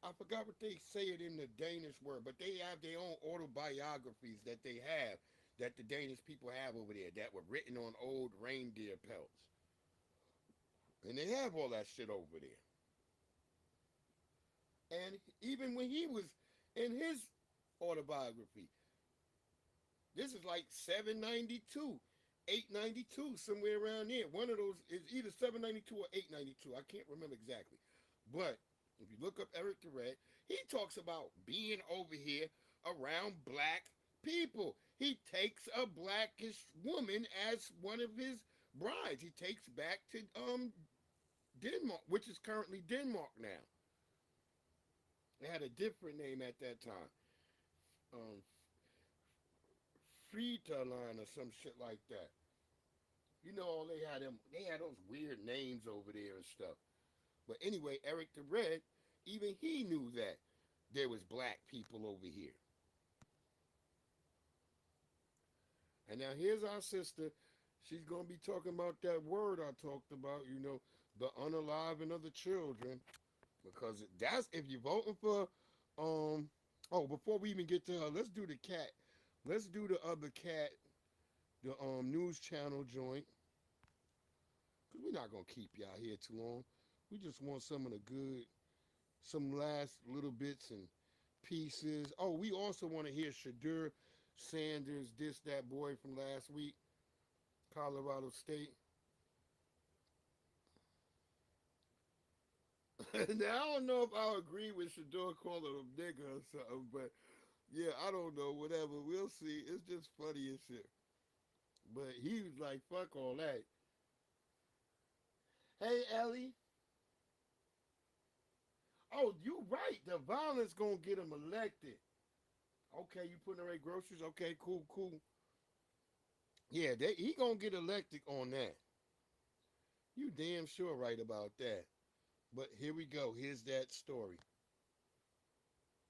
I forgot what they say it in the Danish word, but they have their own autobiographies that they have, that the Danish people have over there, that were written on old reindeer pelts. And they have all that shit over there. And even when he was in his autobiography, this is like 792, 892, somewhere around there. One of those is either 792 or 892. I can't remember exactly. But if you look up Eric the Red, he talks about being over here around black people. He takes a blackish woman as one of his brides. He takes back to Denmark, which is currently Denmark now. They had a different name at that time. Frita line or some shit like that. They had those weird names over there and stuff. But anyway, Eric the Red, even he knew that there was black people over here. And now here's our sister. She's going to be talking about that word I talked about, the unaliving of the children. Because that's, if you're voting for, before we even get to her, let's do the cat. Let's do the other cat, the news channel joint. 'Cause we're not going to keep y'all here too long. We just want some of the good, some last little bits and pieces. Oh, we also want to hear Shadur Sanders, that boy from last week, Colorado State. Now, I don't know if I agree with Shador calling him nigga or something, but yeah, I don't know. Whatever, we'll see. It's just funny as shit. But he was like, "Fuck all that." Hey, Ellie. Oh, you right. The violence gonna get him elected. Okay, you putting away groceries. Okay, cool, cool. Yeah, he gonna get elected on that. You damn sure right about that. But here we go. Here's that story.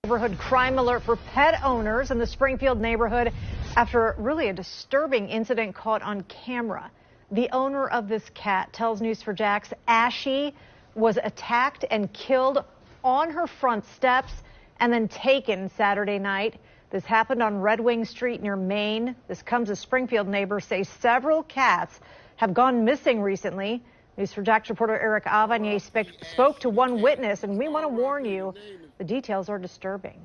Neighborhood crime alert for pet owners in the Springfield neighborhood after really a disturbing incident caught on camera. The owner of this cat tells News4Jax Ashy was attacked and killed on her front steps and then taken Saturday night. This happened on Red Wing Street near Maine. This comes as Springfield neighbors say several cats have gone missing recently. News4Jax reporter Eric Avanier spoke to one witness, and we want to warn you, the details are disturbing.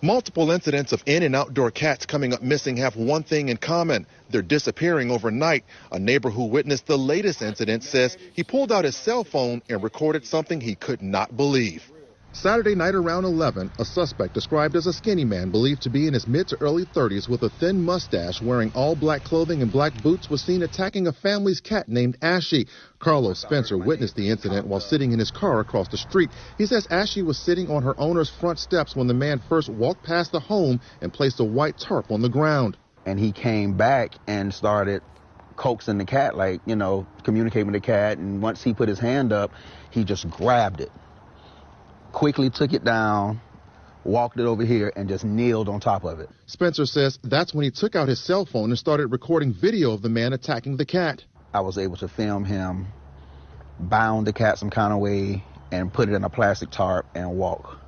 Multiple incidents of in and outdoor cats coming up missing have one thing in common. They're disappearing overnight. A neighbor who witnessed the latest incident says he pulled out his cell phone and recorded something he could not believe. Saturday night around 11, a suspect described as a skinny man believed to be in his mid to early 30s with a thin mustache wearing all black clothing and black boots was seen attacking a family's cat named Ashy. Carlos Spencer witnessed the incident while sitting in his car across the street. He says Ashy was sitting on her owner's front steps when the man first walked past the home and placed a white tarp on the ground. And he came back and started coaxing the cat, like, communicating with the cat. And once he put his hand up, he just grabbed it. Quickly took it down, walked it over here, and just kneeled on top of it. Spencer says that's when he took out his cell phone and started recording video of the man attacking the cat. I was able to film him, bound the cat some kind of way, and put it in a plastic tarp and walk.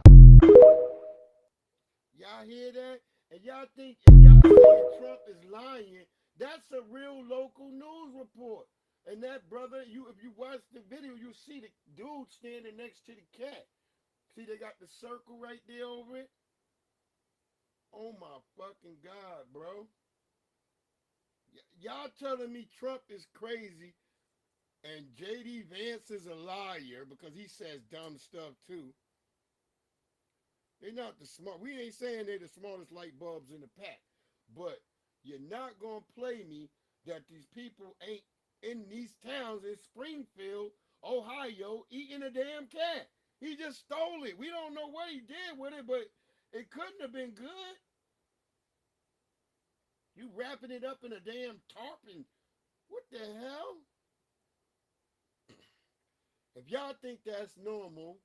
Y'all hear that? And y'all think Trump is lying? That's a real local news report. And that brother, if you watch the video, you see the dude standing next to the cat. See, they got the circle right there over it. Oh my fucking God, bro. Y'all telling me Trump is crazy and J.D. Vance is a liar because he says dumb stuff too. They're not the smart. We ain't saying they're the smartest light bulbs in the pack. But you're not going to play me that these people ain't in these towns in Springfield, Ohio, eating a damn cat. He just stole it. We don't know what he did with it, but it couldn't have been good. You wrapping it up in a damn tarp and what the hell? If y'all think that's normal,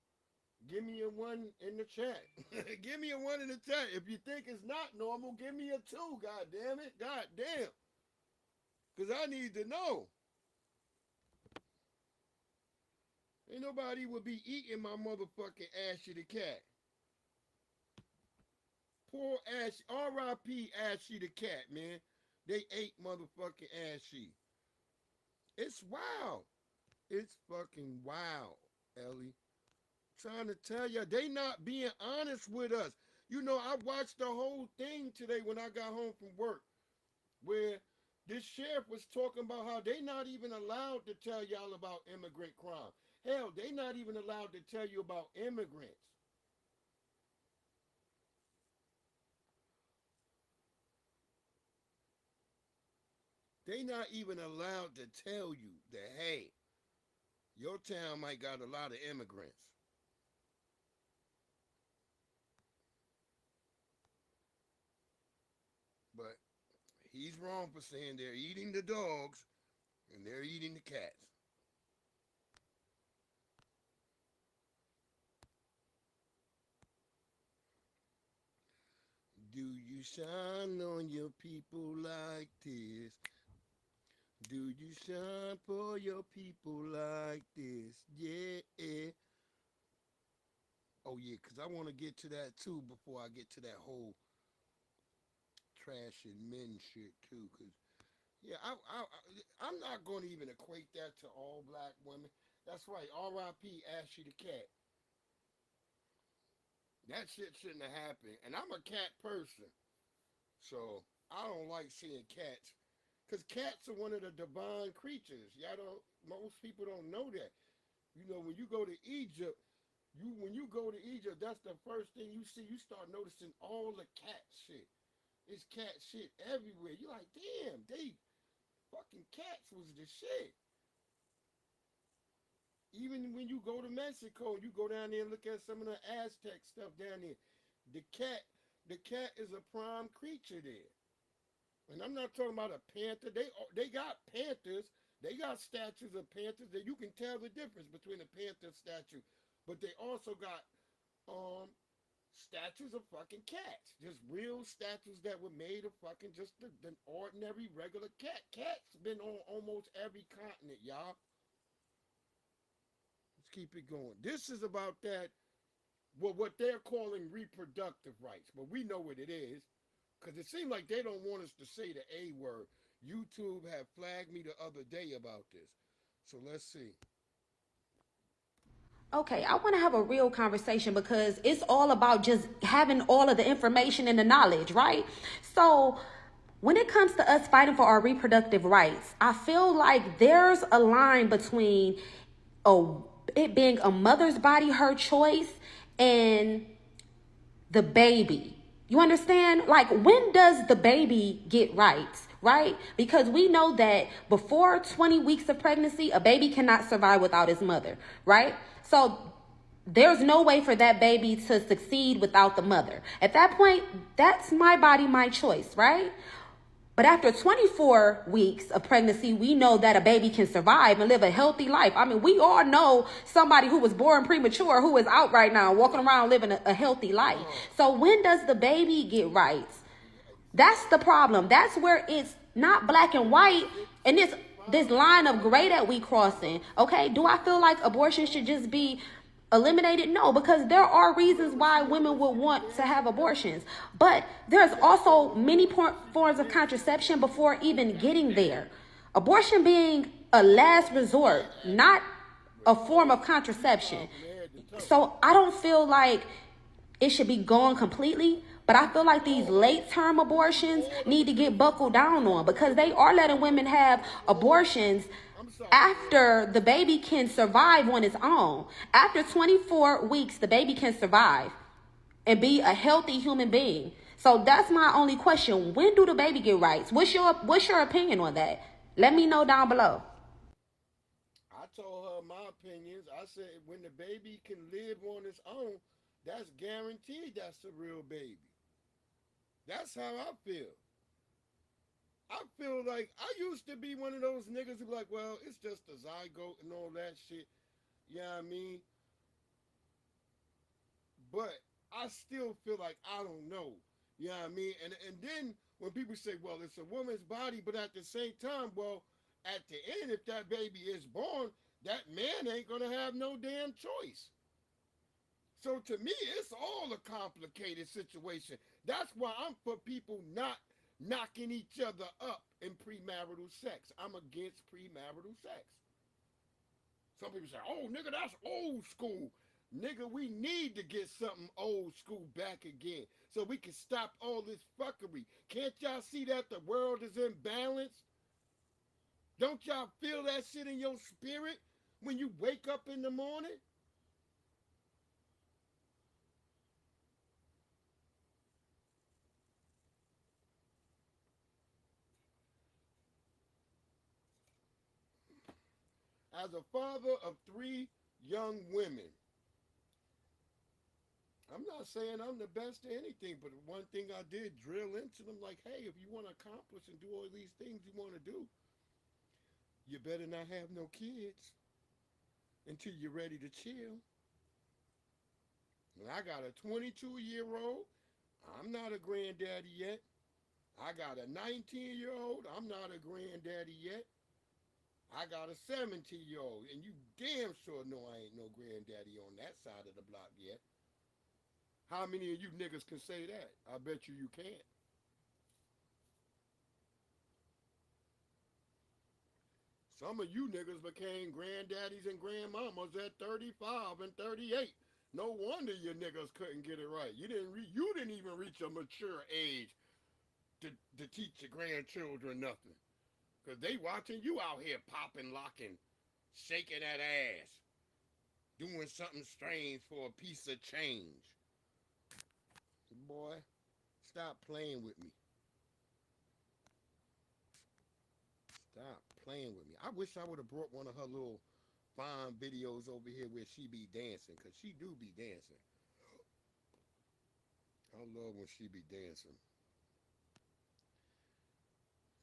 give me a 1 in the chat. Give me a 1 in the chat. If you think it's not normal, give me a 2. God damn it. God damn. Because I need to know. Ain't nobody would be eating my motherfucking Ashy the cat. Poor Ashy. R.I.P. Ashy the cat, man. They ate motherfucking Ashy. It's wild. It's fucking wild, Ellie. Trying to tell you, they not being honest with us. You know, I watched the whole thing today when I got home from work, where this sheriff was talking about how they not even allowed to tell y'all about immigrant crime. Hell, they not even allowed to tell you about immigrants. They not even allowed to tell you that, hey, your town might got a lot of immigrants. But he's wrong for saying they're eating the dogs and they're eating the cats. Do you shine on your people like this? Do you shine for your people like this? Yeah. Oh, yeah, because I want to get to that, too, before I get to that whole trash and men shit, too, because Yeah, I'm not going to even equate that to all black women. That's right. R.I.P. Ashley the cat. That shit shouldn't have happened. And I'm a cat person, so I don't like seeing cats, cause cats are one of the divine creatures. Y'all don't. Most people don't know that. You know, when you go to Egypt, when you go to Egypt, that's the first thing you see. You start noticing all the cat shit. It's cat shit everywhere. You're like, damn, they fucking cats was the shit. Even when you go to Mexico, you go down there and look at some of the Aztec stuff down there. The cat, the cat is a prime creature there. And I'm not talking about a panther. They got panthers. They got statues of panthers that you can tell the difference between a panther statue. But they also got um statues of fucking cats. Just real statues that were made of fucking just the ordinary regular cat. Cats been on almost every continent, y'all. Let's keep it going. This is about that, well, what they're calling reproductive rights, but we know what it is, because it seems like they don't want us to say the A word. YouTube had flagged me the other day about this. So let's see. Okay, I want to have a real conversation because it's all about just having all of the information and the knowledge, right? So when it comes to us fighting for our reproductive rights, I feel like there's a line between it being a mother's body, her choice, and the baby. You understand? Like, when does the baby get rights, right? Because we know that before 20 weeks of pregnancy, a baby cannot survive without his mother, right? So there's no way for that baby to succeed without the mother. At that point, that's my body, my choice, right? But after 24 weeks of pregnancy, we know that a baby can survive and live a healthy life. I mean, we all know somebody who was born premature who is out right now walking around living a healthy life. So when does the baby get rights? That's the problem. That's where it's not black and white and this line of gray that we crossing. Okay, do I feel like abortion should just be eliminated? No, because there are reasons why women would want to have abortions, but there's also many forms of contraception before even getting there. Abortion being a last resort, not a form of contraception. So I don't feel like it should be gone completely, but I feel like these late-term abortions need to get buckled down on, because they are letting women have abortions after the baby can survive on its own. After 24 weeks, the baby can survive and be a healthy human being. So that's my only question. When do the baby get rights? What's your opinion on that? Let me know down below. I told her my opinions. I said when the baby can live on its own, that's guaranteed that's a real baby. That's how I feel. I feel like I used to be one of those niggas who like, well, it's just a zygote and all that shit. You know what I mean? But I still feel like I don't know. You know what I mean? And then when people say, well, it's a woman's body, but at the same time, well, at the end, if that baby is born, that man ain't gonna have no damn choice. So to me, it's all a complicated situation. That's why I'm for people not knocking each other up in premarital sex. I'm against premarital sex. Some people say, oh, nigga, that's old school. Nigga, we need to get something old school back again so we can stop all this fuckery. Can't y'all see that the world is in balance? Don't y'all feel that shit in your spirit when you wake up in the morning? As a father of 3 young women, I'm not saying I'm the best at anything, but one thing I did drill into them, like, hey, if you want to accomplish and do all these things you want to do, you better not have no kids until you're ready to chill. And I got a 22-year-old. I'm not a granddaddy yet. I got a 19-year-old. I'm not a granddaddy yet. I got a 17-year-old. And you damn sure know I ain't no granddaddy on that side of the block yet. How many of you niggas can say that? I bet you can't. Some of you niggas became granddaddies and grandmamas at 35 and 38. No wonder your niggas couldn't get it right. You didn't even reach a mature age to teach your grandchildren nothing. Because they watching you out here popping, locking, shaking that ass, doing something strange for a piece of change. Boy, stop playing with me. Stop playing with me. I wish I would have brought one of her little fine videos over here where she be dancing, because she do be dancing. I love when she be dancing.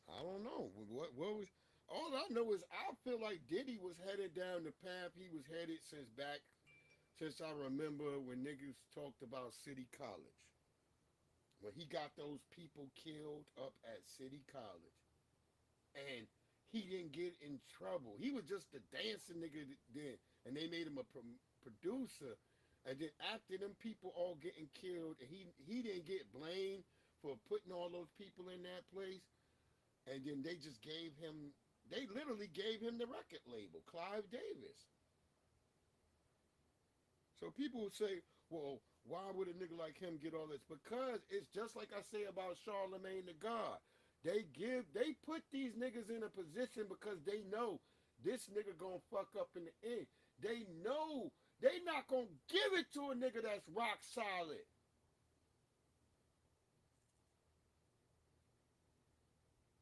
I don't know. What was... All I know is I feel like Diddy was headed down the path he was headed since I remember when niggas talked about City College. When he got those people killed up at City College. And he didn't get in trouble. He was just a dancing nigga then. And they made him a producer. And then after them people all getting killed, and he didn't get blamed for putting all those people in that place. And then they just they literally gave him the record label, Clive Davis. So people would say, well, why would a nigga like him get all this? Because it's just like I say about Charlemagne the God. They put these niggas in a position because they know this nigga gonna fuck up in the end. They know they not gonna give it to a nigga that's rock solid.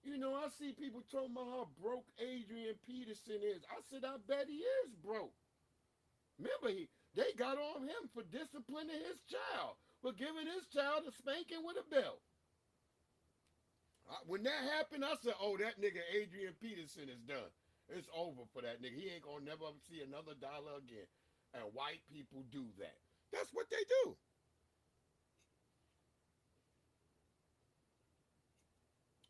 You know, I see people talking about how broke Adrian Peterson is. I said, I bet he is broke. Remember, they got on him for disciplining his child, for giving his child a spanking with a belt. When that happened, I said, oh, that nigga Adrian Peterson is done. It's over for that nigga. He ain't gonna never see another dollar again. And white people do that. That's what they do.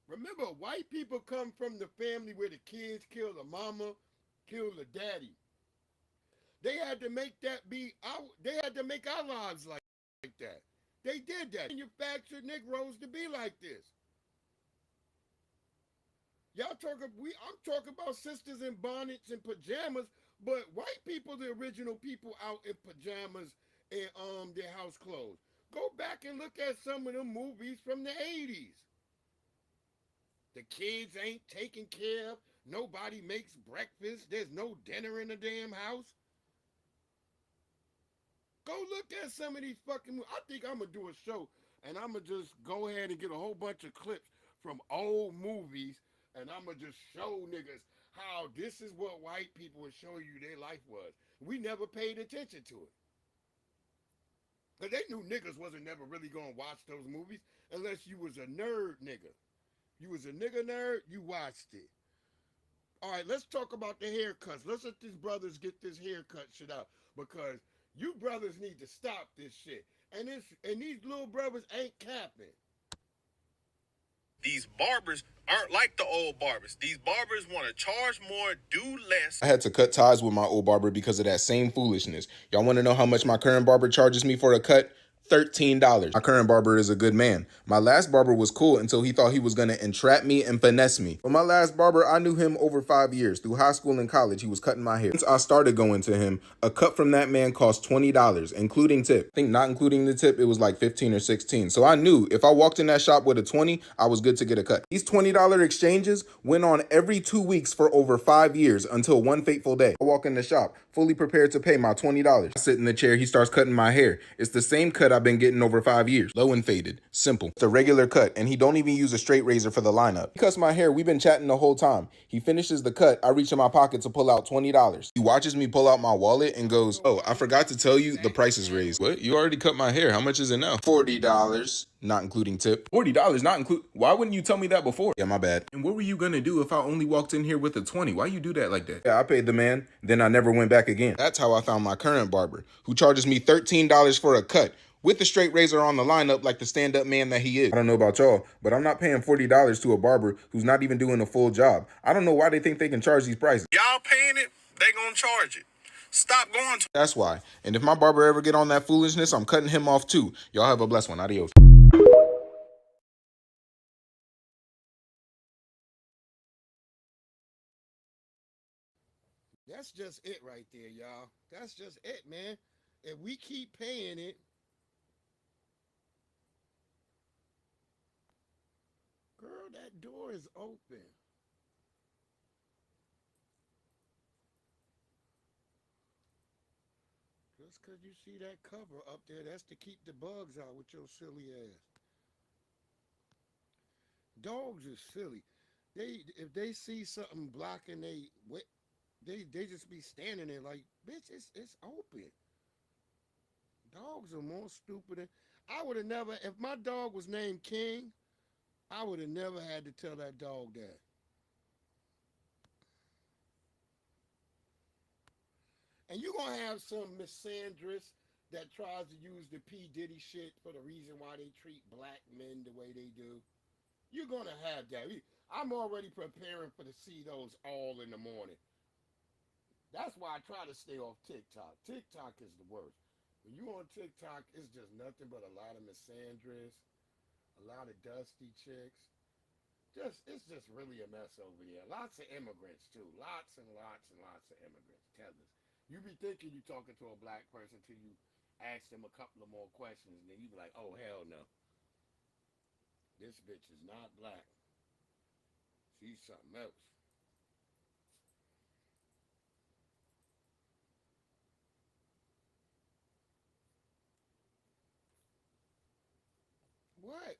Remember, white people come from the family where the kids kill the mama, kill the daddy. They had to make they had to make our lives like that. They did that. Manufactured Negroes to be like this. I'm talking about sisters in bonnets and pajamas, but white people, the original people out in pajamas and their house clothes. Go back and look at some of them movies from the 80s. The kids ain't taken care of. Nobody makes breakfast. There's no dinner in the damn house. Go look at some of these fucking movies. I think I'm going to do a show, and I'm going to just go ahead and get a whole bunch of clips from old movies, and I'm going to just show niggas how this is what white people would show you their life was. We never paid attention to it. Because they knew niggas wasn't never really going to watch those movies unless you was a nerd nigga. You was a nigga nerd, you watched it. All right, let's talk about the haircuts. Let's let these brothers get this haircut shit out. Because you brothers need to stop this shit. And these little brothers ain't capping. These barbers aren't like the old barbers. These barbers want to charge more, do less. I had to cut ties with my old barber because of that same foolishness. Y'all want to know how much my current barber charges me for a cut? $13. My current barber is a good man. My last barber was cool until he thought he was going to entrap me and finesse me. But my last barber, I knew him over 5 years. Through high school and college, he was cutting my hair. Since I started going to him, a cut from that man cost $20, including tip. I think not including the tip, it was like 15 or 16. So I knew if I walked in that shop with a 20, I was good to get a cut. These $20 exchanges went on every 2 weeks for over 5 years until one fateful day. I walk in the shop, fully prepared to pay my $20. I sit in the chair, he starts cutting my hair. It's the same cut I've been getting over 5 years. Low and faded. Simple. It's a regular cut, and he don't even use a straight razor for the lineup. He cuts my hair. We've been chatting the whole time. He finishes the cut. I reach in my pocket to pull out $20. He watches me pull out my wallet and goes, "Oh, I forgot to tell you the price is raised." What? You already cut my hair. How much is it now? $40. Not including tip. $40 not include. Why wouldn't you tell me that before? Yeah, my bad. And what were you gonna do if I only walked in here with a 20? Why you do that like that? Yeah, I paid the man. Then I never went back again. That's how I found my current barber, who charges me $13 for a cut, with the straight razor on the lineup like the stand-up man that he is. I don't know about y'all, but I'm not paying $40 to a barber who's not even doing a full job. I don't know why they think they can charge these prices. Y'all paying it, they gonna charge it. Stop going to. That's why. And if my barber ever get on that foolishness, I'm cutting him off too. Y'all have a blessed one. Adios. That's just it right there, y'all. That's just it, man. If we keep paying it, girl, that door is open. Just because you see that cover up there, that's to keep the bugs out with your silly ass. Dogs are silly. If they see something blocking they just be standing there like, bitch, it's open. Dogs are more stupid than I would have never. If my dog was named King, I would have never had to tell that dog that. And you're going to have some misandrous that tries to use the P. Diddy shit for the reason why they treat black men the way they do. You're going to have that. I'm already preparing for to see those all in the morning. That's why I try to stay off TikTok. TikTok is the worst. When you on TikTok, it's just nothing but a lot of misandrous, a lot of dusty chicks. It's just really a mess over there. Lots of immigrants too. Lots and lots and lots of immigrants. Tethers. You be thinking you talking to a black person till you ask them a couple of more questions, and then you be like, oh hell no. This bitch is not black. She's something else. What?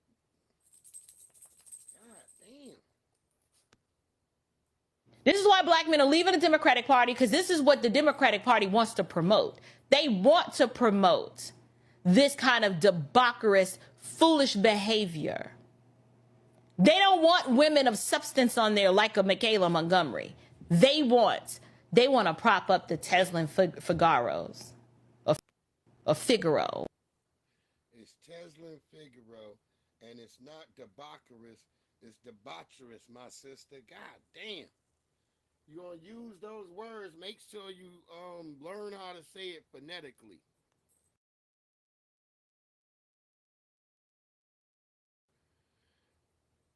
God damn. This is why black men are leaving the Democratic Party, because this is what the Democratic Party wants to promote. They want to promote this kind of debaucherous, foolish behavior. They don't want women of substance on there like a Michaela Montgomery. They want to prop up the Teslin Figaros or Figaro. It's Teslin Figaro, and it's not debaucherous. It's debaucherous, my sister. God damn. You're going to use those words. Make sure you learn how to say it phonetically.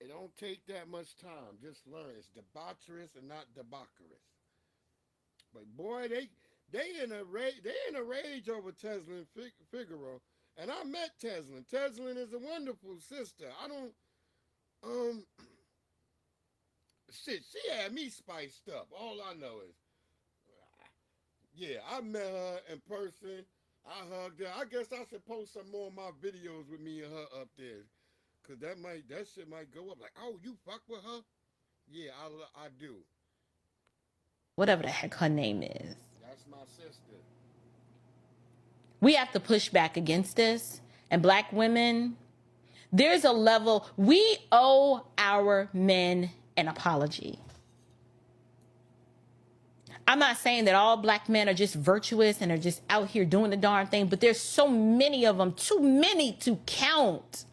It don't take that much time. Just learn. It's debaucherous and not debaucherous. But boy, they in a rage over Teslin Figaro. And I met Teslin. Teslin is a wonderful sister. I don't shit, she had me spiced up. All I know is, yeah, I met her in person. I hugged her. I guess I should post some more of my videos with me and her up there. Cause that shit might go up like, oh, you fuck with her? Yeah, I do. Whatever the heck her name is. That's my sister. We have to push back against this. And black women, there's a level, we owe our men an apology. I'm not saying that all black men are just virtuous and are just out here doing the darn thing, but there's so many of them, too many to count,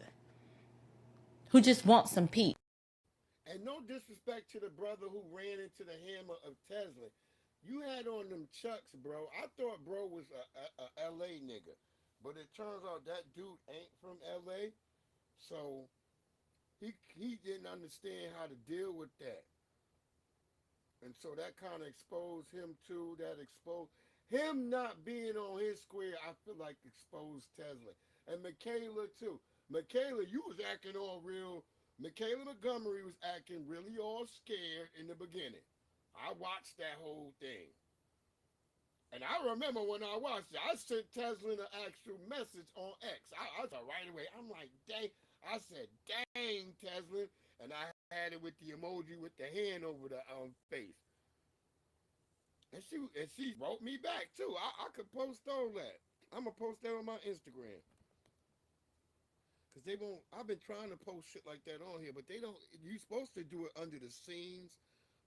who just want some peace. And no disrespect to the brother who ran into the hammer of Tesla. You had on them chucks, bro. I thought bro was a LA nigga. But it turns out that dude ain't from LA. So he didn't understand how to deal with that. And so that kind of exposed him too. That exposed him not being on his square. I feel like exposed Tesla. And Michaela too. Michaela, you was acting all real. Michaela Montgomery was acting really all scared in the beginning. I watched that whole thing. And I remember when I watched it, I sent Tesla an actual message on X. I saw right away. I'm like, dang. I said, dang, Tesla. And I had it with the emoji with the hand over the face. And she wrote me back too. I could post all that. I'm gonna post that on my Instagram. Cause they won't. I've been trying to post shit like that on here, but they don't. You're supposed to do it under the scenes,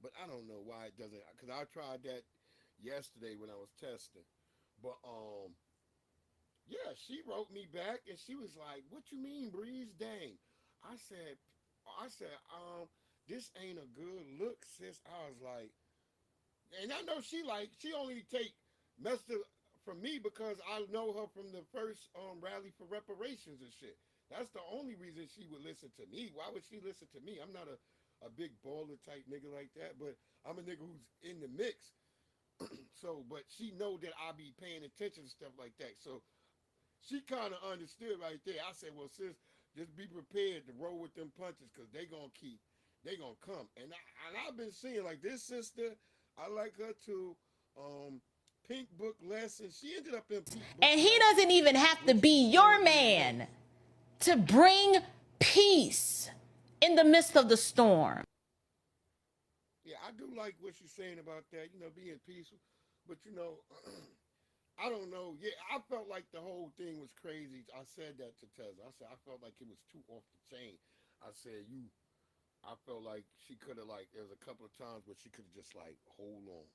but I don't know why it doesn't. Cause I tried that yesterday when I was testing. But yeah, she wrote me back and she was like, "What you mean, Breeze? Dang." I said, this ain't a good look, sis. I was like, and I know she only take message from me because I know her from the first rally for reparations and shit. That's the only reason she would listen to me. Why would she listen to me? I'm not a big baller type nigga like that, but I'm a nigga who's in the mix. So, but she know that I be paying attention to stuff like that. So she kind of understood right there. I said, well, sis, just be prepared to roll with them punches because they gonna come. And I've been seeing like this sister, I like her too. Pink Book Lesson. She ended up in Pink Book And he Lesson, doesn't even have to which be is your scary as man to bring peace in the midst of the storm. Yeah, I do like what she's saying about that, being peaceful. But I don't know. Yeah, I felt like the whole thing was crazy. I said that to Tessa. I said I felt like it was too off the chain. I said I felt like she could have there was a couple of times where she could have just hold on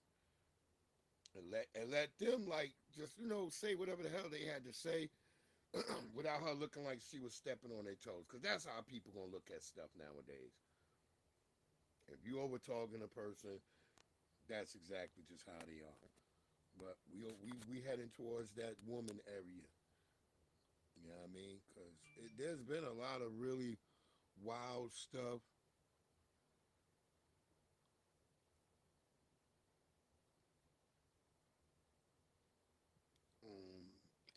and let them just say whatever the hell they had to say without her looking like she was stepping on their toes. Because that's how people gonna look at stuff nowadays. If you over talking a person, that's exactly just how they are. But we heading towards that woman area. You know what I mean? Because there's been a lot of really wild stuff.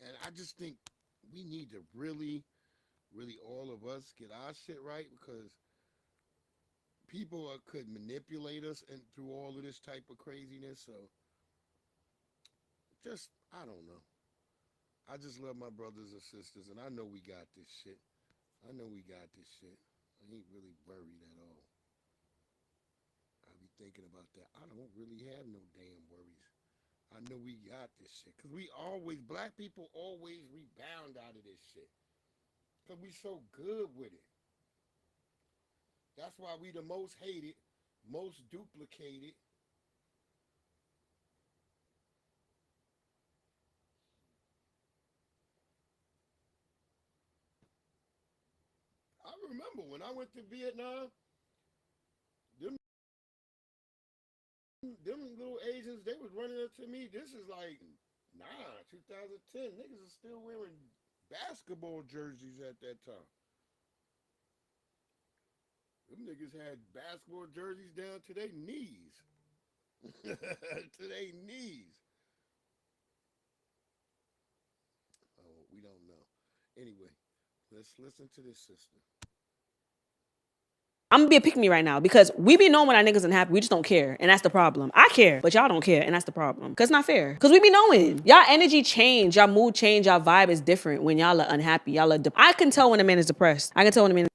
And I just think we need to really, really all of us get our shit right because people could manipulate us and through all of this type of craziness. So I don't know. I just love my brothers and sisters, and I know we got this shit. I know we got this shit. I ain't really worried at all. I be thinking about that. I don't really have no damn worries. I know we got this shit. Because black people always rebound out of this shit. Because we so good with it. That's why we the most hated, most duplicated. I remember when I went to Vietnam, them little Asians, they was running up to me. This is 2010. Niggas are still wearing basketball jerseys at that time. Them niggas had basketball jerseys down to their knees. To their knees. Oh, we don't know. Anyway, let's listen to this sister. I'm gonna be a pick me right now because we be knowing when our niggas unhappy, we just don't care, and that's the problem. I care, but y'all don't care, and that's the problem. Cause it's not fair. Cause we be knowing y'all energy change, y'all mood change, y'all vibe is different when y'all are unhappy. Y'all are. I can tell when a man is depressed. I can tell when a man.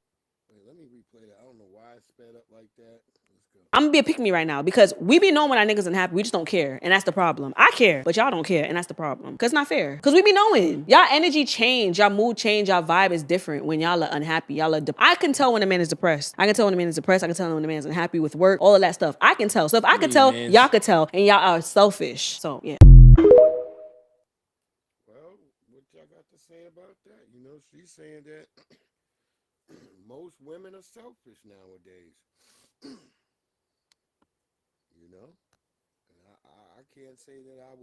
Wait, let me replay that. I don't know why it sped up like that. Let's go. I'm gonna be a pick me right now because we be knowing when our niggas unhappy, we just don't care, and that's the problem. I care, but y'all don't care, and that's the problem. Cause it's not fair. Cause we be knowing y'all energy change, y'all mood change, y'all vibe is different when y'all are unhappy. Y'all are. I can tell when a man is depressed. I can tell when a man is depressed. I can tell when a man's unhappy with work, all of that stuff. I can tell. So if I could tell, y'all could tell, and y'all are selfish. So yeah. Well, what y'all got to say about that? She's saying that most women are selfish nowadays. And I can't say that I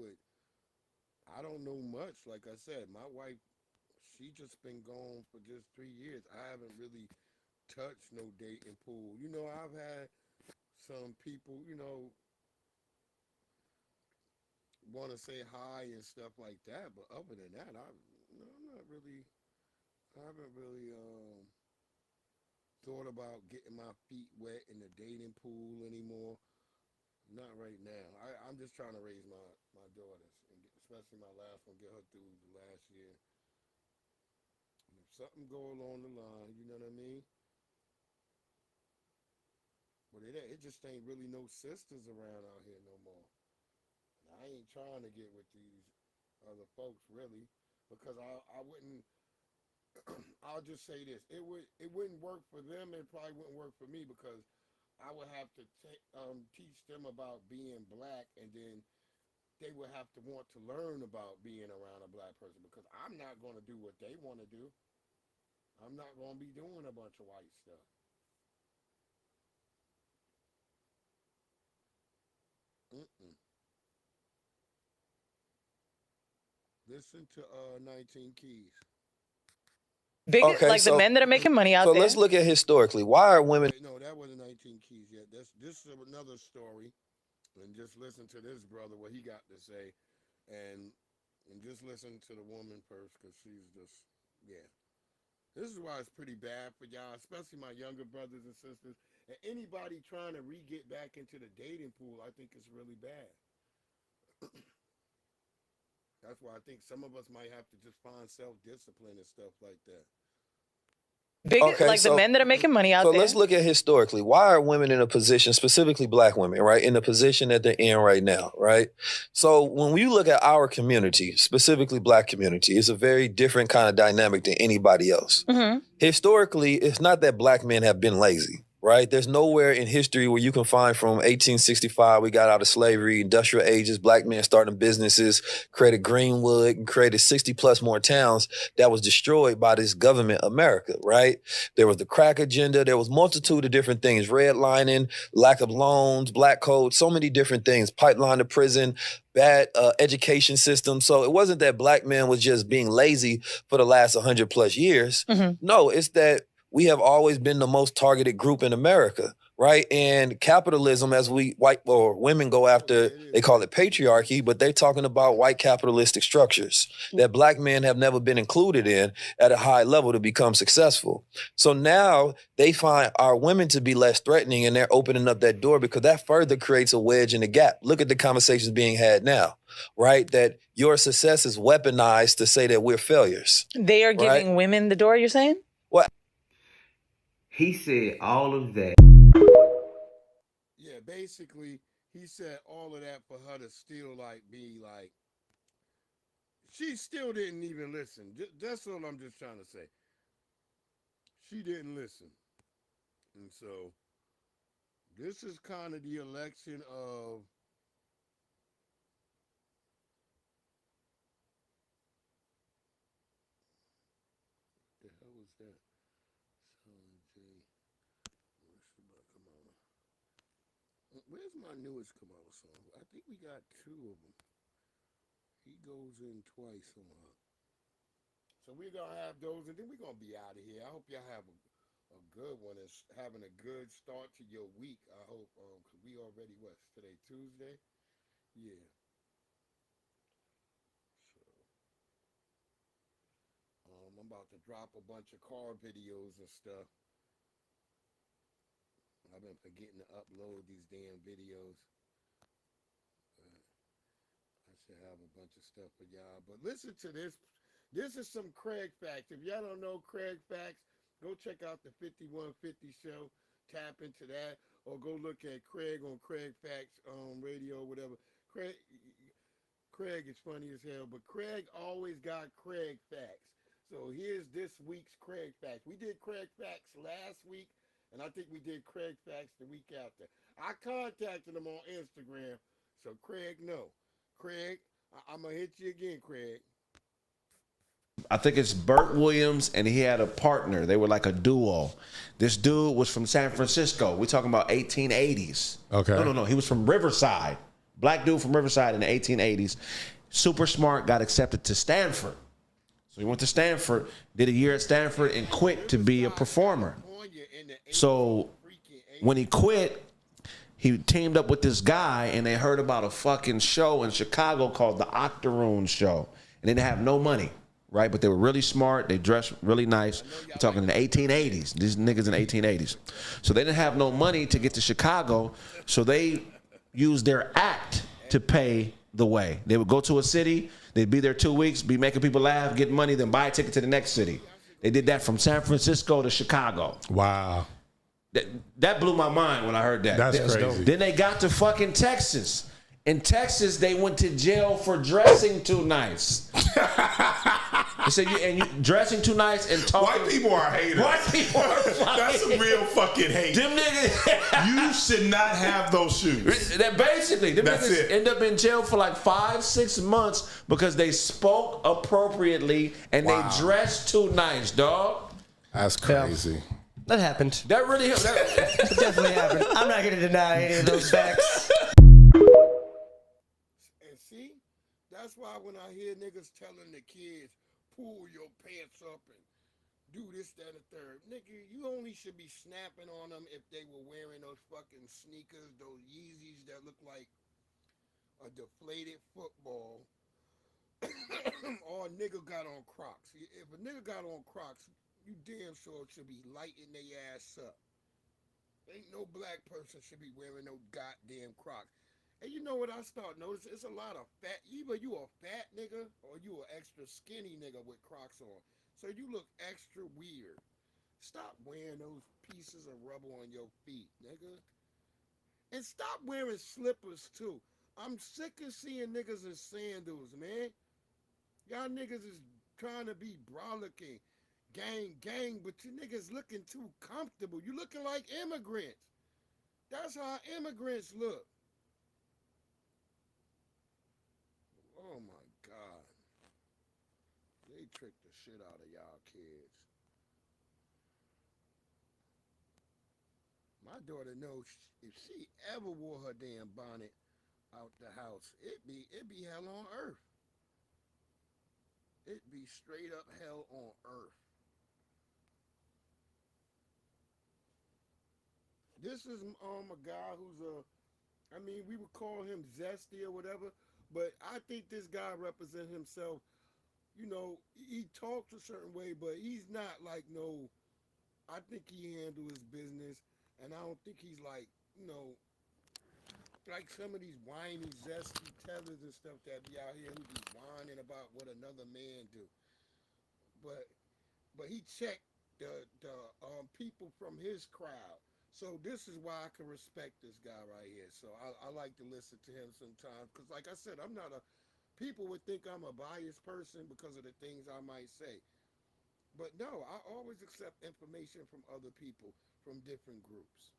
don't know much. Like I said, my wife, she just been gone for just 3 years. I haven't really touched no dating pool. I've had some people, want to say hi and stuff like that. But other than that, I haven't really thought about getting my feet wet in the dating pool anymore. Not right now. I'm just trying to raise my daughters, and especially my last one, get her through the last year. And if something go along the line, you know what I mean? But it just ain't really no sisters around out here no more. And I ain't trying to get with these other folks really, because I wouldn't. I'll just say this: it wouldn't work for them. It probably wouldn't work for me because I would have to teach them about being black, and then they would have to want to learn about being around a black person because I'm not going to do what they want to do. I'm not going to be doing a bunch of white stuff. Mm-mm. Listen to 19 Keys. Biggest, like the men that are making money out there. So let's look at historically. Why are women? No, that wasn't 19 Keys yet. This is another story. And just listen to this brother, what he got to say, and just listen to the woman first, because she's just, yeah. This is why it's pretty bad for y'all, especially my younger brothers and sisters, and anybody trying to get back into the dating pool. I think it's really bad. That's why I think some of us might have to just find self-discipline and stuff like that. The men that are making money out there. So let's look at historically. Why are women in a position, specifically black women, right, in the position that they're in right now, right? So when we look at our community, specifically black community, it's a very different kind of dynamic than anybody else. Mm-hmm. Historically, it's not that black men have been lazy, right? There's nowhere in history where you can find from 1865, we got out of slavery, industrial ages, black men starting businesses, created Greenwood, and created 60 plus more towns that was destroyed by this government, America, right? There was the crack agenda. There was multitude of different things, redlining, lack of loans, black code, so many different things, pipeline to prison, bad education system. So it wasn't that black men was just being lazy for the last 100 plus years. Mm-hmm. No, it's that we have always been the most targeted group in America, right? And capitalism, as white or women go after, they call it patriarchy, but they're talking about white capitalistic structures that black men have never been included in at a high level to become successful. So now they find our women to be less threatening, and they're opening up that door because that further creates a wedge in the gap. Look at the conversations being had now, right? That your success is weaponized to say that we're failures. They are giving women the door, you're saying? Well, he said all of that. Yeah, basically, he said all of that for her to still be she still didn't even listen. That's all I'm just trying to say. She didn't listen. And so this is kind of the election of the hell was that? Where's my newest Kamala song? I think we got two of them. He goes in twice on her. So we're going to have those, and then we're going to be out of here. I hope y'all have a good one and having a good start to your week. I hope, because we already, today, Tuesday? Yeah. So, I'm about to drop a bunch of car videos and stuff. I've been forgetting to upload these damn videos. I should have a bunch of stuff for y'all. But listen to this. This is some Craig Facts. If y'all don't know Craig Facts, go check out the 5150 show. Tap into that. Or go look at Craig on Craig Facts radio, whatever. Craig is funny as hell. But Craig always got Craig Facts. So here's this week's Craig Facts. We did Craig Facts last week. And I think we did Craig Facts the week after. I contacted him on Instagram. So Craig, no. Craig, I'm going to hit you again, Craig. I think it's Burt Williams, and he had a partner. They were like a duo. This dude was from San Francisco. We're talking about 1880s. Okay. No. He was from Riverside. Black dude from Riverside in the 1880s. Super smart, got accepted to Stanford. So he went to Stanford, did a year at Stanford, and quit to be a performer. So when he quit, he teamed up with this guy, and they heard about a fucking show in Chicago called the Octoroon Show. And they didn't have no money, right? But they were really smart. They dressed really nice. We're talking in the 1880s. These niggas in the 1880s. So they didn't have no money to get to Chicago, so they used their act to pay the way. They would go to a city, they'd be there 2 weeks, be making people laugh, get money, then buy a ticket to the next city. They did that from San Francisco to Chicago. Wow. That blew my mind when I heard that. That's crazy. Then they got to fucking Texas. In Texas, they went to jail for dressing too nice. They said you dressing too nice and talking. White people are haters. White people are fucking. That's some real fucking hate. Them niggas. You should not have those shoes. That basically, them That's niggas it. end up in jail for like 5-6 months because they spoke appropriately and they dressed too nice, dog. That's crazy. That happened. That really It definitely happened. I'm not going to deny any of those facts. And see, that's why when I hear niggas telling the kids, pull your pants up and do this, that, and the third. Nigga, you only should be snapping on them if they were wearing those fucking sneakers, those Yeezys that look like a deflated football. Or a nigga got on Crocs. If a nigga got on Crocs, you damn sure should be lighting their ass up. Ain't no black person should be wearing no goddamn Crocs. And you know what I start noticing? It's a lot of fat. Either you a fat nigga or you an extra skinny nigga with Crocs on. So you look extra weird. Stop wearing those pieces of rubber on your feet, nigga. And stop wearing slippers too. I'm sick of seeing niggas in sandals, man. Y'all niggas is trying to be brolic gang, but you niggas looking too comfortable. You looking like immigrants. That's how immigrants look. Oh my God. They tricked the shit out of y'all kids. My daughter knows if she ever wore her damn bonnet out the house, it be hell on earth. It be straight up hell on earth. This is a guy who's we would call him zesty or whatever, but I think this guy represents himself. You know, he talks a certain way, but he's not like no. I think he handles his business, and I don't think he's like, you know, like some of these whiny, zesty tellers and stuff that be out here who be whining about what another man do. But he checked the people from his crowd. So this is why I can respect this guy right here. So I like to listen to him sometimes. Because like I said, people would think I'm a biased person because of the things I might say. But no, I always accept information from other people, from different groups.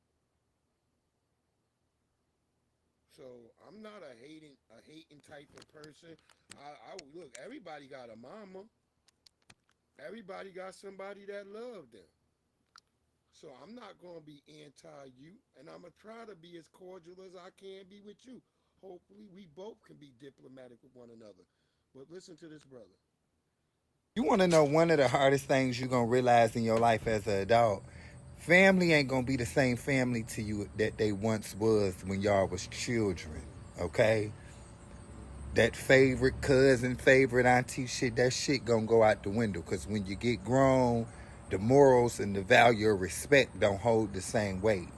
So I'm not a hating type of person. Look, everybody got a mama. Everybody got somebody that loved them. So I'm not going to be anti-you, and I'm going to try to be as cordial as I can be with you. Hopefully we both can be diplomatic with one another. But listen to this brother. You want to know one of the hardest things you're going to realize in your life as an adult? Family ain't going to be the same family to you that they once was when y'all was children, okay? That favorite cousin, favorite auntie shit, that shit going to go out the window. Because when you get grown, the morals and the value of respect don't hold the same weight.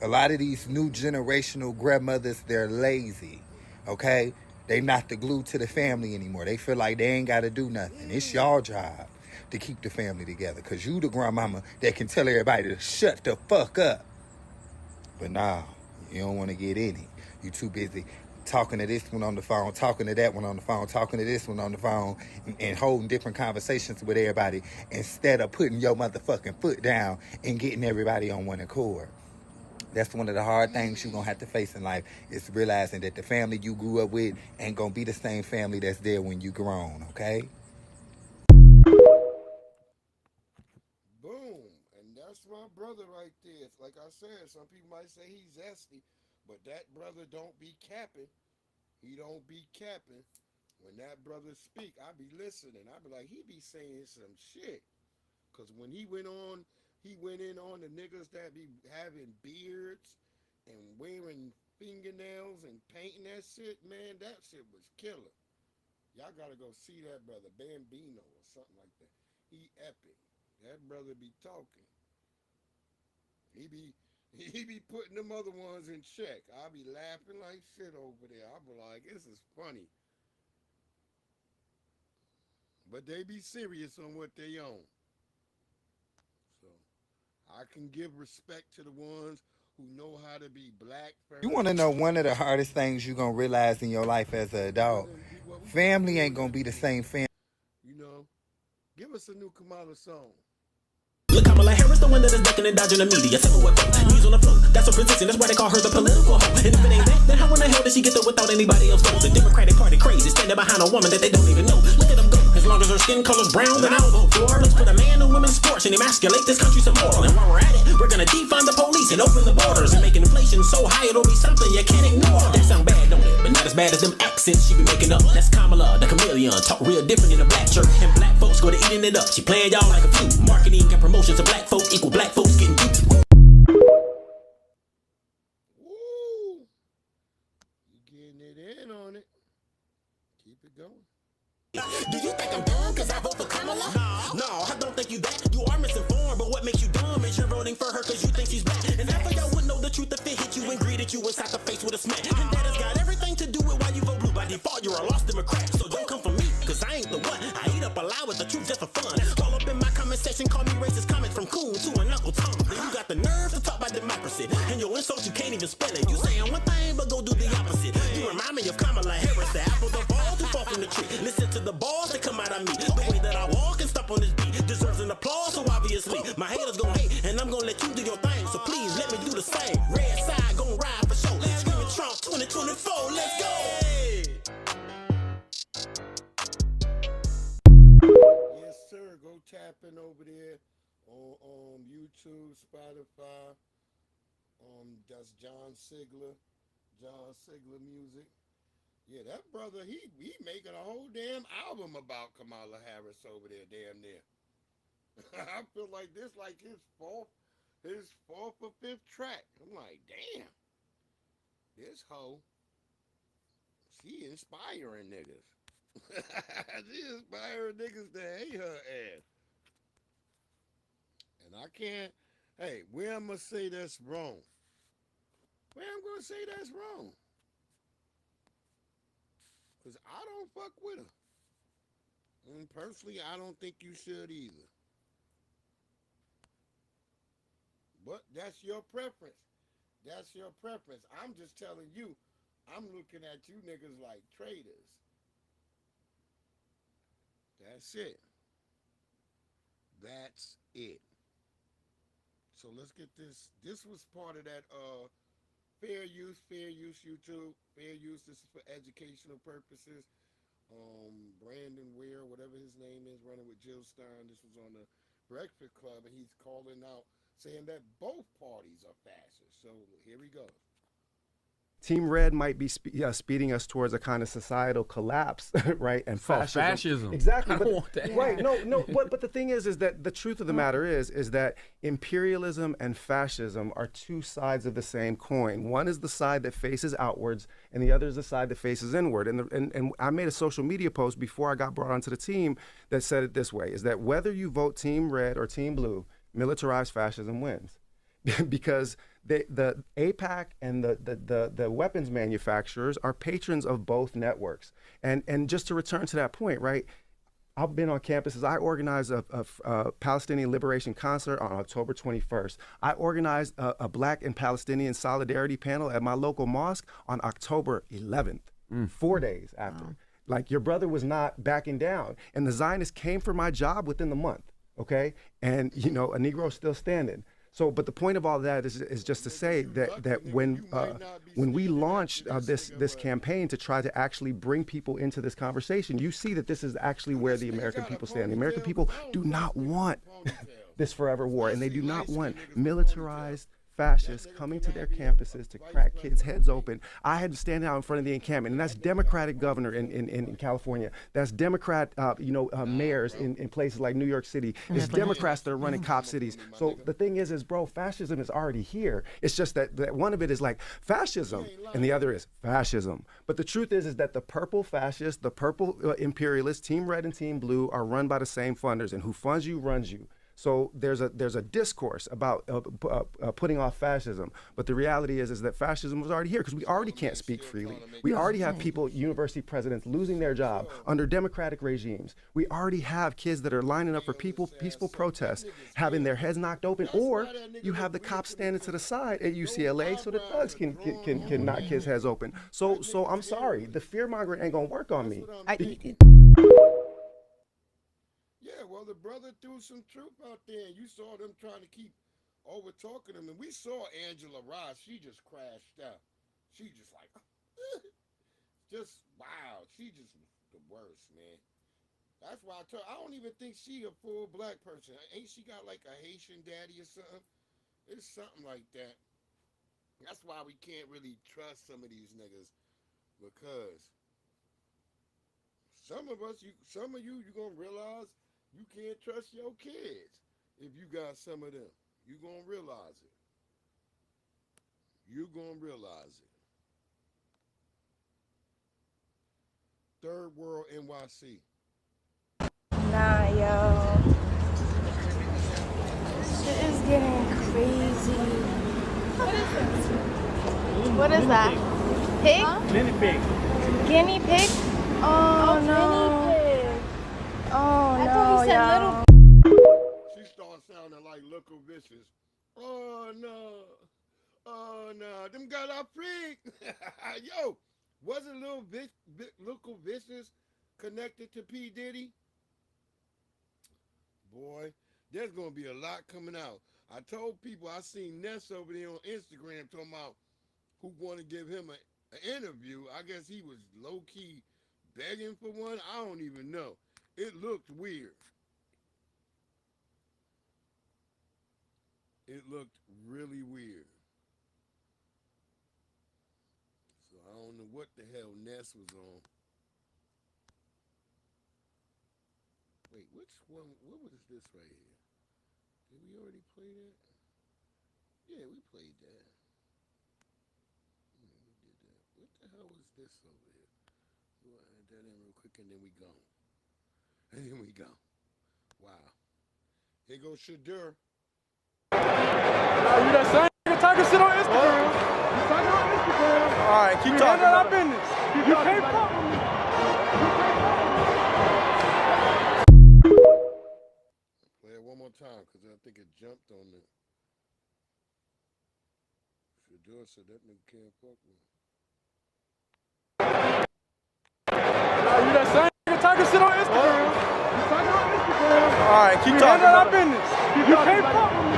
A lot of these new generational grandmothers, they're lazy, okay? They not the glue to the family anymore. They feel like they ain't got to do nothing. It's your job to keep the family together, because you the grandmama that can tell everybody to shut the fuck up. But nah, you don't want to get in it. You too busy talking to this one on the phone, talking to that one on the phone, talking to this one on the phone, and holding different conversations with everybody instead of putting your motherfucking foot down and getting everybody on one accord. That's one of the hard things you're going to have to face in life, is realizing that the family you grew up with ain't going to be the same family that's there when you grown, okay? Boom. And that's my brother right there. Like I said, some people might say he's zesty, but that brother don't be capping. He don't be capping. When that brother speak, I be listening. I be like, he be saying some shit. Because when he went in on the niggas that be having beards and wearing fingernails and painting that shit, man, that shit was killer. Y'all gotta go see that brother, Bambino or something like that. He epic. That brother be talking. He be putting them other ones in check. I be laughing like shit over there. I be like, this is funny. But they be serious on what they own. So I can give respect to the ones who know how to be black first. You want to know one of the hardest things you're going to realize in your life as an adult? Family ain't going to be the same family. You know, give us a new Kamala song. Look, Kamala Harris, the one that is ducking and dodging the media. Tell me what flow. Knees on the floor. That's her position. That's why they call her the political hoe. And if it ain't that, then how in the hell did she get there without anybody else? The Democratic Party crazy, standing behind a woman that they don't even know. Look at them go. As long long as her skin color's brown, then I'll vote for her. Let's put a man in women's sports and emasculate this country some more. And while we're at it, we're gonna defund the police and open the borders and make inflation so high it'll be something you can't ignore. That sound bad, don't it? But not as bad as them accents she be making up. That's Kamala, the chameleon, talk real different in a black shirt. And black folks go to eating it up. She playing y'all like a flute. Marketing and promotions to black folk equal black folks getting duped. Woo! You getting it in on it. Keep it going. Do you think I'm dumb cause I vote for Kamala? No, I don't think you that. You are misinformed, but what makes you dumb is you're voting for her cause you think she's black. And half of y'all wouldn't know the truth if it hit you and greeted you inside the face with a smack. And that has got everything to do with why you vote blue. By default, you're a lost Democrat. So don't come for me, cause I ain't the one. I eat up aloud with the truth just for fun. All up in my comment section, call me racist comments from coon to an Uncle Tom. Then you got the nerve to talk about democracy. And your insults, you can't even spell it. You saying one thing, but go do the opposite. You remind me of Kamala Harris, the apple don't fall too far from the tree. Listen to the balls that come out of me. The way that I walk and step on this beat deserves an applause, so obviously my haters gon' hate, and I'm gon' let you do your thing. So please let me do the same. Red side gon' ride for sure. Screaming Trump 2024, let's go. Yes, sir. Go tapping over there on YouTube, Spotify. That's John Sigler music. Yeah, that brother, he making a whole damn album about Kamala Harris over there, damn near. I feel like this like his fourth or fifth track. I'm like, damn. This hoe, she inspiring niggas. She inspiring niggas to hate her ass. And I can't, hey, where I'm going to say that's wrong? Where I'm going to say that's wrong? Because I don't fuck with her. And personally, I don't think you should either. But that's your preference. That's your preference. I'm just telling you, I'm looking at you niggas like traitors. That's it. That's it. So let's get this. This was part of that fair use YouTube. Fair use, this is for educational purposes. Brandon Ware, whatever his name is, running with Jill Stein. This was on the Breakfast Club, and he's calling out, saying that both parties are fascist. So here we go. Team Red might be speeding us towards a kind of societal collapse, right? And fascism. Exactly. I don't want that. Right. No. But the thing is that the truth of the matter is that imperialism and fascism are two sides of the same coin. One is the side that faces outwards, and the other is the side that faces inward. And I made a social media post before I got brought onto the team that said it this way: is that whether you vote Team Red or Team Blue, militarized fascism wins. Because the AIPAC and the weapons manufacturers are patrons of both networks. And just to return to that point, right? I've been on campuses. I organized a Palestinian Liberation Concert on October 21st. I organized a Black and Palestinian Solidarity panel at my local mosque on October 11th, 4 days after. Wow. Like, your brother was not backing down. And the Zionists came for my job within the month, okay? And, you know, a Negro's still standing. So, but the point of all that is just to say that when we launched this campaign to try to actually bring people into this conversation, you see that this is actually where the American people stand. The American people do not want this forever war, and they do not want militarized fascists coming to their campuses to crack kids' heads open. I had to stand out in front of the encampment, and that's Democratic governor in California. That's Democrat, mayors in places like New York City. It's Democrats that are running cop cities. So the thing is, bro, fascism is already here. It's just that one of it is like fascism, and the other is fascism. But the truth is that the purple fascists, the purple imperialists, Team Red and Team Blue, are run by the same funders, and who funds you runs you. So there's a discourse about putting off fascism, but the reality is that fascism was already here because we already can't speak freely. We already have people, university presidents, losing their job under democratic regimes. We already have kids that are lining up for peaceful protests, having their heads knocked open, or you have the cops standing to the side at UCLA so the thugs can knock kids' heads open. So I'm sorry, the fear mongering ain't gonna work on me. Yeah, well, the brother threw some truth out there, and you saw them trying to keep over-talking him, and we saw Angela Ross. She just crashed out. She just like, just, wow. She just was the worst, man. That's why I don't even think she a full black person. Ain't she got like a Haitian daddy or something? It's something like that. That's why we can't really trust some of these niggas, because some of you gonna realize you can't trust your kids if you got some of them. You gonna realize it. You gonna realize it. Third World NYC. Nah, yo. Shit is getting crazy. What is this? What is that? Pig? Huh? Guinea pig. Guinea pig? Oh, no. Guinea pig. Oh, no, thought he said little. She started sounding like Local Vicious. Oh, no. Oh, no. Them got our pig. Yo, wasn't Local Vicious connected to P. Diddy? Boy, there's going to be a lot coming out. I told people, I seen Ness over there on Instagram talking about who want to give him an interview. I guess he was low-key begging for one. I don't even know. It looked weird. It looked really weird. So I don't know what the hell Ness was on. Wait, which one? What was this right here? Did we already play that? Yeah, we played that. Yeah, we did that. What the hell was this over here? We'll add that in real quick and then we go. And then we go. Wow. Here goes Shadur. You that same nigga talking shit on Instagram. You talking on Instagram. All right, keep talking about business. You can't fuck with me. Play it one more time because I think it jumped on the. Shadur said that nigga can't fuck with me. You that same nigga talking shit on Instagram. You talking on Instagram. All right, keep talking about business. You can't fuck with me.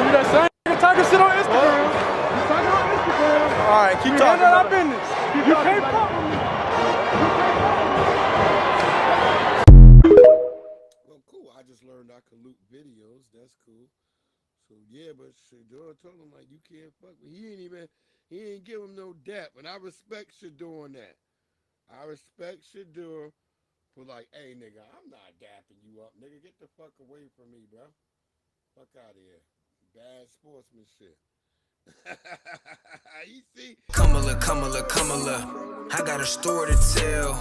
You that same nigga talking shit on Instagram. You talking on Instagram. All right, keep talking about business. You can't fuck with me. Well, cool. I just learned I could loop videos. That's cool. So yeah, but Shadur told him like you can't fuck with. He ain't give him no dap, and I respect Shadur on that. I respect Shadur for like, hey nigga, I'm not dapping you up, nigga. Get the fuck away from me, bro. Fuck out of here. Bad sportsmanship. You see? Kamala, I got a story to tell.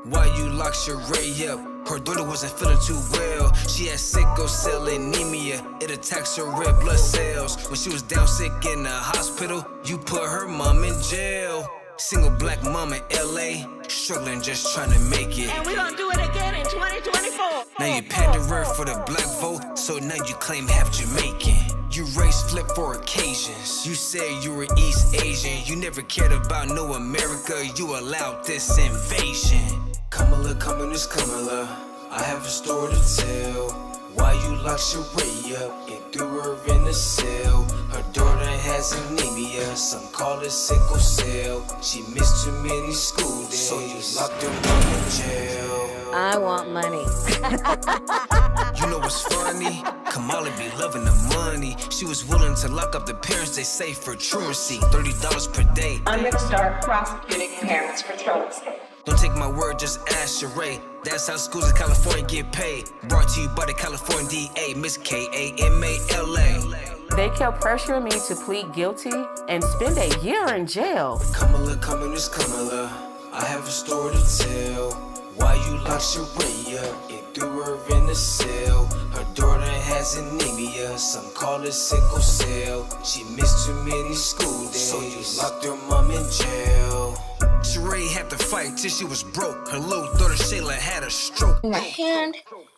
Why you locked Sheree up? Her daughter wasn't feeling too well. She had sickle cell anemia. It attacks her red blood cells. When she was down sick in the hospital, you put her mom in jail. Single black mom in LA, struggling just trying to make it. And we gonna do it again in 2024. Now you pandering for the black vote, so now you claim half Jamaican. You race flip for occasions. You said you were East Asian. You never cared about no America. You allowed this invasion. Kamala, I have a story to tell. Why you locked Sheree up and threw her in a cell? Her daughter has anemia, some call it sickle cell. She missed too many school days, so you locked her mom in jail. I want money. You know what's funny? Kamala be loving the money. She was willing to lock up the parents they say for truancy. $30 per day. I'm gonna start prosecuting parents for truancy. Don't take my word, just ask Sheree. That's how schools in California get paid. Brought to you by the California DA, Miss Kamala. They kept pressuring me to plead guilty and spend a year in jail. Kamala, I have a story to tell. Why you locked Sheree up and threw her in a cell? Her daughter has anemia, some call it sickle cell. She missed too many school days, so you locked her mom in jail. Sheree had to fight till she was broke. Her little daughter Shayla had a stroke. My hand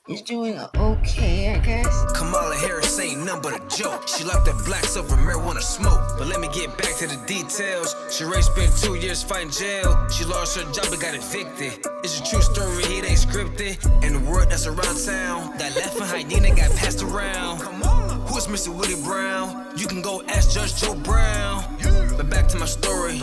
is doing okay, I guess. Kamala Harris ain't nothing but a joke. She locked the blacks over marijuana smoke. But let me get back to the details. Sheree spent 2 years fighting jail. She lost her job and got evicted. It's a true story, it ain't scripted. And the word that's around town, that laughing hyena got passed around. Who is Mr. Willie Brown? You can go ask Judge Joe Brown. But back to my story.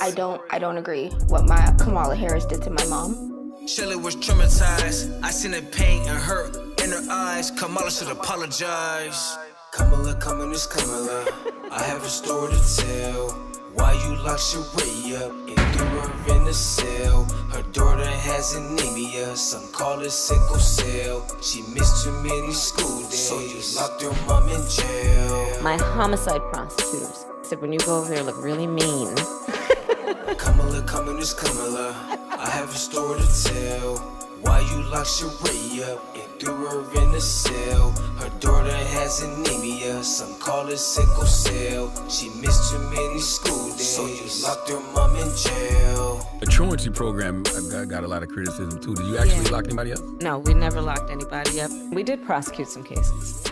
I don't agree what my Kamala Harris did to my mom. Shelly was traumatized. I seen the pain and hurt in her eyes. Kamala should apologize. Kamala, Kamala. I have a story to tell. Why you locked Sheree up and threw her in the cell? Her daughter has anemia, some call it sickle cell. She missed too many school days, so you locked her mom in jail. My homicide prosecutors said when you go over there, look really mean. Kamala, Kamala. I have a story to tell. Why you locked Sheree up and threw her in the cell? Her daughter has anemia, some call it sickle cell. She missed too many school days, so you locked her mom in jail. The truancy program got a lot of criticism too. Did you actually lock anybody up? No, we never locked anybody up. We did prosecute some cases,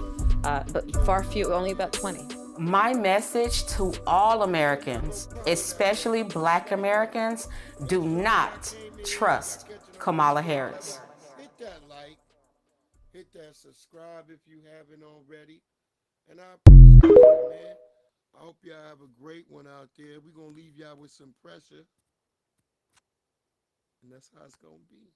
but far few, only about 20. My message to all Americans, especially Black Americans, do not trust Kamala Harris. Hit that like, hit that subscribe if you haven't already. And I appreciate you, man. I hope y'all have a great one out there. We're going to leave y'all with some pressure. And that's how it's going to be.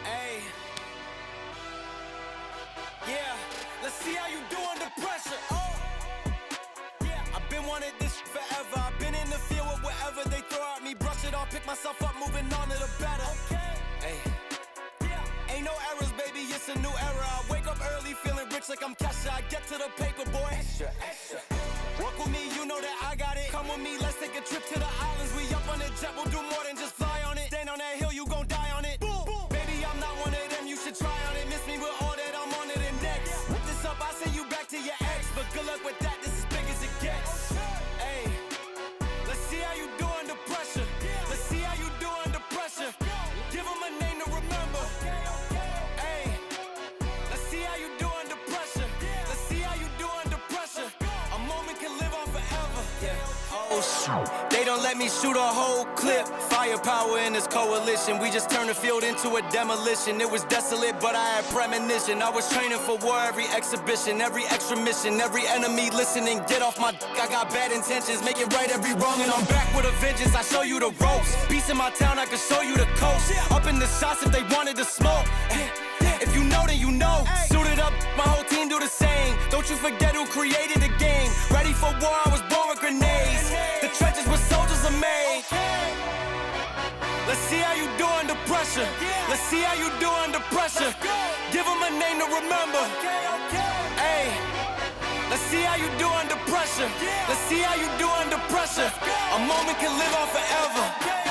Hey. Yeah, let's see how you do under pressure. Oh. Yeah, I've been wanting this forever. I've been in the field with whatever they throw at me. Brush it off, pick myself up, moving on to the better. Okay. Hey. Yeah. Ain't no errors, baby, it's a new era. I wake up early, feeling rich like I'm Kesha. I get to the paper, boy. Extra, extra. Walk with me, you know that I got it. Come with me, let's take a trip to the islands. We up on the jet, we'll do more than just fly on it. Stand on that hill, you gon' die on it. Boom, boom. Baby, I'm not one of them, you should try on it. Miss me with all that, I'm on it and next. Whip this up, I send you back to your ex. But good luck with that, this is big as it gets. Hey, let's see how you do under pressure. Let's see how you do under pressure. Give them a name to remember. Hey, let's see how you do under pressure. Let's see how you do under pressure. A moment can live on forever. Oh shoot, they don't let me shoot a whole clip. Firepower in this coalition. We just turned the field into a demolition. It was desolate, but I had premonition. I was training for war, every exhibition, every extra mission, every enemy listening. Get off my dick, I got bad intentions. Make it right every wrong, and I'm back with a vengeance. I show you the ropes. Peace in my town, I can show you the coast. Up in the shots if they wanted to smoke. If you know, then you know. Suited up, my whole team do the same. Don't you forget who created the game. Ready for war, I was born with grenades. The trenches where soldiers are made. Let's see how you do under pressure. Let's see how you do under pressure. Give them a name to remember. Hey, let's see how you do under pressure. Let's see how you do under pressure. A moment can live on forever.